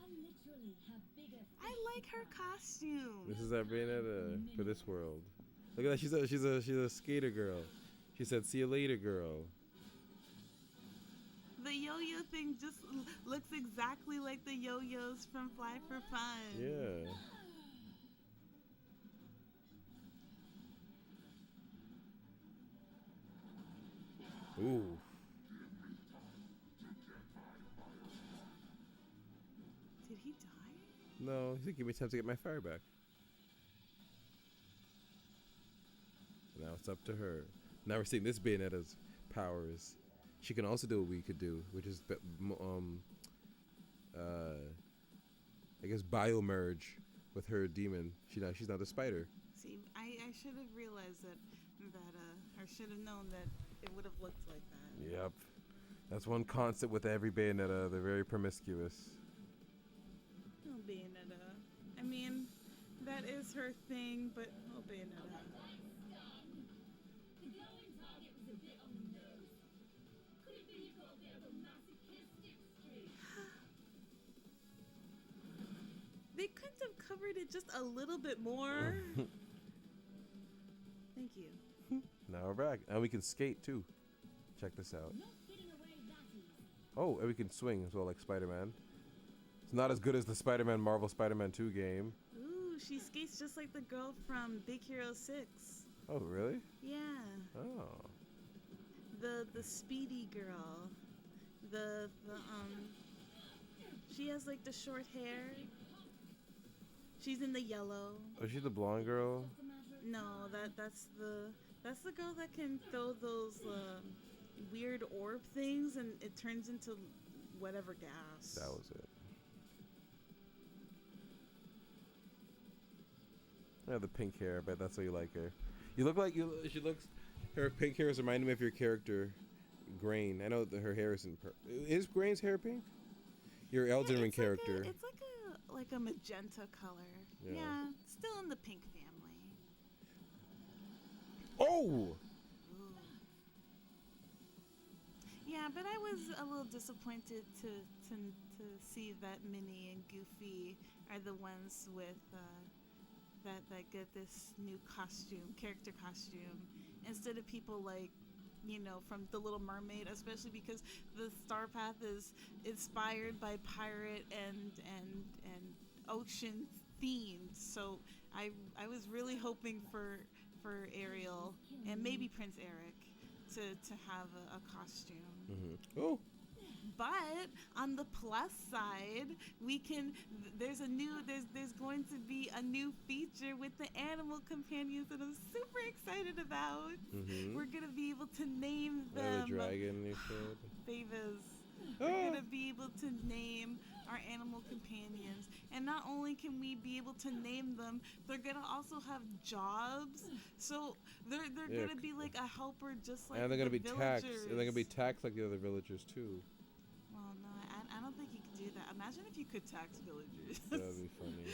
I like her costume. This is our Bayonetta for this world. Look at that. She's a skater girl. She said, "See you later, girl." The yo-yo thing just looks exactly like the yo-yos from Fly for Fun. Yeah. Ooh. Did he die? No, he said, "Give me time to get my fire back." Now it's up to her. Now we're seeing this Bayonetta's powers. She can also do what we could do, which is I guess biomerge with her demon. She's not the spider. See, I should have realized that or should have known that it would have looked like that. Yep. That's one constant with every Bayonetta. They're very promiscuous. Oh, Bayonetta. I mean, that is her thing, but oh, Bayonetta. The glowing target was a bit on the nose. Could it be you got a bit of a masochistic streak? They couldn't have covered it just a little bit more. Thank you. Now we're back. And we can skate too. Check this out. Not getting away that easy. Oh, and we can swing as well, like Spider-Man. It's not as good as the Spider-Man Marvel Spider-Man 2 game. Ooh, she skates just like the girl from Big Hero 6. Oh, really? Yeah. Oh. The speedy girl. She has like the short hair. She's in the yellow. Oh, she's the blonde girl? No, that's the girl that can throw those weird orb things and it turns into whatever gas. That was it. Yeah, the pink hair, but that's why you like her. You look like she looks. Her pink hair is reminding me of your character, Grain. I know that her hair isn't. Is Grain's hair pink? Your Elden Ring character. It's like a magenta color. Yeah, still in the pink family. Oh! Ooh. Yeah, but I was a little disappointed to see that Minnie and Goofy are the ones with that get this new character costume, instead of people like, from The Little Mermaid, especially because the Star Path is inspired by pirate and ocean themed. So I was really hoping for Ariel and maybe Prince Eric to have a costume. Mm-hmm. Oh. But on the plus side, there's going to be a new feature with the animal companions that I'm super excited about. Mm-hmm. We're gonna be able to name The them. dragon, you said? Favas. We're gonna be able to name our animal companions, and not only can we be able to name them, they're gonna also have jobs. So they're gonna be like a helper, just like and they're gonna be villagers. taxed. And they're gonna be taxed like the other villagers too. Well, no, I don't think you could do that. Imagine if you could tax villagers. That'd be funny.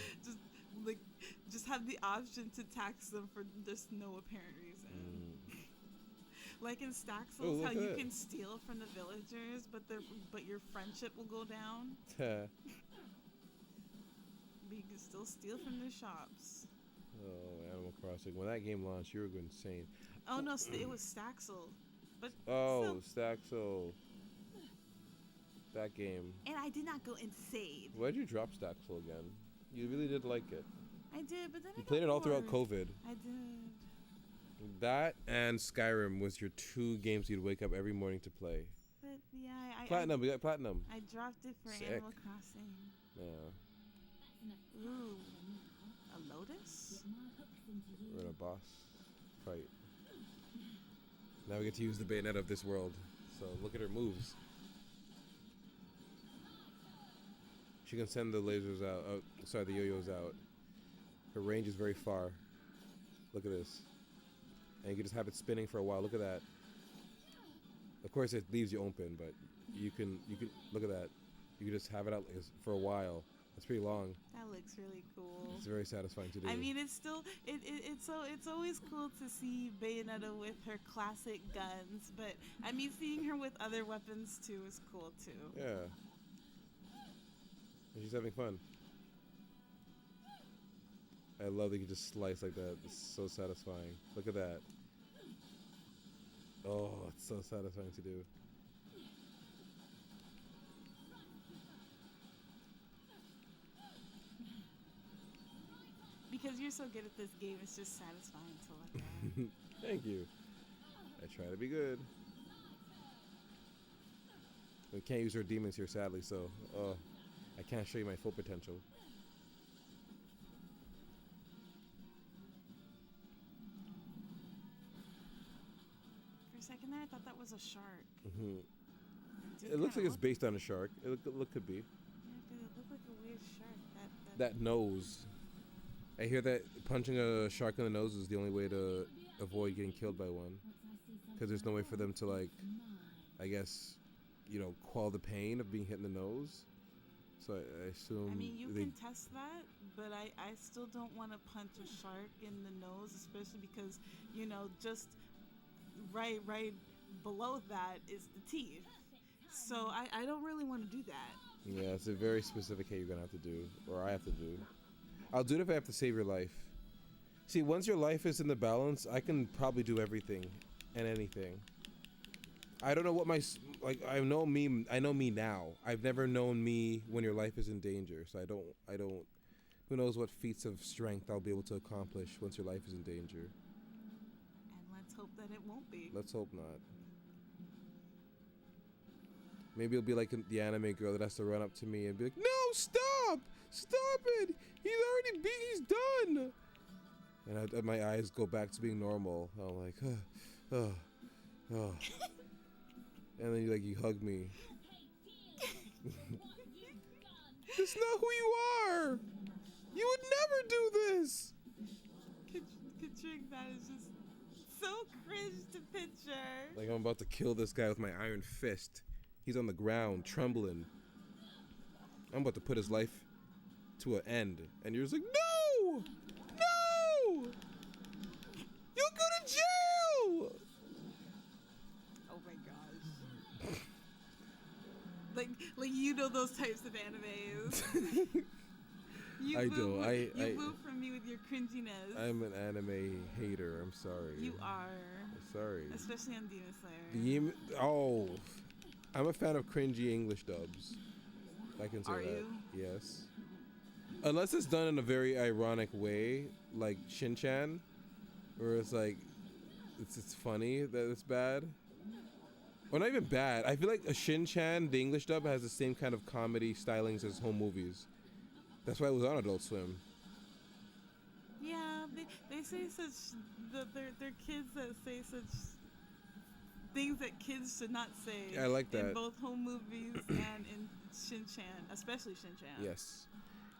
just have the option to tax them for just no apparent reason. Like in Staxels, how you can steal from the villagers, but your friendship will go down. But you can still steal from their shops. Oh, Animal Crossing. When that game launched, you were going insane. Oh no, it was Staxel. But Staxel. That game. And I did not go insane. Why'd you drop Staxel again? You really did like it. I did, but then you played it all throughout COVID. I did. That and Skyrim was your two games you'd wake up every morning to play. But yeah, Platinum. We got Platinum. I dropped it for Sick. Animal Crossing. Yeah. Ooh, a lotus? We're in a boss fight. Now we get to use the Bayonetta of this world. So look at her moves. She can send the lasers out. The yo-yos out. Her range is very far. Look at this. And you can just have it spinning for a while. Look at that. Of course, it leaves you open, but you can look at that. You can just have it out for a while. That's pretty long. That looks really cool. It's very satisfying to do. I mean, it's still it's always cool to see Bayonetta with her classic guns, but I mean, seeing her with other weapons too is cool too. Yeah. And she's having fun. I love that you just slice like that. It's so satisfying. Look at that. Oh, it's so satisfying to do. Because you're so good at this game, it's just satisfying to look at. Thank you. I try to be good. We can't use our demons here, sadly, so I can't show you my full potential. For a second there, I thought that was a shark. did It looks like kinda it's based on a shark. Could be. Yeah, 'cause it looked like a weird shark. That nose. I hear that punching a shark in the nose is the only way to avoid getting killed by one. Because there's no way for them to, like, I guess, quell the pain of being hit in the nose. So I assume. I mean, you can test that, but I still don't want to punch a shark in the nose, especially because, just right below that is the teeth. So I don't really want to do that. Yeah, it's a very specific hit you're going to have to do, or I have to do. I'll do it if I have to save your life. See, once your life is in the balance, I can probably do everything and anything. I don't know what I know me now. I've never known me when your life is in danger, so I don't who knows what feats of strength I'll be able to accomplish once your life is in danger. And let's hope that it won't be. Let's hope not. Maybe it'll be like the anime girl that has to run up to me and be like, "No, stop! Stop it! He's done!" And my eyes go back to being normal. I'm like, oh. And then you hug me. That's not who you are! You would never do this! Picturing that is just so cringe to picture. Like I'm about to kill this guy with my iron fist. He's on the ground, trembling. I'm about to put his life to an end. And you're just like, no! No! You'll go to jail! Oh my gosh. like those types of animes. I do. You move from me with your cringiness. I'm an anime hater. I'm sorry. You are. Sorry. Especially on Demon Slayer. I'm a fan of cringy English dubs. I can say Are that. you? Yes. Unless it's done in a very ironic way, like Shin-chan, where it's like, it's funny that it's bad. Or not even bad. I feel like a Shin-chan, the English dub, has the same kind of comedy stylings as home movies. That's why it was on Adult Swim. Yeah, they say such they're kids that say such things that kids should not say. I like that. In both home movies and in Shin-chan, especially Shin-chan. Yes.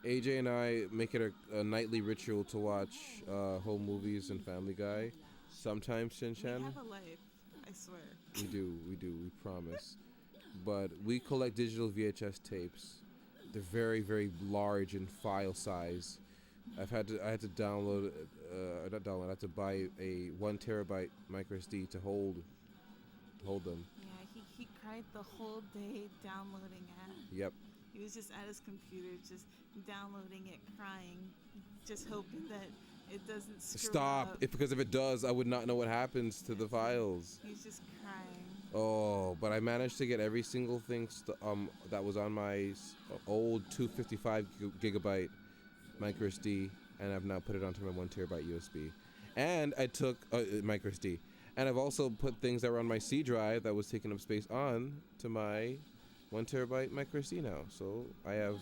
AJ and I make it a nightly ritual to watch home movies and Family Guy. Sometimes Shin-chan. We have a life, I swear. We do, we promise. But we collect digital VHS tapes. They're very, very large in file size. I had to download, I had to buy a 1 terabyte micro SD to hold them. Yeah, he cried the whole day downloading it. Yep. He was just at his computer, just downloading it, crying, just hoping that it doesn't screw Stop! up. Because if it does, I would not know what happens to the files. He's just crying. Oh, but I managed to get every single thing that was on my old 255 gigabyte micro SD, and I've now put it onto my 1 terabyte USB. And I took micro SD, and I've also put things that were on my C drive that was taking up space on to my 1 terabyte micro SD now. So I have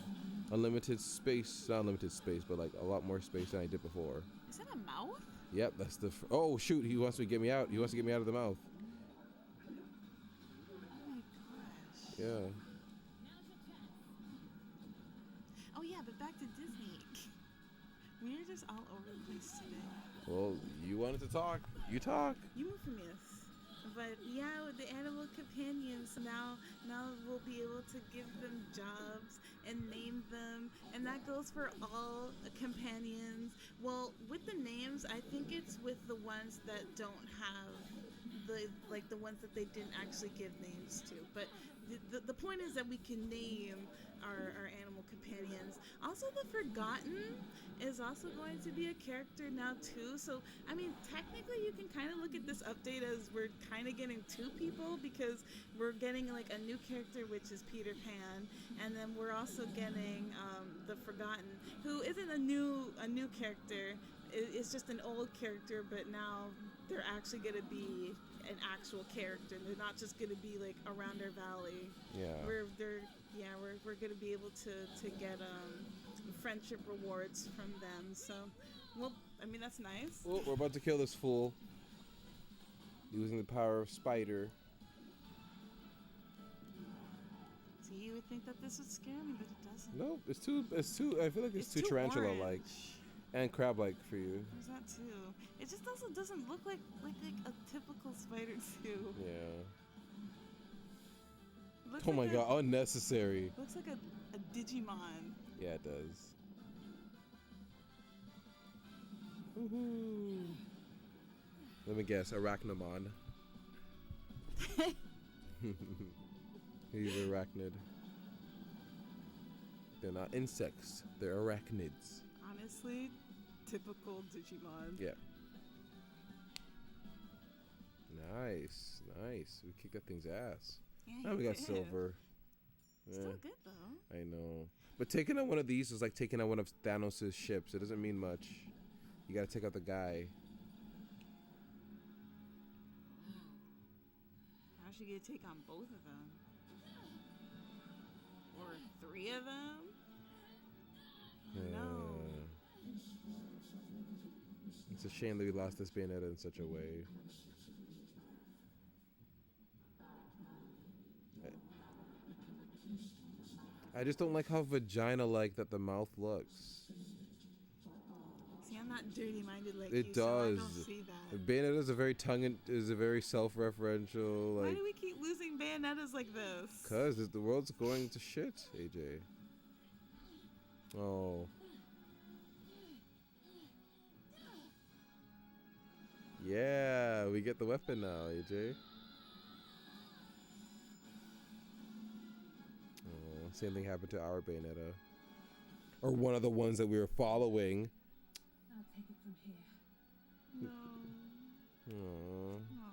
unlimited space, not unlimited space, but like a lot more space than I did before. Is that a mouth? Yep, that's the. Oh shoot! He wants to get me out. He wants to get me out of the mouth. Oh my gosh. Yeah. Oh yeah, but back to Disney. We're just all over the place today. Well, you wanted to talk. You talk. You move from this. But yeah, with the animal companions, now we'll be able to give them jobs and name them, and that goes for all companions. Well, with the names, I think it's with the ones that don't have the ones that they didn't actually give names to. But the point is that we can name our animal companions. Also, the Forgotten is also going to be a character now too. So I mean, technically you can kind of look at this update as we're kind of getting 2 people, because we're getting like a new character, which is Peter Pan, and then we're also getting the Forgotten, who isn't a new character. It's just an old character, but now they're actually going to be an actual character. They're not just going to be like around our valley. Yeah. We're going to be able to get friendship rewards from them. So, well, I mean, that's nice. Well, we're about to kill this fool using the power of Spider. See, you would think that this would scare me, but it doesn't. No, it's too. I feel like it's too tarantula-like orange. and crab-like for you. There's that too. It just doesn't look like a typical spider suit. Yeah. Looks Oh my like god, unnecessary. Looks like a Digimon. Yeah, it does. Woohoo! Let me guess, Arachnomon. He's arachnid. They're not insects, they're arachnids. Honestly, typical Digimon. Yeah. Nice, nice. We kicked that thing's ass. Yeah, Now we got did. silver. Still good though. I know. But taking out one of these is like taking out one of Thanos' ships. It doesn't mean much. You gotta take out the guy. How should you take on both of them? Or 3 of them? No. It's a shame that we lost this Bayonetta in such a way. I just don't like how vagina-like that the mouth looks. See, I'm not dirty-minded like It you, does. so I don't see that. Bayonetta is a very is a very self-referential, Why like. do we keep losing Bayonettas like this? Cause the world's going to shit, AJ. Oh. Yeah, we get the weapon now, AJ. Oh, same thing happened to our Bayonetta. Or one of the ones that we were following. I'll take it from here. No. Aww. No.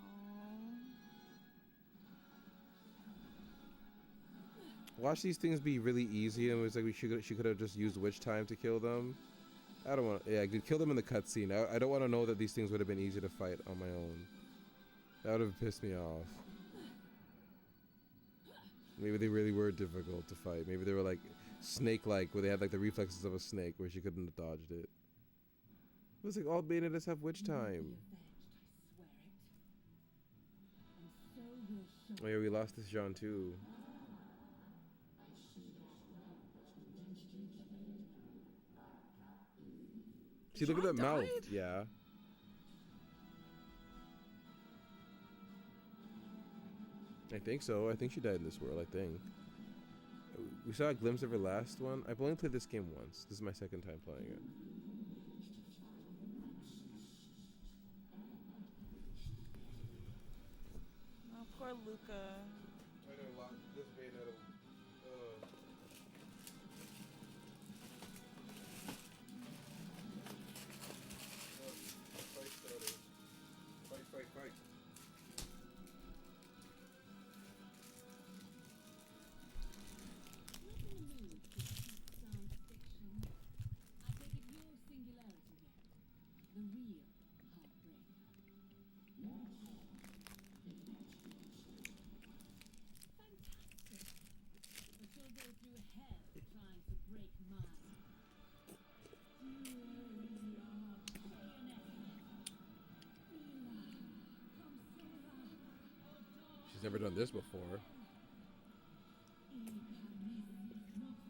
Watch these things be really easy, and it was like she could have just used witch time to kill them. I don't want. Yeah, I could kill them in the cutscene. I don't want to know that these things would have been easy to fight on my own. That would have pissed me off. Maybe they really were difficult to fight. Maybe they were like snake-like, where they had like the reflexes of a snake, where she couldn't have dodged it. It was like all Bayonettas have witch time. Oh yeah, we lost this Jean too. See, look at that mouth. Yeah. I think so. I think she died in this world, I think. We saw a glimpse of her last one. I've only played this game once. This is my second time playing it. Oh, poor Luca. I know, this Bayonetta. Fight. She's never done this before.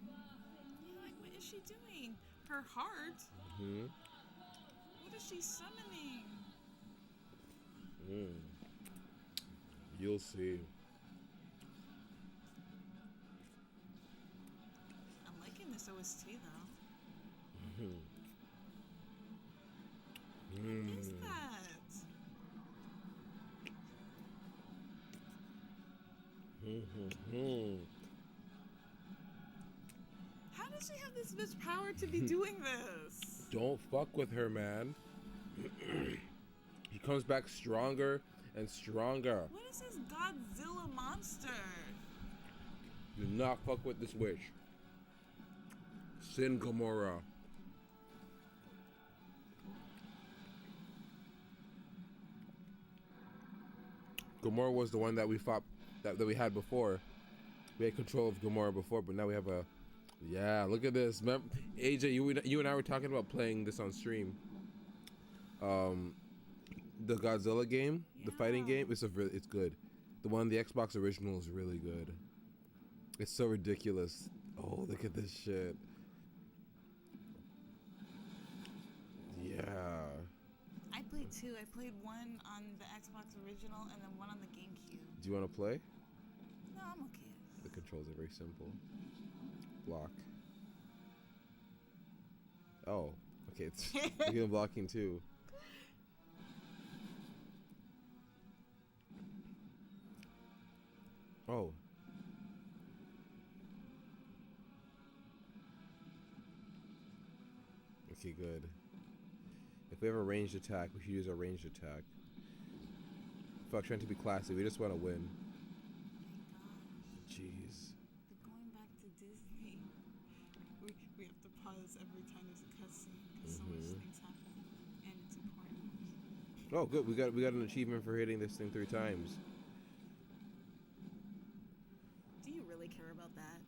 Yeah, like, what is she doing? Her heart? Mm-hmm. What is she summoning? You'll see. I'm liking this OST though. What is that? How does she have this much power to be doing this? Don't fuck with her, man. He comes back stronger and stronger. What is this Godzilla monster? Do not fuck with this witch. Sin Gamora. Gamora was the one that we fought, that we had before. We had control of Gamora before, but now we have a... Yeah, look at this. AJ, you and I were talking about playing this on stream. The Godzilla game, the fighting game, it's good. The one, the Xbox original is really good. It's so ridiculous. Oh, look at this shit. Yeah. I played two. I played one on the Xbox original and then one on the GameCube. Do you want to play? No, I'm okay. The controls are very simple. Block. Oh, okay. It's you're blocking too. Oh. Okay, good. If we have a ranged attack, we should use a ranged attack. Fuck, trying to be classy. We just want to win. Jeez. But going back to Disney, we have to pause every time there's a cutscene because so much things happen and it's important. Oh, good. We got an achievement for hitting this thing 3 times. Do you really care about that?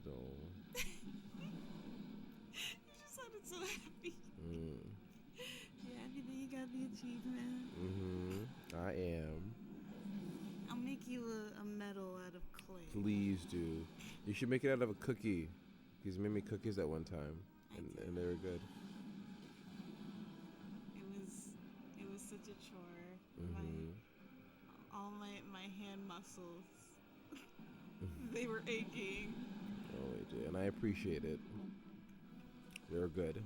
No. You just sounded so happy. You're happy that you got the achievement. I am. I'll make you a medal out of clay. Please do. You should make it out of a cookie. He's made me cookies at one time, and they were good. It was such a chore. All my hand muscles, they were aching. Oh, they did, and I appreciate it. They were good.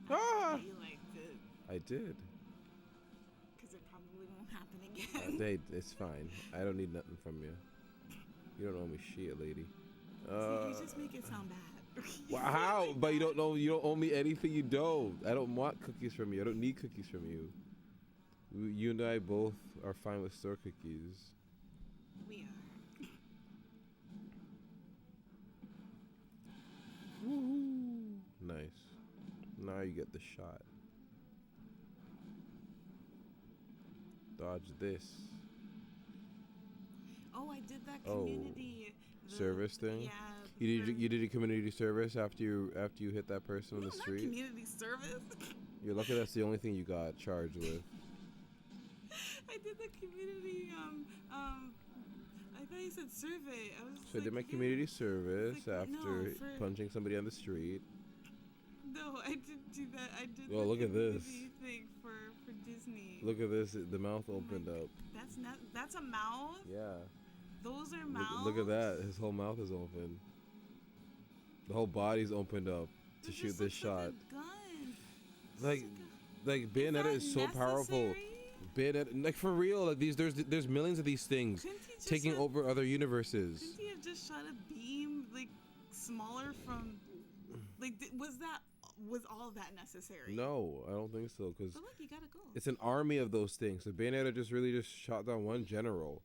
Wow. Ah! You liked it. I did. Because it probably won't happen again. It's fine. I don't need nothing from you. You don't owe me shit, lady. You just make it sound bad. Well, how? But you don't know. You don't owe me anything. You don't. I don't want cookies from you. I don't need cookies from you. You and I both are fine with store cookies. We are. Woohoo! Nice. Now you get the shot. Dodge this. Oh, I did that community service thing. Yeah. You did a community service after you hit that person on the street. Not community service. You're lucky that's the only thing you got charged with. I did the community. I thought you said survey. So I did my community service after for punching somebody on the street. No, I didn't do that. I did. Oh, the look at this. community thing for Disney. Look at this. The mouth opened up. That's a mouth. Yeah. Those are mouths. Look at that. His whole mouth is open. The whole body's opened up to shoot this shot. Gun. Like Bayonetta is so powerful. Bayonetta, like for real, like there's millions of these things taking over other universes. Couldn't he have just shot a beam like smaller from? Like was all of that necessary? No, I don't think so. Because but look, you gotta go. It's an army of those things. So Bayonetta just shot down one general.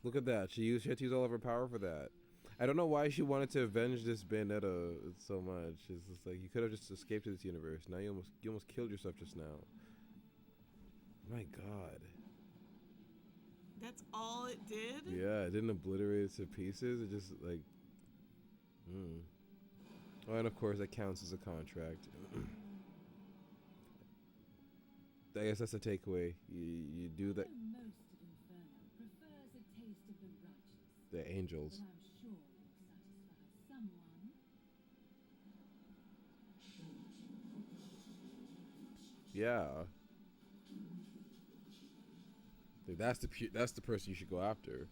Look at that. She had to use all of her power for that. I don't know why she wanted to avenge this Bayonetta so much. It's just like you could have just escaped to this universe. Now you almost killed yourself just now. My God. That's all it did? Yeah, it didn't obliterate it to pieces. It just like. Oh, and of course that counts as a contract. I guess that's a takeaway. You do that. Most of Inferno prefers a taste of the righteous. The angels. But I'm sure you'll satisfy someone. Yeah. Like that's the person you should go after.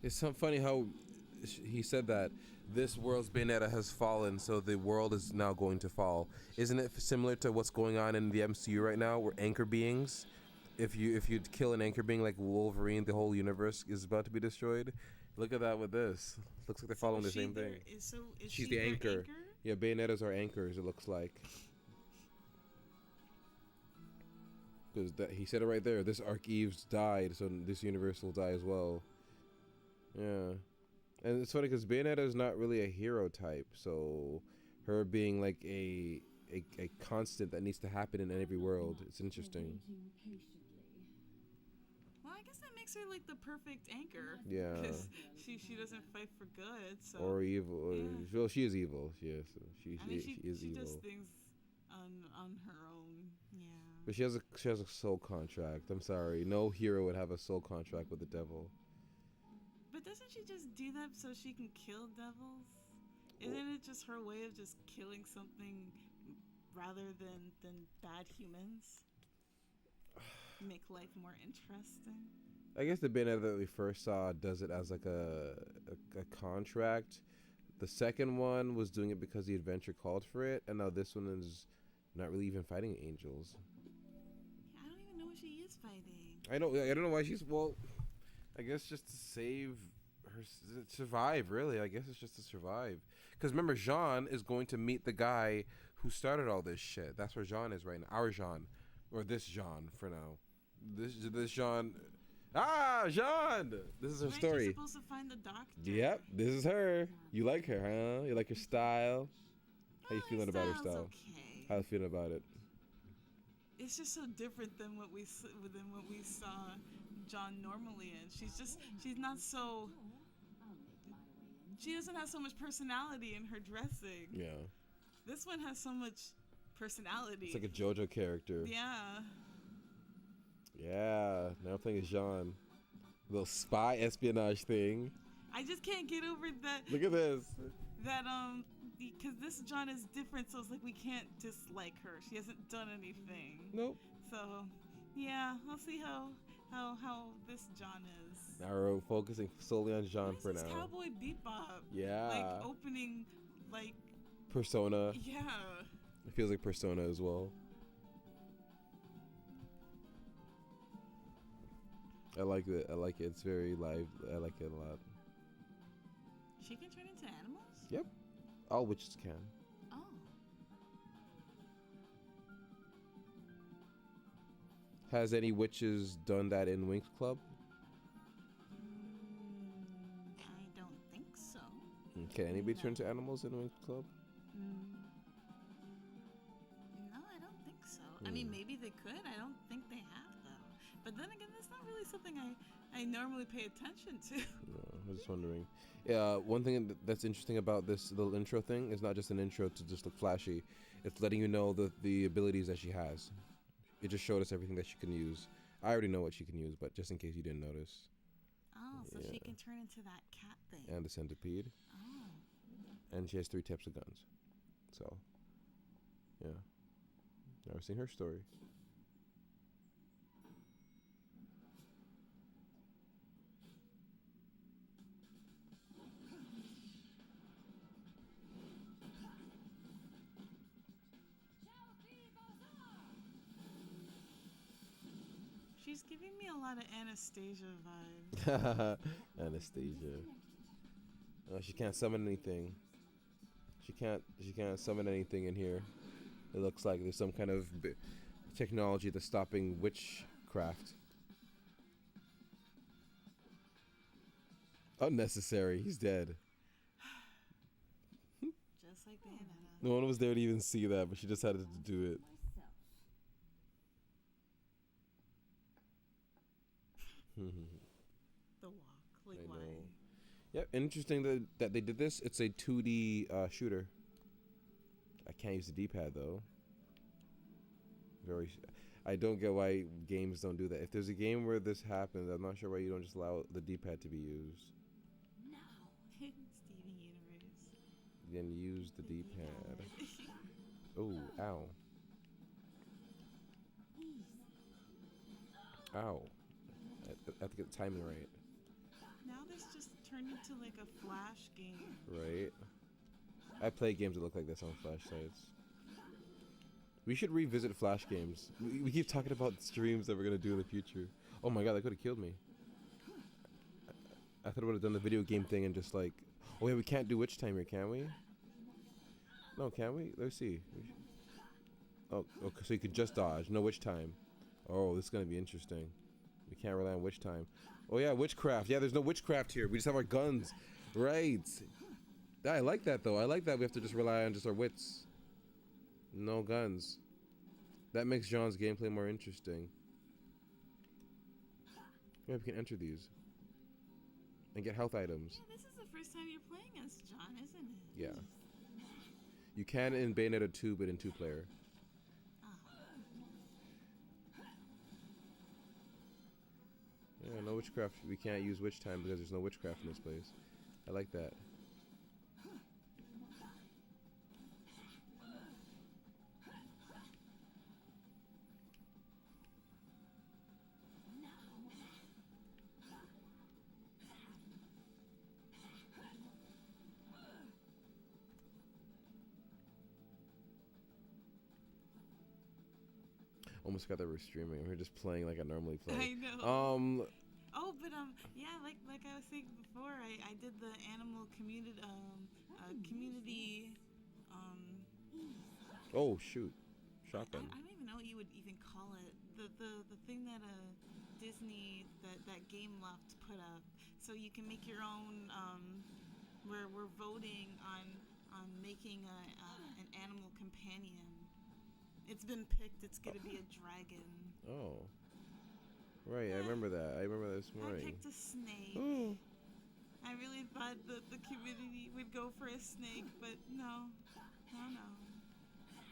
It's so funny how he said that this world's Bayonetta has fallen, so the world is now going to fall. Isn't it similar to what's going on in the MCU right now, where anchor beings, if you kill an anchor being like Wolverine, the whole universe is about to be destroyed? Look at that with this. Looks like they're following the same thing. Is She's she the their anchor. Yeah, Bayonetta's our anchors, it looks like. Because he said it right there. This Arc Eve's died, so this universe will die as well. Yeah. And it's funny because Bayonetta is not really a hero type, so her being like a constant that needs to happen in every world, it's interesting. Well, I guess that makes her like the perfect anchor. Yeah. Because she doesn't fight for good, so. Or evil. Yeah. Well, she is evil. Yes, she is she evil. does things on her own. Yeah. But she has a soul contract. I'm sorry, no hero would have a soul contract with the devil. But doesn't she just do that so she can kill devils? Isn't it just her way of just killing something rather than bad humans? Make life more interesting. I guess the Bayonetta that we first saw does it as like a contract. The second one was doing it because the adventure called for it, and now this one is not really even fighting angels. I don't even know what she is fighting. I don't know why she's, well, I guess just to save her, survive, really. I guess it's just to survive. Because remember, Jean is going to meet the guy who started all this shit. That's where Jean is right now. Our Jean. Or this Jean, for now. This Jean. Ah, Jean! This is her story. Aren't you supposed to find the doctor? Yep, this is her. You like her, huh? You like her style? How you feeling about her style? Okay. How you feeling about it? It's just so different than what we saw John normally in. She's not so. She doesn't have so much personality in her dressing. Yeah. This one has so much personality. It's like a JoJo character. Yeah. Yeah. Now I'm playing as Jean. Little spy espionage thing. I just can't get over that. Look at this. That because this John is different, so it's like we can't dislike her. She hasn't done anything. Nope. So, yeah, we'll see how this John is. Now we're focusing solely on Jean for This is now. Cowboy Bebop. Yeah. Like opening, like. Persona. Yeah. It feels like Persona as well. I like it. It's very live. I like it a lot. She can turn into animals? Yep. All witches can. Oh. Has any witches done that in Winx Club? I don't think so. Can anybody turn to animals in Winx Club? No, I don't think so. I mean, maybe they could. I don't think they have, though. But then again, that's not really something I normally pay attention to. No, I was just wondering. Yeah, one thing that's interesting about this little intro thing is not just an intro to just look flashy. It's letting you know the abilities that she has. It just showed us everything that she can use. I already know what she can use, but just in case you didn't notice. Oh, so she can turn into that cat thing. And the centipede. Oh. And she has 3 types of guns. So, yeah. Never seen her story. She's giving me a lot of Anastasia vibes. Anastasia. She can't summon anything. She can't summon anything in here. It looks like there's some kind of technology that's stopping witchcraft. Unnecessary. He's dead. Just like Bayonetta. No one was there to even see that, but she decided to do it. The walk. Like, I why? know. Yep, interesting that they did this. It's a 2D shooter. I can't use the D-pad though. I don't get why games don't do that. If there's a game where this happens, I'm not sure why you don't just allow the D-pad to be used. No. Steven Universe. Then use the D-pad. Oh, ow. Ow. I have to get the timing right. Now this just turned into like a Flash game. Right. I play games that look like this on Flash sites. We should revisit Flash games. We keep talking about streams that we're going to do in the future. Oh my god, that could have killed me. I thought I would have done the video game thing and just like... Oh yeah, we can't do Witch Time here, can we? No, can we? Let's see. Oh, okay, so you could just dodge. No Witch Time. Oh, this is going to be interesting. We can't rely on Witch Time. Oh yeah, witchcraft. Yeah, there's no witchcraft here. We just have our guns. Right. Yeah, I like that though. I like that we have to just rely on just our wits. No guns. That makes Jean's gameplay more interesting. Yeah, we can enter these. And get health items. Yeah, this is the first time you're playing as John, isn't it? Yeah. You can in Bayonetta 2, but in 2-player. Yeah, no witchcraft. We can't use witch time because there's no witchcraft in this place. I like that. Almost forgot that we're streaming. We're just playing like I normally play. I know. Oh, but yeah, like I was saying before, I did the animal community Oh shoot, shotgun. I don't even know what you would even call it. The thing that Disney that Game Loft put up, so you can make your own. We're voting on making an animal companion. It's been picked. It's gonna be a dragon. Oh, right. I remember that. I remember that this I morning. picked a snake. Oh. I really thought that the community would go for a snake, but no.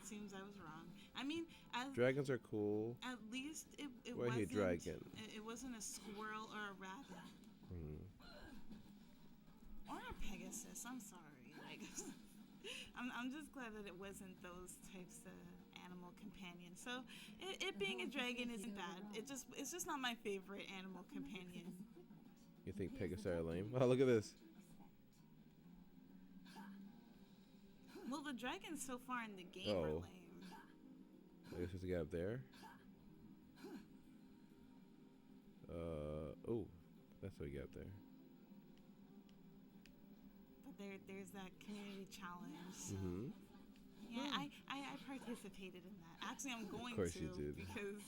Seems I was wrong. I mean, Dragons are cool. at least it Why wasn't. hate dragon? It wasn't a squirrel or a rabbit or a Pegasus. I'm sorry. Like, I'm just glad that it wasn't those types of animal companions. So it being a dragon isn't bad. It's just not my favorite animal companion. You think Pegasus are lame? Oh, look at this. Well, the dragons so far in the game are lame. I guess we have to get up there. Oh, that's how we get up there. But there's that community challenge. So. Mm-hmm. Yeah, I participated in that. Actually, I'm going to. Of course you did. Because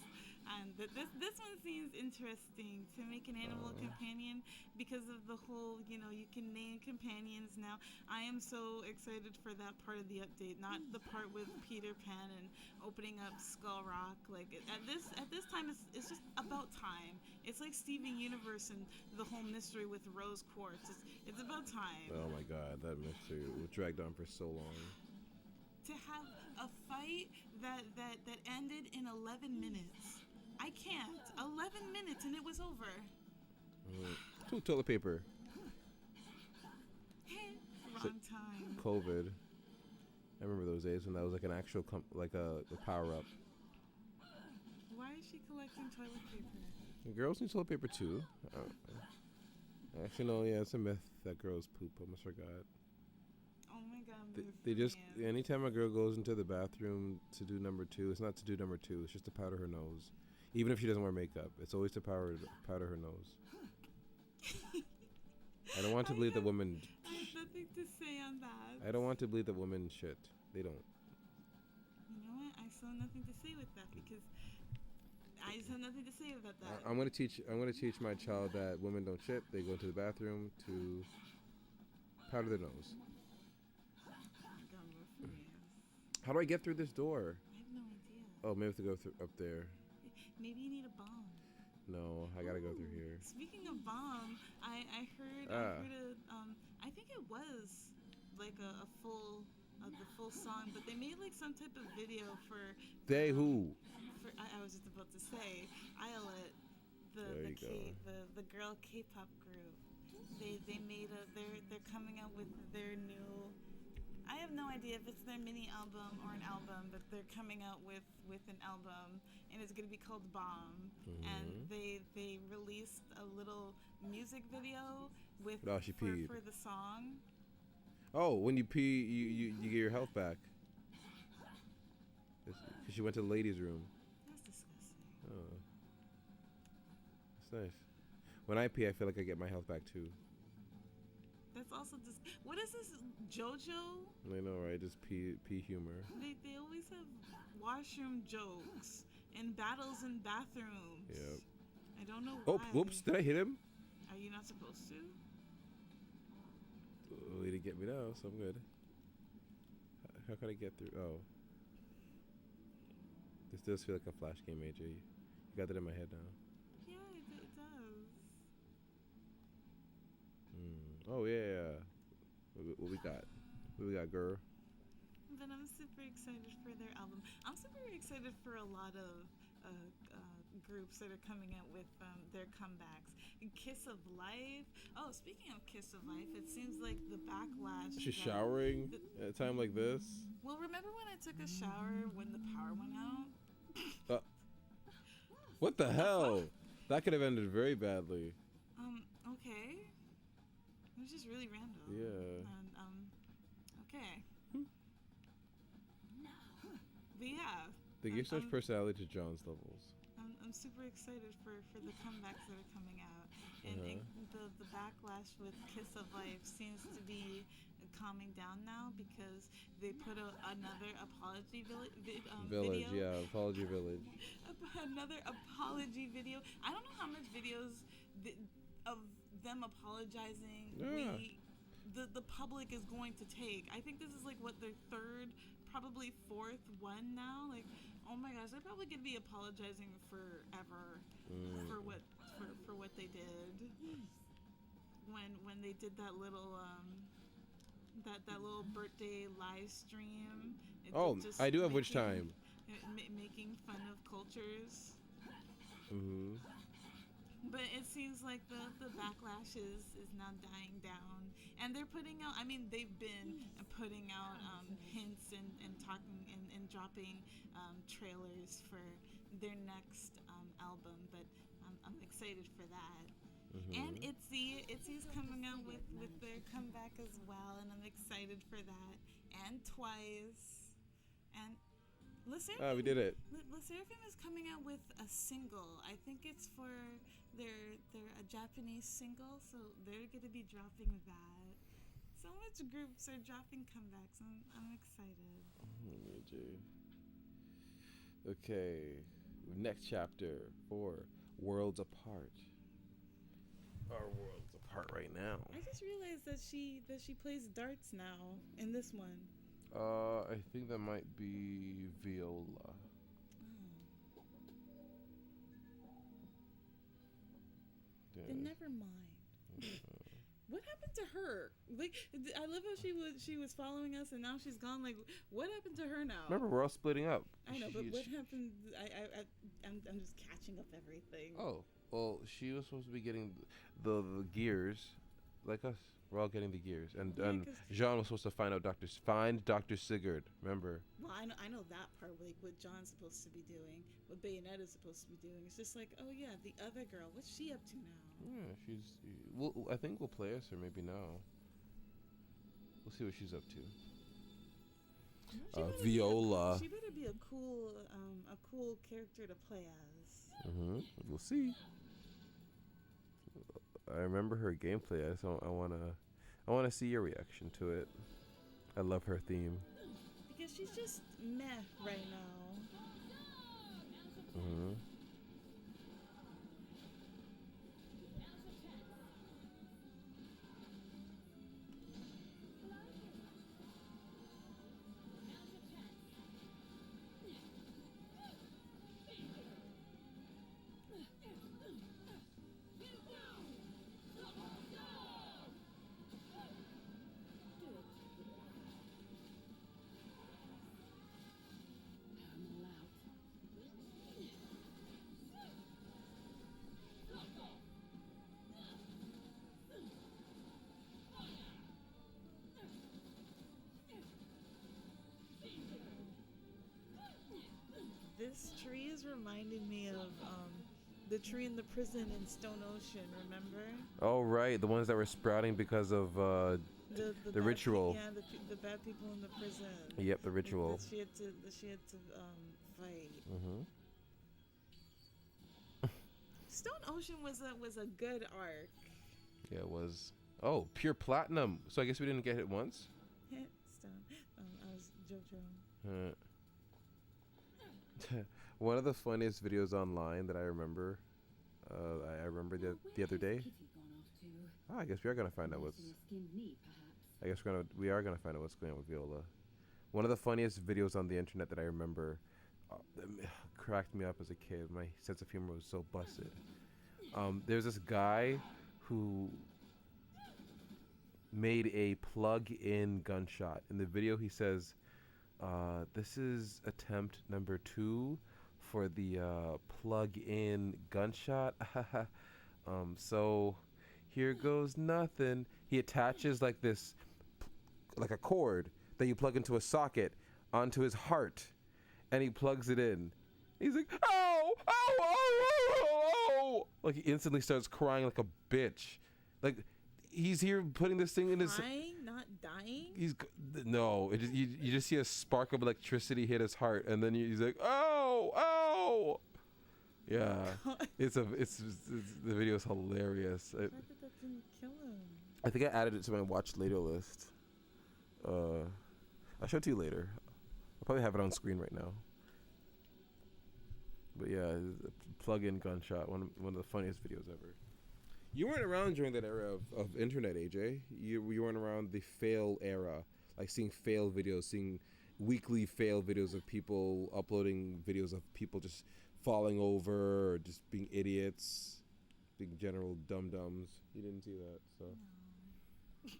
this one seems interesting to make an animal companion because of the whole, you can name companions now. I am so excited for that part of the update, not the part with Peter Pan and opening up Skull Rock. Like at this time, it's just about time. It's like Steven Universe and the whole mystery with Rose Quartz. It's about time. Oh my God, that mystery dragged on for so long. To have a fight that ended in 11 minutes. I can't. 11 minutes and it was over. Ooh, toilet paper. Wrong time. COVID. I remember those days when that was like an actual a power up. Why is she collecting toilet paper? Girls need toilet paper too. Actually, no. Yeah, it's a myth that girls poop. I almost forgot. Oh my God. They just anytime a girl goes into the bathroom to do number 2, it's not to do number 2. It's just to powder her nose. Even if she doesn't wear makeup, it's always to powder her nose. I don't want to believe that women. I have nothing to say on that. I don't want to believe that women shit. They don't. You know what? I still have nothing to say with that because I just have nothing to say about that. I'm gonna teach my child that women don't shit. They go to the bathroom to powder their nose. How do I get through this door? I have no idea. Oh, maybe I have to go up there. Maybe you need a bomb. No, I gotta go through here. Speaking of bomb, I heard I think it was like a full the full song, but they made like some type of video for who? I was just about to say Islet, the girl K-pop group. They made they're coming out with their new. I have no idea if it's their mini album or an album, but they're coming out with an album, and it's gonna be called Bomb. Mm-hmm. And they released a little music video with for the song. Oh, when you pee, you get your health back. Because she went to the ladies' room. That's disgusting. Oh, that's nice. When I pee, I feel like I get my health back too. That's also just. What is this, JoJo? I know, right? Just pee humor. They always have washroom jokes and battles in bathrooms. Yep. I don't know why. why. Oh, whoops! Did I hit him? Are you not supposed to? Oh, he didn't get me now, so I'm good. How can I get through? Oh. This does feel like a Flash game, AJ. You got that in my head now. Yeah, it does. Oh, yeah. What we got? What we got, girl? But I'm super excited for their album. I'm super excited for a lot of groups that are coming out with their comebacks. Kiss of Life. Oh, speaking of Kiss of Life, it seems like the backlash. She's showering at a time like this. Well, remember when I took a shower when the power went out? What the hell? That could have ended very badly. Okay. It was just really random. Yeah. And, okay. But yeah. They give so much personality to John's levels. I'm super excited for the comebacks that are coming out. And the backlash with Kiss of Life seems to be calming down now because they put out another apology Village, video. yeah, apology village. Another apology video. I don't know how much videos of them apologizing the public is going to take. I think this is like what their third, probably fourth one now. Like, oh my gosh, they're probably gonna be apologizing forever for what they did when they did that little that little birthday live stream. I do have Witch Time. Making fun of cultures. Mm-hmm. But it seems like the backlash is now dying down. And they're putting out, I mean, they've been putting out hints and talking and dropping trailers for their next album. But I'm excited for that. Mm-hmm. And Itzy's coming out with their comeback as well. And I'm excited for that. And Twice. And LE SSERAFIM, we did it. LE SSERAFIM is coming out with a single. I think it's for their a Japanese single, so they're going to be dropping that. So much groups are dropping comebacks. I'm excited. Okay, next chapter 4, Worlds Apart. Our worlds apart right now. I just realized that she plays darts now in this one. I think that might be Viola. Yeah. Then never mind. What happened to her? Like, I love how she was following us, and now she's gone. Like, what happened to her now? Remember, we're all splitting up. I know, but what happened? I'm just catching up everything. Oh, well, she was supposed to be getting the gears, like us. We're all getting the gears, and Jean was supposed to find Dr. Sigurd. Remember? Well, I know that part. Like what John's supposed to be doing, what Bayonetta's supposed to be doing. It's just like, oh yeah, the other girl. What's she up to now? Yeah, I think we'll play as her maybe now. We'll see what she's up to. Viola. She better be a cool character to play as. We'll see. I remember her gameplay. I wanna see your reaction to it. I love her theme. Because she's just meh right now. This tree is reminding me of the tree in the prison in Stone Ocean, remember? Oh, right. The ones that were sprouting because of the ritual. The bad people in the prison. Yep, the ritual. That she had to fight. Stone Ocean was a good arc. Yeah, it was. Oh, pure platinum. So I guess we didn't get hit once? Stone. I was JoJo. One of the funniest videos online that I remember, I remember the other day. I guess we are gonna find out what's. I guess we are gonna find out what's going on with Viola. One of the funniest videos on the internet that I remember, that cracked me up as a kid. My sense of humor was so busted. There's this guy who made a plug-in gunshot. In the video, he says, "This is attempt number 2 for the plug-in gunshot. So here goes nothing. He attaches like this, like a cord that you plug into a socket onto his heart, and he plugs it in. He's like, oh, oh, oh, oh, oh. Like he instantly starts crying like a bitch. Like he's here putting this thing in his. Crying, not dying. No. You just see a spark of electricity hit his heart, and then he's like, oh, oh. Yeah, it's the video is hilarious. I thought that didn't kill him. I think I added it to my watch later list. I'll show it to you later. I'll probably have it on screen right now. But yeah, plug-in gunshot, one of the funniest videos ever. You weren't around during that era of internet, AJ. You weren't around the fail era, like seeing fail videos, seeing weekly fail videos of people uploading videos of people just falling over or just being idiots, being general dum-dums. You didn't see that, so. No.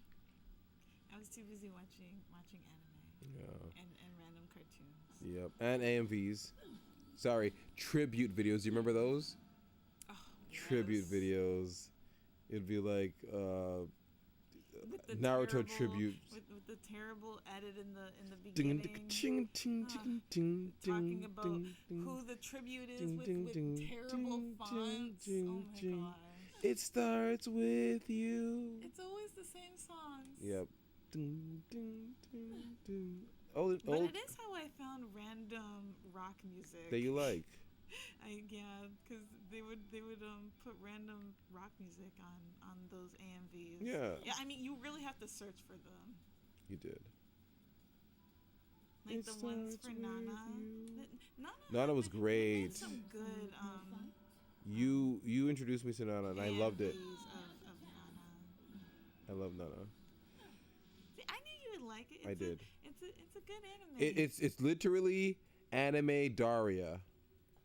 I was too busy watching anime. Yeah. And random cartoons. Yep, and AMVs. Sorry, tribute videos. You remember those? Oh, Tribute yes. videos. It'd be like With the Naruto terrible, tribute. with the terrible edit in the Ding, beginning. ding, ding, ding, ding, Talking ding, about ding, ding. who the tribute is Ding, with ding, ding, terrible ding, fonts. ding, Oh my ding. gosh. It starts with you. It's always the same songs. Yep. Ding, ding, ding, ding. Oh, But it is how I found random rock music. that you like. Because they would put random rock music on those AMVs. Yeah. Yeah, I mean you really have to search for them. You did. Like It the ones starts for with Nana. you. Nana was had great. some good You introduced me to Nana, and I loved it. AMVs of Nana. I love Nana. See, I knew you would like it. I did. It's a good anime. It's literally anime Daria.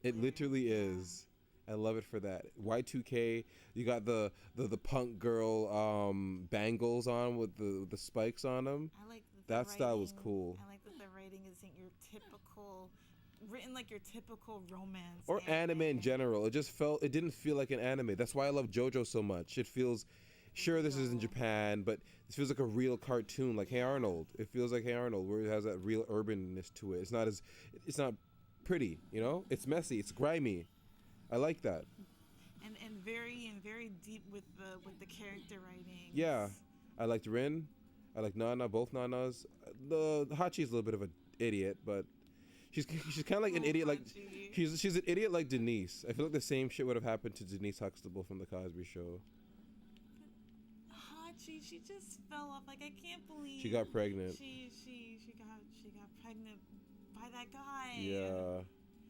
It literally is. I love it for that. Y2K. You got the punk girl bangles on with the spikes on them. I like That style was cool. I like that the writing isn't your typical, written like your typical romance. Or anime in general. It didn't feel like an anime. That's why I love JoJo so much. It feels, sure this is in Japan, but it feels like a real cartoon, like Hey Arnold. It feels like Hey Arnold, where it has that real urbanness to it. It's not pretty, you know? It's messy, it's grimy. I like that. And very deep with the character writing. Yeah. I liked Rin. I like Nana, both Nanas. The Hachi's a little bit of an idiot, but she's kind of like an idiot. Like Hachi. she's an idiot like Denise. I feel like the same shit would have happened to Denise Huxtable from the Cosby Show. Hachi, she just fell off. Like I can't believe She got pregnant. She got pregnant by that guy. Yeah.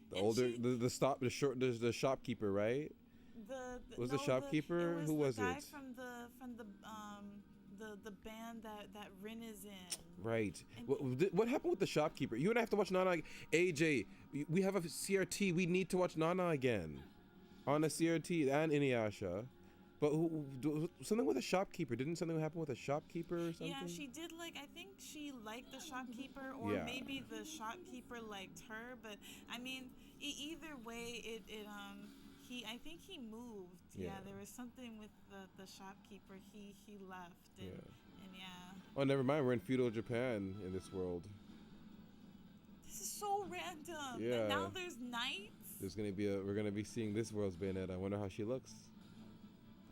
The And older she- the shopkeeper, right? Was the shopkeeper? Who was the guy it? from the band that Rin is in. Right. And- What happened with the shopkeeper? You and I have to watch Nana. AJ, we have a CRT. We need to watch Nana again on a CRT and Inuyasha. But something with a shopkeeper. Didn't something happen with a shopkeeper or something? Yeah, she did. I think she liked the shopkeeper, or Yeah. maybe the shopkeeper liked her. But I mean, either way, I think he moved. Yeah, Yeah. there was something with the shopkeeper. He left, and yeah. Oh, never mind. We're in feudal Japan in this world. This is so random. Yeah. And now there's knights. We're gonna be seeing this world's Bayonetta. I wonder how she looks.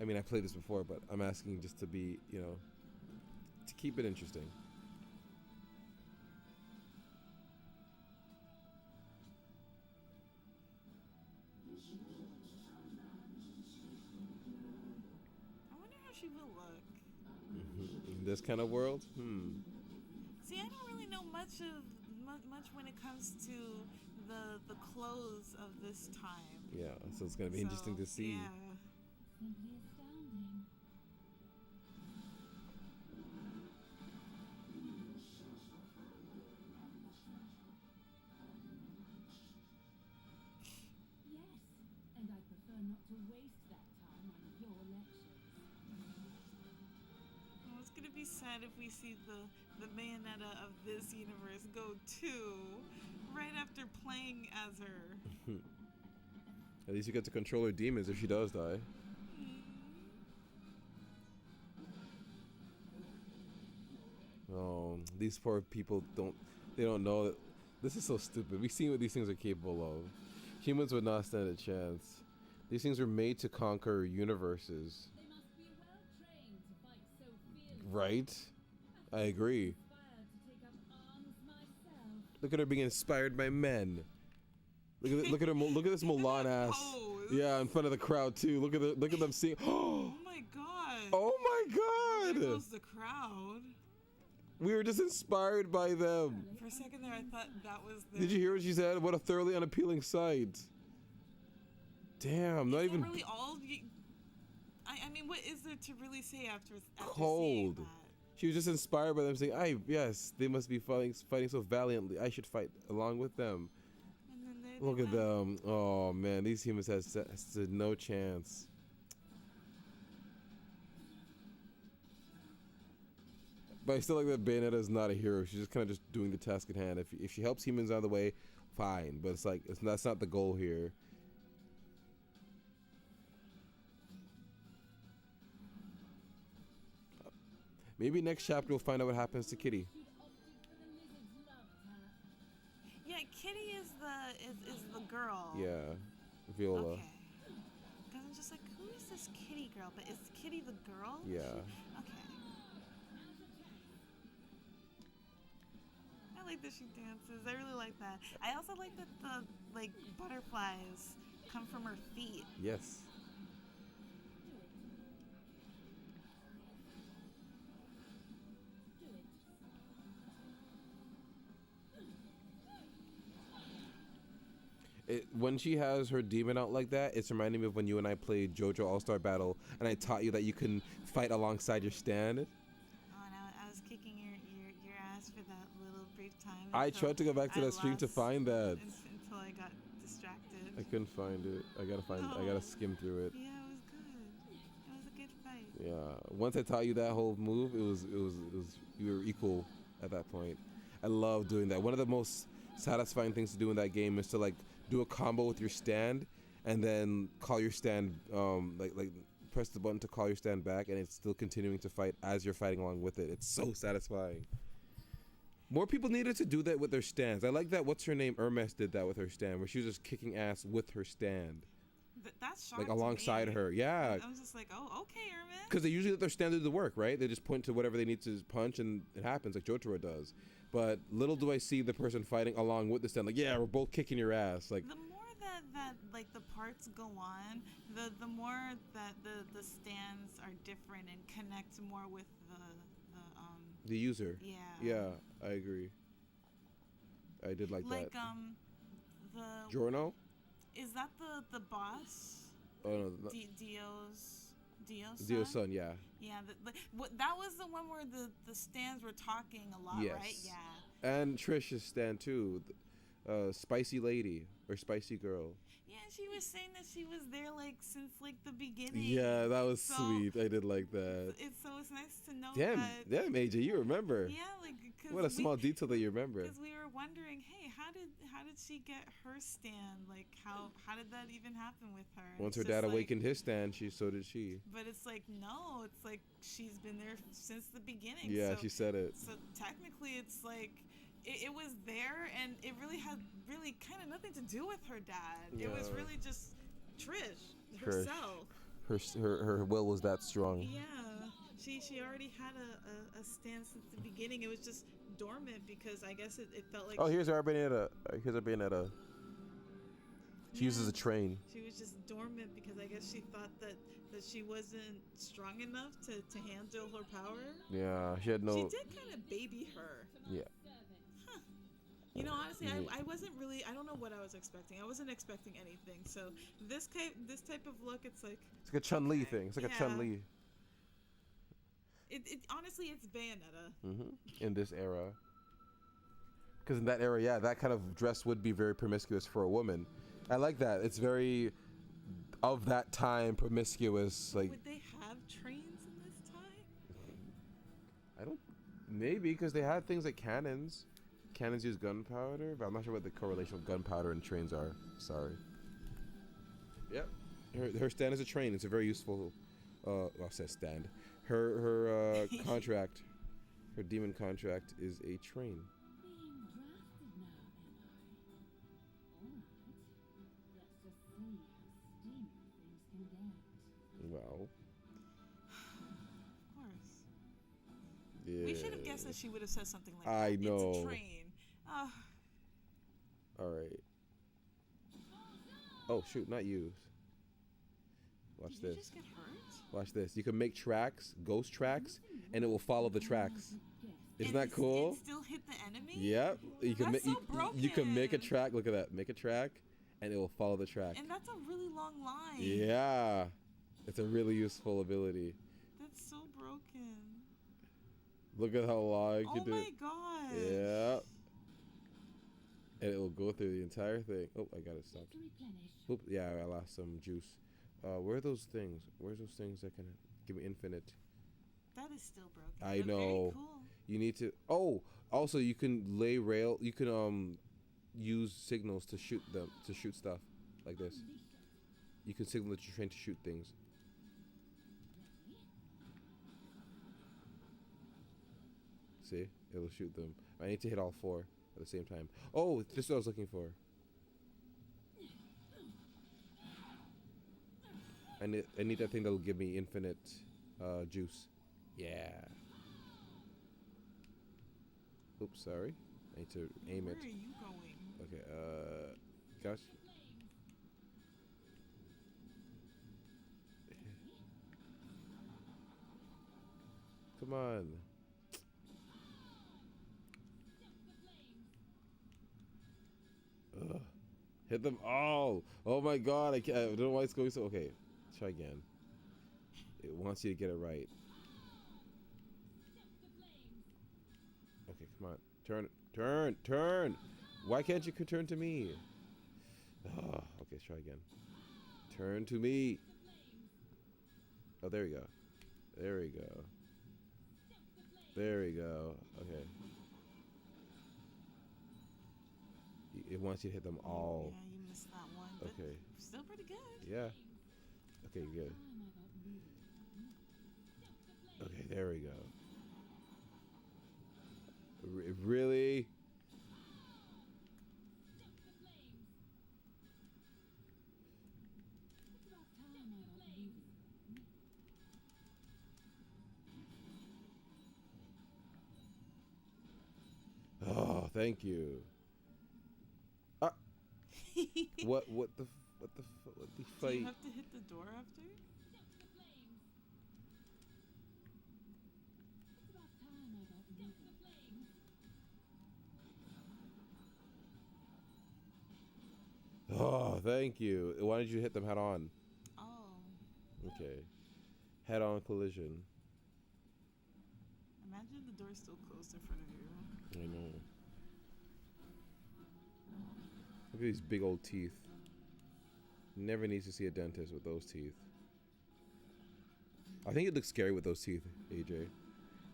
I mean, I played this before, but I'm asking just to be, to keep it interesting. I wonder how she will look. In this kind of world, See, I don't really know much when it comes to the clothes of this time. Yeah, so it's gonna be interesting to see. Yeah. Simply astounding. Yes, and I prefer not to waste that time on your lectures. Well, it's gonna be sad if we see the Bayonetta of this universe go too, right after playing as her. At least you get to control her demons if she does die. Oh, these poor people don't know that this is so stupid. We've seen what these things are capable of. Humans would not stand a chance. These things were made to conquer universes. They must be well trained to fight so fiercely. Right? I agree. Inspired to take up arms myself. Look at her being inspired by men. Look at her. Look at this Mulan ass. pose. Yeah, in front of the crowd too. Look at them seeing. Oh my god. Oh my There god! goes the crowd. We were just inspired by them. For a second there, I thought that was the. Did you hear what she said? What a thoroughly unappealing sight. Damn, not Is even that really all? I mean, what is there to really say after seeing cold. that? She was just inspired by them saying, yes, they must be fighting so valiantly. I should fight along with them. And then they Look at went. them. Oh man, these humans had no chance. But I still like that Bayonetta is not a hero. She's just kind of just doing the task at hand. If she helps humans out of the way, fine. But it's like that's not the goal here. Maybe next chapter we'll find out what happens to Kitty. She'd opted for the lizard's love tap. Yeah, Kitty is the girl. Yeah, Viola. Okay. Because I'm just like, who is this Kitty girl? But is Kitty the girl? Yeah. Okay. I like that she dances. I really like that. I also like that the butterflies come from her feet. Yes. When she has her demon out like that, it's reminding me of when you and I played JoJo All-Star Battle, and I taught you that you can fight alongside your stand. Oh, and I was kicking your ass for that little brief time. I until tried to go back to I that stream to lost find that. until I got distracted. I couldn't find it. I gotta skim through it. Yeah, it was good. It was a good fight. Yeah. Once I taught you that whole move, it was you were equal at that point. I love doing that. One of the most satisfying things to do in that game is to like do a combo with your stand and then call your stand like press the button to call your stand back, and it's still continuing to fight as you're fighting along with it. It's so satisfying. More people needed to do that with their stands. I like that what's her name Hermes did that with her stand, where she was just kicking ass with her stand. That's shocking. Like alongside her. Yeah. I was just like, oh, okay, Ermin. Because they usually let their stand do the work, right? They just point to whatever they need to punch and it happens, like Jotaro does. But little do I see the person fighting along with the stand. Like, yeah, we're both kicking your ass. Like, The more that like the parts go on, the more that the stands are different and connect more with the user. yeah. Yeah, I agree. I did like that. The Giorno? is that the boss? Oh, no. Dio's son, yeah. Yeah, that was the one where the stands were talking a lot, Yes. right? Yeah. And Trish's stand, too. Spicy Lady, or Spicy Girl. Yeah, she was saying that she was there like since like the beginning. Yeah, that was So, sweet. I did like that. It's nice to know Damn, that. damn, AJ, you remember. Yeah, like cause What a small detail that you remember. Because we were wondering, hey, how did she get her stand? Like how did that even happen with her? Once her It's dad just awakened his stand, so did she. But it's like no, it's like she's been there since the beginning. Yeah, so, she said it. So technically, it's like it was there, and it really had really kind of nothing to do with her dad. It was Yeah. really just Trish Trish. herself. Her will was that strong. Yeah, she already had a stand since the beginning. It was just dormant because I guess it felt like. Oh, here's our Bayonetta. Here's our Bayonetta. She uses a train. She was just dormant because I guess she thought that she wasn't strong enough to handle her power. Yeah, she had no. She did kind of baby her. Yeah. Huh. You know, honestly, I wasn't really. I don't know what I was expecting. I wasn't expecting anything. So this type of look, it's like. It's like a Chun-Li okay, thing. It's like a yeah. Chun-Li. It honestly, it's Bayonetta. In this era. Because in that era, yeah, that kind of dress would be very promiscuous for a woman. I like that. It's very of that time promiscuous. Like, Would they have trains in this time? I don't. Maybe because they had things like cannons. Cannons use gunpowder, but I'm not sure what the correlation of gunpowder and trains are. Sorry. Yep. Her stand is a train. It's a very useful. I said stand. Her contract, her demon contract is a train. Being drafted now, am I? All right. Let's just see how steamy things can get. Well, Of course. yeah. We should have guessed that she would have said something like I that. know. It's a train. Oh. All right. Oh shoot! Not you. Watch Did you this. just get hurt? Watch this. You can make tracks, ghost tracks, and it will follow the tracks. Isn't And that cool? And still hit the enemy? Yep. You can That's make so you can make a broken. track. Look at that. Make a track, and it will follow the track. And that's a really long line. Yeah. It's a really useful ability. That's so broken. Look at how long you Oh can do my it. god. Yeah. And it will go through the entire thing. Oh, I got it stopped. To replenish. Oop, yeah, I lost some juice. Where are those things? Where's those things that can give me infinite? That is still broken. I but know. Very cool. You need to. Oh, also you can lay rail. You can use signals to shoot them to shoot stuff like this. You can signal that you're trying to shoot things. See, it'll shoot them. I need to hit all four at the same time. Oh, this is what I was looking for. I need that thing that'll give me infinite juice. Yeah. Oops, sorry. I need to aim Where it. are you going? Okay, gosh. Come on. Ugh. Hit them all. Oh my god, I don't know why it's going so. Okay, try again. It wants you to get it right. Okay, come on. Turn. Why can't you turn to me? Oh, okay, try again. Turn to me. Oh, there we go. There we go. There we go. Okay. It wants you to hit them all. Yeah, you missed that one. But Okay. still pretty good. Yeah. Okay, good. Okay, there we go. Really? Oh, thank you. What the Do fight? you have to hit the door after? Oh, thank you. Why did you hit them head on? Oh. Okay. Head on collision. Imagine the door's still closed in front of you. I know. Look at these big old teeth. Never needs to see a dentist with those teeth. I think it looks scary with those teeth, AJ.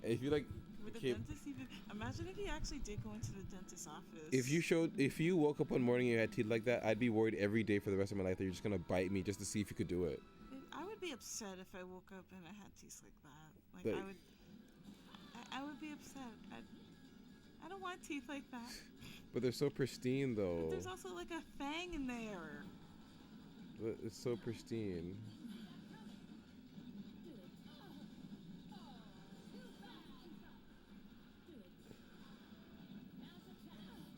And if you like, With the okay, dentist even, imagine if he actually did go into the dentist's office. if you woke up one morning and you had teeth like that, I'd be worried every day for the rest of my life that you're just gonna bite me just to see if you could do it. I would be upset if I woke up and I had teeth like that. Like But- I would be upset. I don't want teeth like that. But they're so pristine, But though. there's also like a fang in there. But it's so pristine.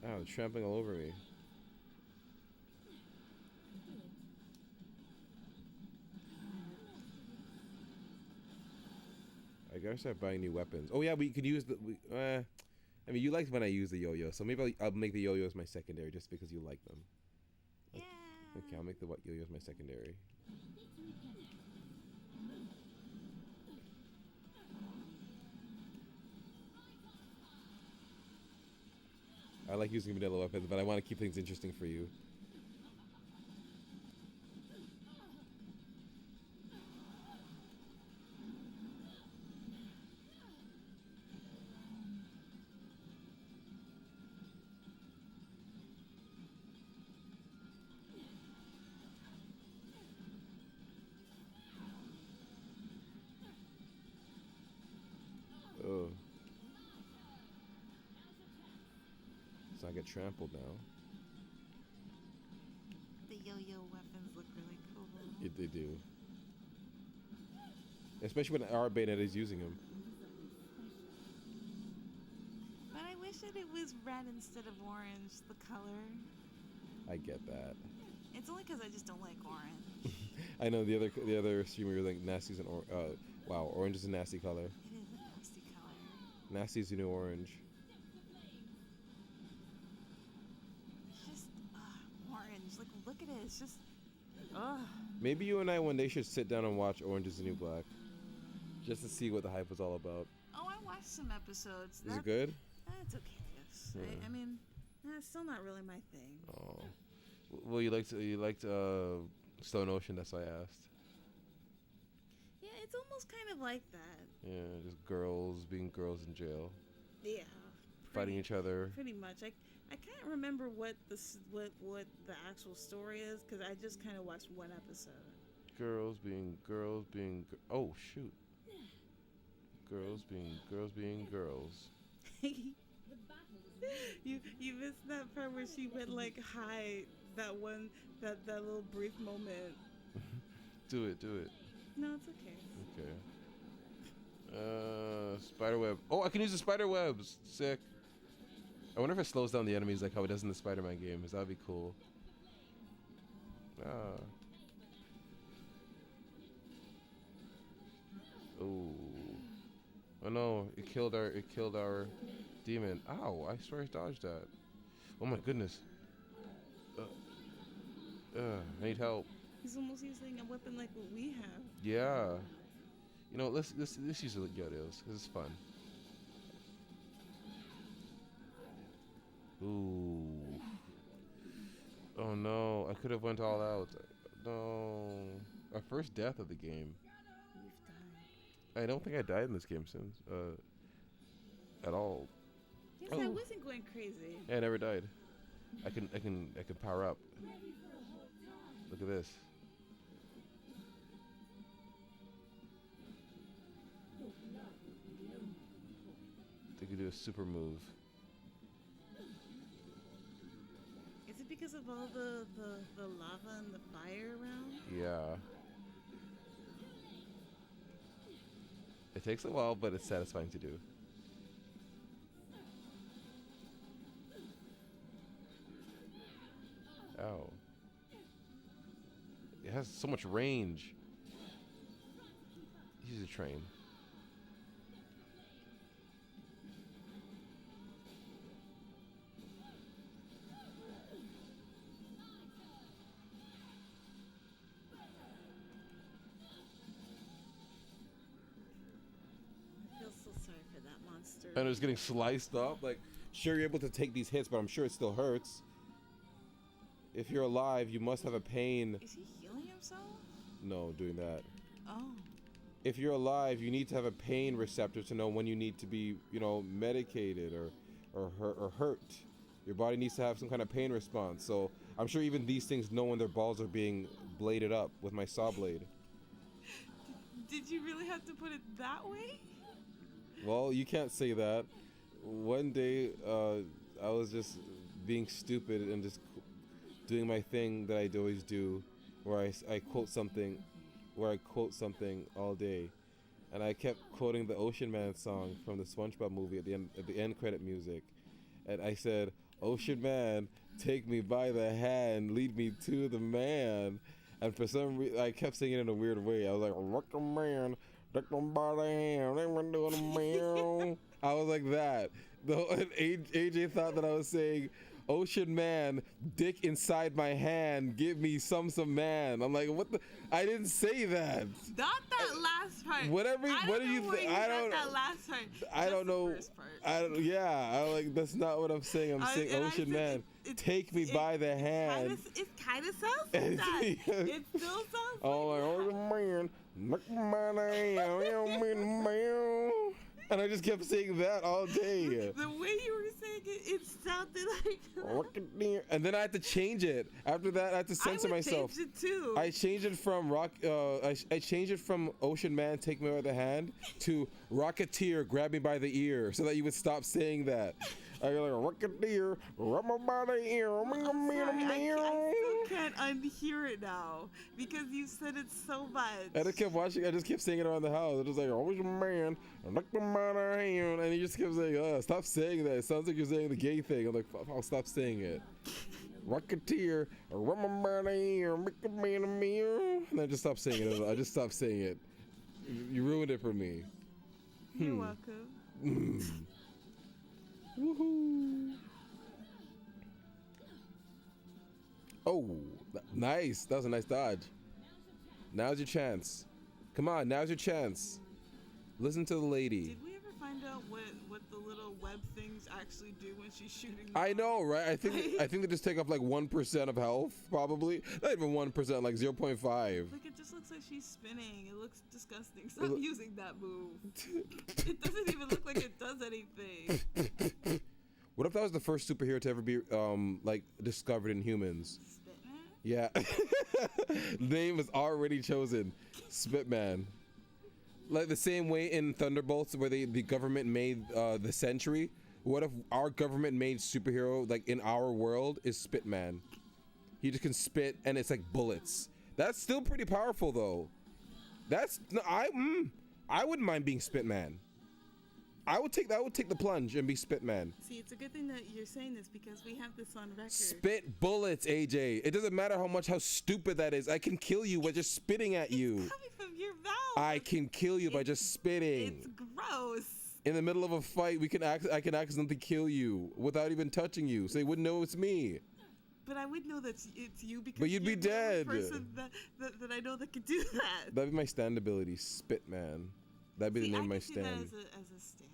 Oh, it's trampling all over me. I gotta start buying new weapons. Oh yeah, we could use the. I mean, you liked when I used the yo-yo, so maybe I'll make the yo-yos my secondary just because you like them. Yeah. Okay, I'll make the yo-yos my secondary. I like using vanilla weapons, but I want to keep things interesting for you. not get trampled now. The yo-yo weapons look really cool. They do. Especially when our Bayonetta is using them. But I wish that it was red instead of orange, the color. I get that. It's only because I just don't like orange. I know the other streamer was like Nasty's an wow, orange is a nasty color. It is a nasty color. Nasty's the new orange. It's just orange. Like, look at it. It's just Maybe you and I one day should sit down and watch Orange is the New Black, just to see what the hype was all about. Oh, I watched some episodes. Is it good? That's okay. Yeah. I mean, it's still not really my thing. Oh, well, you liked Stone Ocean. That's why I asked. Yeah, it's almost kind of like that. Yeah, just girls being girls in jail. Yeah. Fighting each other. Pretty much. I can't remember what the actual story is because I just kind of watched one episode. Girls being. Oh shoot. Girls being girls. You missed that part where she went like high. That little brief moment. Do it. No, it's okay. Okay. Spider web. Oh, I can use the spider webs. Sick. I wonder if it slows down the enemies like how it does in the Spider-Man games. That'd be cool. Oh no! It killed our demon. Ow! I swear I dodged that. Oh my goodness. I need help. He's almost using a weapon like what we have. Yeah. You know, let's use the yo-yos. This is fun. Ooh. Oh no! I could have went all out. No. Our first death of the game. You've died. I don't think I died in this game since. At all. Yes, I wasn't going crazy. Yeah, I never died. I can power up. Look at this. They could do a super move. Is it because of all the lava and the fire around? Yeah. It takes a while, but it's satisfying to do. Ow. It has so much range. Use a train. I feel so sorry for that monster. And it was getting sliced up. Like, sure, you're able to take these hits, but I'm sure it still hurts. If you're alive, you must have a pain. Is he healing himself? No, doing that. Oh. If you're alive, you need to have a pain receptor to know when you need to be, medicated or hurt. Your body needs to have some kind of pain response. So I'm sure even these things know when their balls are being bladed up with my saw blade. Did you really have to put it that way? Well, you can't say that. One day, I was just being stupid and just doing my thing that I always do, where I quote something all day, and I kept quoting the Ocean Man song from the SpongeBob movie at the end credit music, and I said, "Ocean Man, take me by the hand, lead me to the man," and for some reason I kept singing it in a weird way. I was like, "Rock a man, take me by the hand, let me do the man." I was like that. AJ thought that I was saying, "Ocean Man, dick inside my hand, give me some man." I'm like, what the? I didn't say that. Not that last part. Whatever. What do you think? I don't. That last part. I don't know. The first part. I'm like, that's not what I'm saying. I'm saying, "Ocean Man, take me by the hand." It kind of sounds like that. It still sounds oh, like "Ocean Man, take me by the hand." And I just kept saying that all day. The way you were saying it sounded like. And then I had to change it. After that, I had to censor myself. I changed it too. I changed it from I changed it from "Ocean Man, take me by the hand" to "Rocketeer, grab me by the ear," so that you would stop saying that. I go like Rocketeer, rub my body here, I'm sorry, I still can't unhear it now because you said it so much. I just kept watching. I just kept saying it around the house. I just like, always a man, and look my body here, and he just kept saying, stop saying that. It sounds like you're saying the gay thing. I'm like, I'll stop saying it. Rocketeer, rub my body here, make a man a meal, and I just stopped saying it. I just stopped saying it. You ruined it for me. You're welcome. Woohoo! Oh, nice. That was a nice dodge. Now's your chance. Come on, now's your chance. Listen to the lady. Did we ever find out what the little web things actually do when she's shooting? I know, right? I think they just take off like 1% of health, probably. Not even 1%, like 0.5. Like it just looks like she's spinning. It looks disgusting. Stop using that move. It doesn't even look like it does anything. What if that was the first superhero to ever be like discovered in humans? Spitman? Yeah. Name was already chosen. Spitman. Like the same way in Thunderbolts where the government made the Sentry. What if our government made superhero like in our world is Spitman? He just can spit and it's like bullets. That's still pretty powerful though. That's I wouldn't mind being Spitman. I would take the plunge and be Spitman. See, it's a good thing that you're saying this because we have this on record. Spit bullets, AJ. It doesn't matter how stupid that is. I can kill you by just spitting at you. It's coming from your mouth. I can kill you by just spitting. It's gross. In the middle of a fight, I can accidentally kill you without even touching you, so they wouldn't know it's me. But I would know that it's you because But you'd be you're the only dead. person that I know that could do that. That'd be my stand ability, Spitman. That'd be the name of my I could see that stand. as a stand.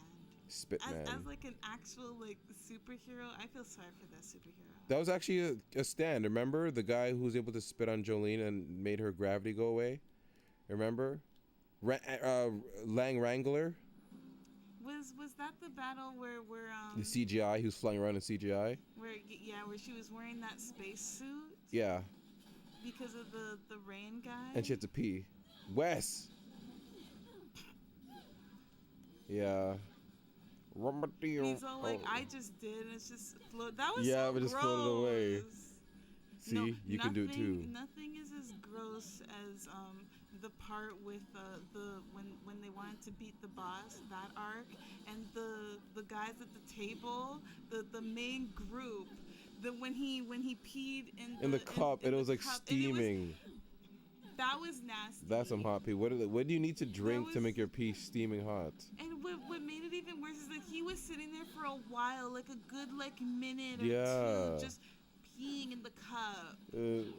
Spitman. As like an actual like superhero, I feel sorry for that superhero. That was actually a stand. Remember the guy who was able to spit on Jolene and made her gravity go away? Remember? Lang Wrangler? Was that the battle where The CGI, he was flying around in CGI? where she was wearing that space suit Yeah. because of the rain guy? And she had to pee. Wes! Yeah. He's all like, I just did, and it's just float. That was Yeah, so but just gross. floated away. See, No, you can do it too. Nothing is as gross as the part with when they wanted to beat the boss, that arc, and the guys at the table, the main group, when he peed in the cup, and it was like steaming. That was nasty. That's some hot pee. What do you need to drink to make your pee steaming hot? And what made it even worse is that he was sitting there for a while, like a good minute or two, just peeing in the cup.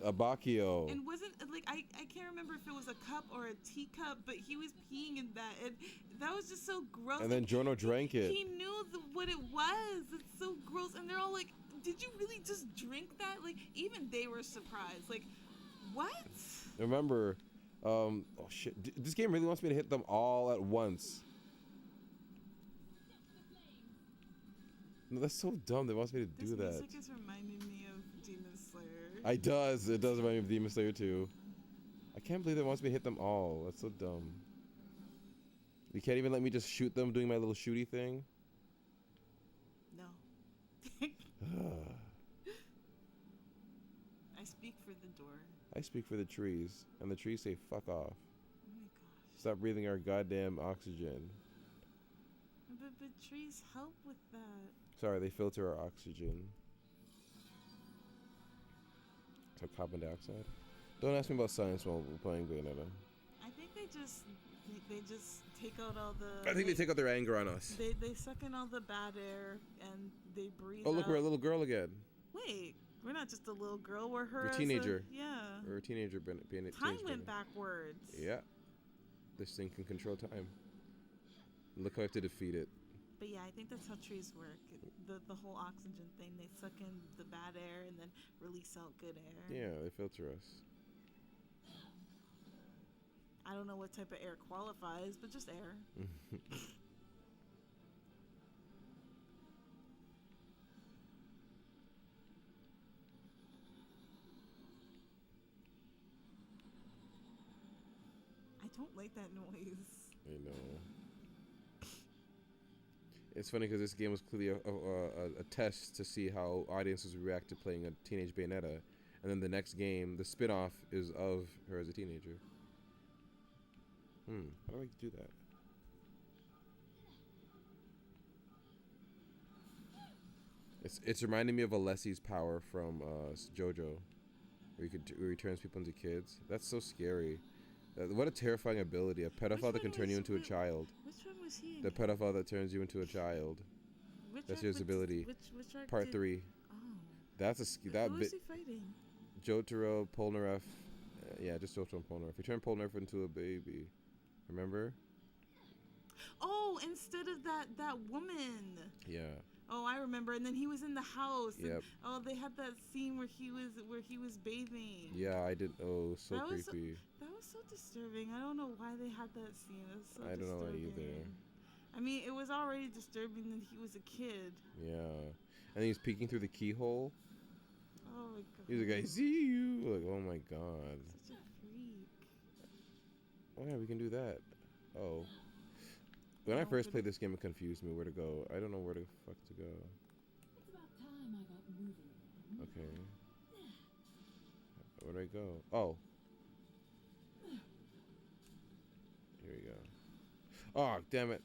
Abacchio. And wasn't like I can't remember if it was a cup or a teacup, but he was peeing in that, and that was just so gross. And then Jono drank it. He knew what it was. It's so gross, and they're all like, "Did you really just drink that?" Like even they were surprised. Like, what? Remember, oh shit! This game really wants me to hit them all at once. No, that's so dumb. They wants me to do that. This music is reminding me of Demon Slayer. It does remind me of Demon Slayer too. I can't believe it wants me to hit them all. That's so dumb. You can't even let me just shoot them doing my little shooty thing? No. I speak for the door. I speak for the trees, and the trees say fuck off. Oh my gosh. Stop breathing our goddamn oxygen. But trees help with that. Sorry, they filter our oxygen. So carbon dioxide? Don't ask me about science while we're playing Bayonetta. I think they just take out all the... I think they take out their anger on us. They suck in all the bad air, and they breathe Oh look, out. we're a little girl again. Wait, we're not just a little girl, we're her We're a as teenager. Yeah. We're a teenager being a Time teenage went Bayonetta. backwards. Yeah. This thing can control time. Look how I have to defeat it. But yeah, I think that's how trees work. The whole oxygen thing, they suck in the bad air and then release out good air. Yeah, they filter us. I don't know what type of air qualifies, but just air. I don't like that noise. I know. It's funny because this game was clearly a test to see how audiences react to playing a teenage Bayonetta, and then the next game, the spin-off, is of her as a teenager. How do I do that? It's reminding me of Alessi's power from JoJo, where he turns people into kids. That's so scary. What a terrifying ability! A pedophile that can turn you into a child. Which one was he? The pedophile that turns you into a child. That's his ability. Which arc Part did- 3. Oh. That's that Who bit. is he fighting? Jotaro, Polnareff. Yeah, just Jotaro and Polnareff. He turned Polnareff into a baby. Remember? Oh, instead of that woman. Yeah. Oh, I remember. And then he was in the house. and- Yep. Oh, they had that scene where he was bathing. Yeah, I did. Oh, so That was- creepy. That was so disturbing. I don't know why they had that scene. It was so I don't know disturbing. either. I mean, it was already disturbing that he was a kid. Yeah. And he's peeking through the keyhole. Oh my god. He's like, I see you. Like, oh my god. Such a freak. Oh yeah, we can do that. Oh. When I first played this game, it confused me where to go. I don't know where the fuck to go. It's about time I got moving. Okay. Where do I go? Oh. Here we go. Oh, damn it.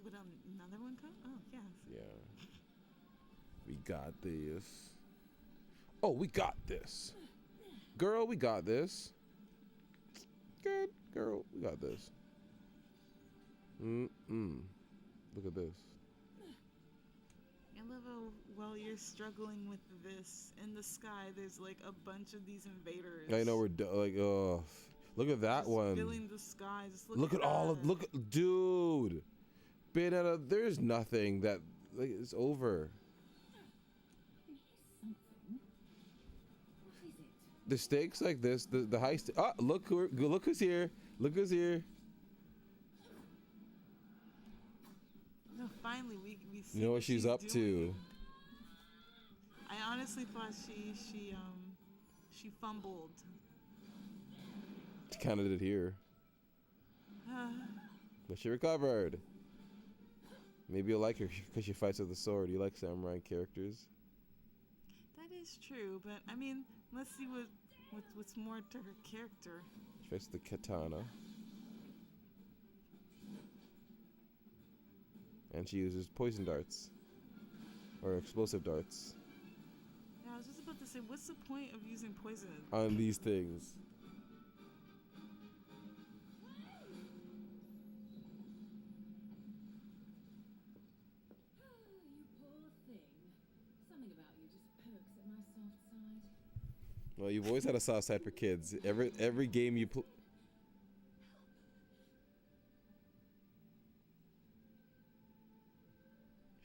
Would another one come? Oh, yes. Yeah. We got this. Oh, we got this. Girl, we got this. Good. Girl, we got this. Look at this. I love how while you're struggling with this, in the sky, there's like a bunch of these invaders. I know we're like, oh, look at that just one. filling the sky. Just Look at all of, that. dude. Bayonetta, there's nothing that, like, it's over. And here's something. What is it? The stakes like this, the high look who's here. Look who's here. No, finally we see You know what she's up doing. to. I honestly thought she fumbled. She kind of did here. But she recovered. Maybe you'll like her because she fights with a sword. You like samurai characters? That is true, but I mean, let's see what's more to her character. She fights with the katana. And she uses poison darts. Or explosive darts. Yeah, I was just about to say, what's the point of using poison? On these things. You poor thing. Something about you just perks at my soft side. Well, you've always had a soft side for kids. Every game you play.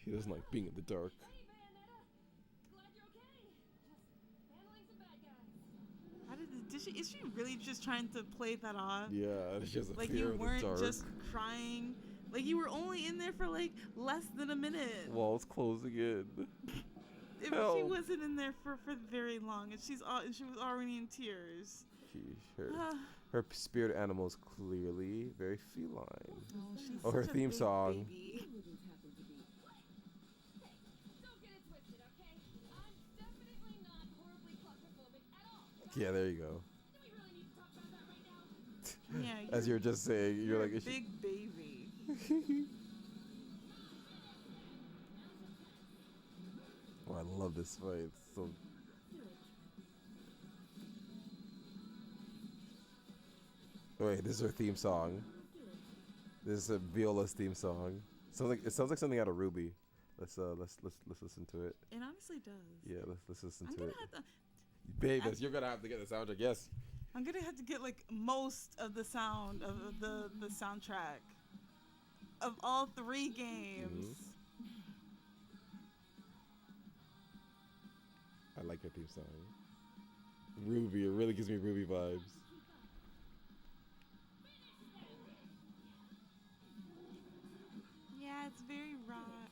She doesn't like being in the dark. Hey, Bayonetta! Glad you're okay. Just handling some bad guys. How is she really just trying to play that off? Yeah, she has a Like fear you of the weren't dark. just crying. Like you were only in there for like less than a minute. Walls closing in. If she help. wasn't in there for very long, and she was already in tears. Her spirit animal is clearly very feline. She's Oh, her such a theme big song. baby. Wouldn't happen to be. Hey, don't get it twisted, okay? I'm definitely not horribly claustrophobic at all. Yeah, there you go. Do we really need to talk about that right now? Yeah, As you're just saying, you're like, a is she- big baby. Oh, I love this fight. It's so. Wait, this is her theme song. This is Viola's theme song. It sounds like something out of Ruby. Let's listen to it. It honestly does. Yeah, let's listen I'm to gonna it. have to. Babe, you're gonna have to get the soundtrack. Yes. I'm gonna have to get like most of the sound of the soundtrack of all 3 games. I like her theme song. Ruby, it really gives me Ruby vibes. Yeah, it's very rock.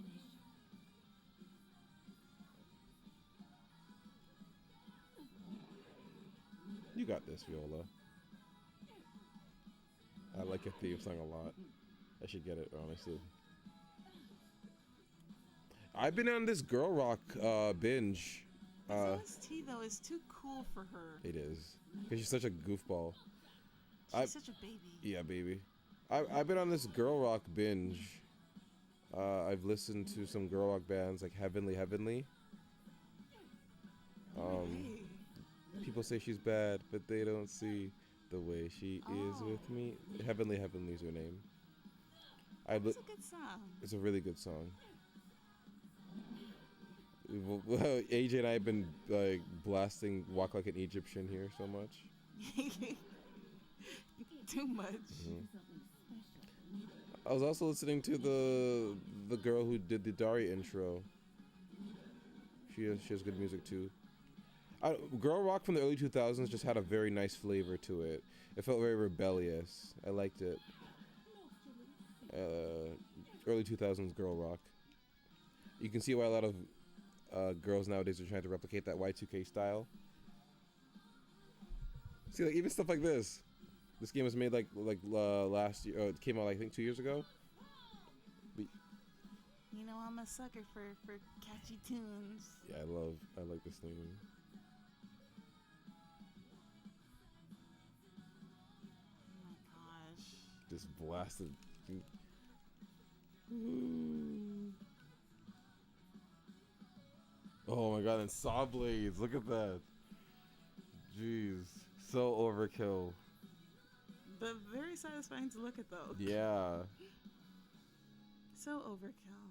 vanish. You got this, Viola. I like your theme song a lot. I should get it, honestly. I've been on this girl rock binge. This OST though is too cool for her. It is. Because she's such a goofball. She's such a baby. Yeah, baby. I've been on this girl rock binge. I've listened to some girl rock bands like Heavenly. Hey. People say she's bad, but they don't see the way she is with me. Heavenly is her name. It's a good song. It's a really good song. AJ and I have been like blasting "Walk Like an Egyptian" here so much. Too much. I was also listening to the girl who did the Dari intro. She has good music too. Girl rock from the early 2000s just had a very nice flavor to it. It felt very rebellious. I liked it. Early 2000s girl rock. You can see why a lot of girls nowadays are trying to replicate that Y2K style. See, like even stuff like this. This game was made like last year. It came out I think 2 years ago. But You know, I'm a sucker for catchy tunes. yeah, I like this thing. Oh my gosh. Just blasted. Oh my god, and saw blades. Look at that. Jeez. So overkill. But very satisfying to look at though. Yeah. So overkill.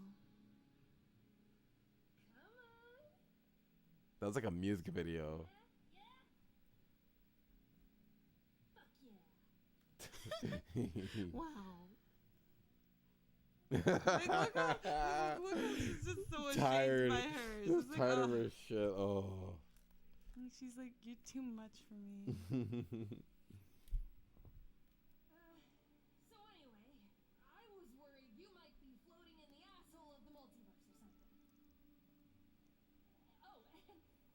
That was like a music video. Wow. Like, look how she's just so ashamed Tired. by hers. Just It's like, tired of oh. her shit. Oh. And she's like, you're too much for me. So anyway, I was worried you might be floating in the asshole of the multiverse or something. Oh,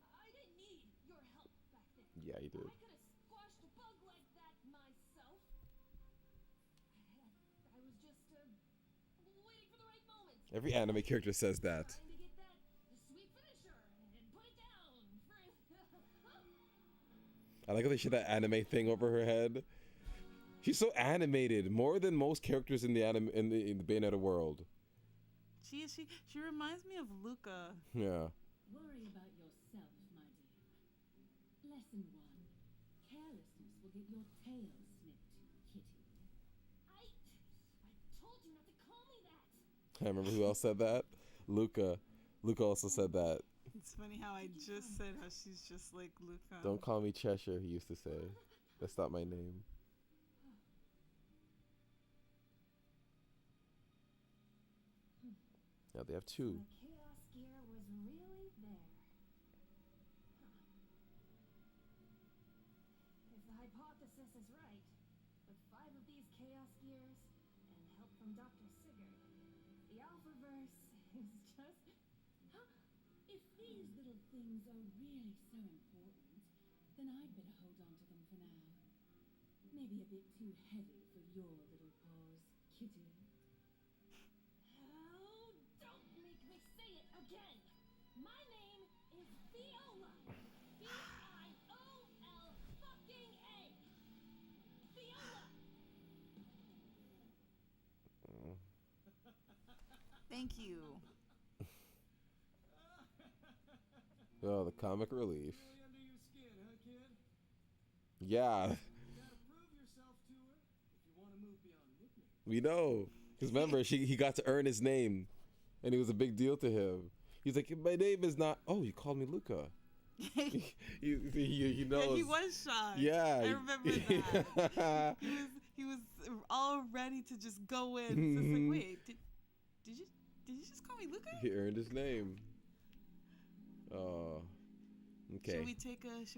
and I didn't need your help back then. Yeah, you did. I could have squashed a bug like that myself. I was just waiting for the right moment. Every anime character says that. Trying to get that sweet finisher and put it down for I like how they shit that anime thing over her head. She's so animated, more than most characters in the in the Bayonetta world. She reminds me of Luca. Yeah. Worry about yourself, my dear. Lesson 1. Carelessness will get your tail snipped, kitty. I told you not to call me that. I remember who else said that? Luca. Luca also said that. It's funny how I just said how she's just like Luca. Don't call me Cheshire, he used to say. That's not my name. Now they have two. The chaos gear was really there. If the hypothesis is right, with 5 of these chaos gears and help from Dr. Sigurd, the Alphaverse is just... If these little things are really so important, then I'd better hold on to them for now. Maybe a bit too heavy for your little paws, kitty. Oh, don't make me say it again! My name is Viola! V-I-O-L fucking A! Viola! Thank you. Oh, the comic relief. Really under your skin, huh, kid? Yeah, You gotta prove yourself to her if you want to move beyond nicknames. we know. Because remember, he got to earn his name. And it was a big deal to him. He's like, my name is not... Oh, you called me Luca. he knows. Yeah, he was shy. Yeah. I remember that. he was all ready to just go in. So it's like, wait, did you just call me Luca? He earned his name. Oh. Okay. Should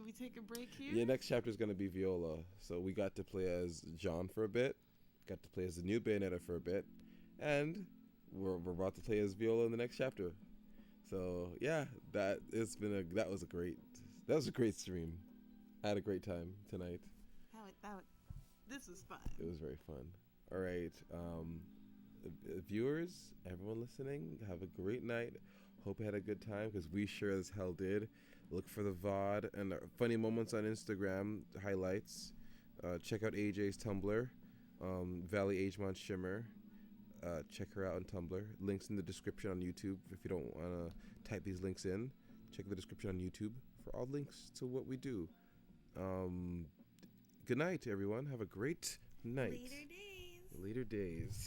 we take a break here? Yeah, next chapter is going to be Viola. So we got to play as John for a bit. Got to play as the new Bayonetta for a bit. And we're about to play as Viola in the next chapter. So yeah, that was a great stream. I had a great time tonight. This was fun. It was very fun. All right, viewers, everyone listening, have a great night. Hope you had a good time because we sure as hell did. Look for the VOD and funny moments on Instagram highlights. Check out AJ's Tumblr, Valley Ajemon Shimmer. Check her out on Tumblr. Links in the description on YouTube. If you don't want to type these links in, check the description on YouTube for all links to what we do. Good night, everyone. Have a great night. Later days. Later days.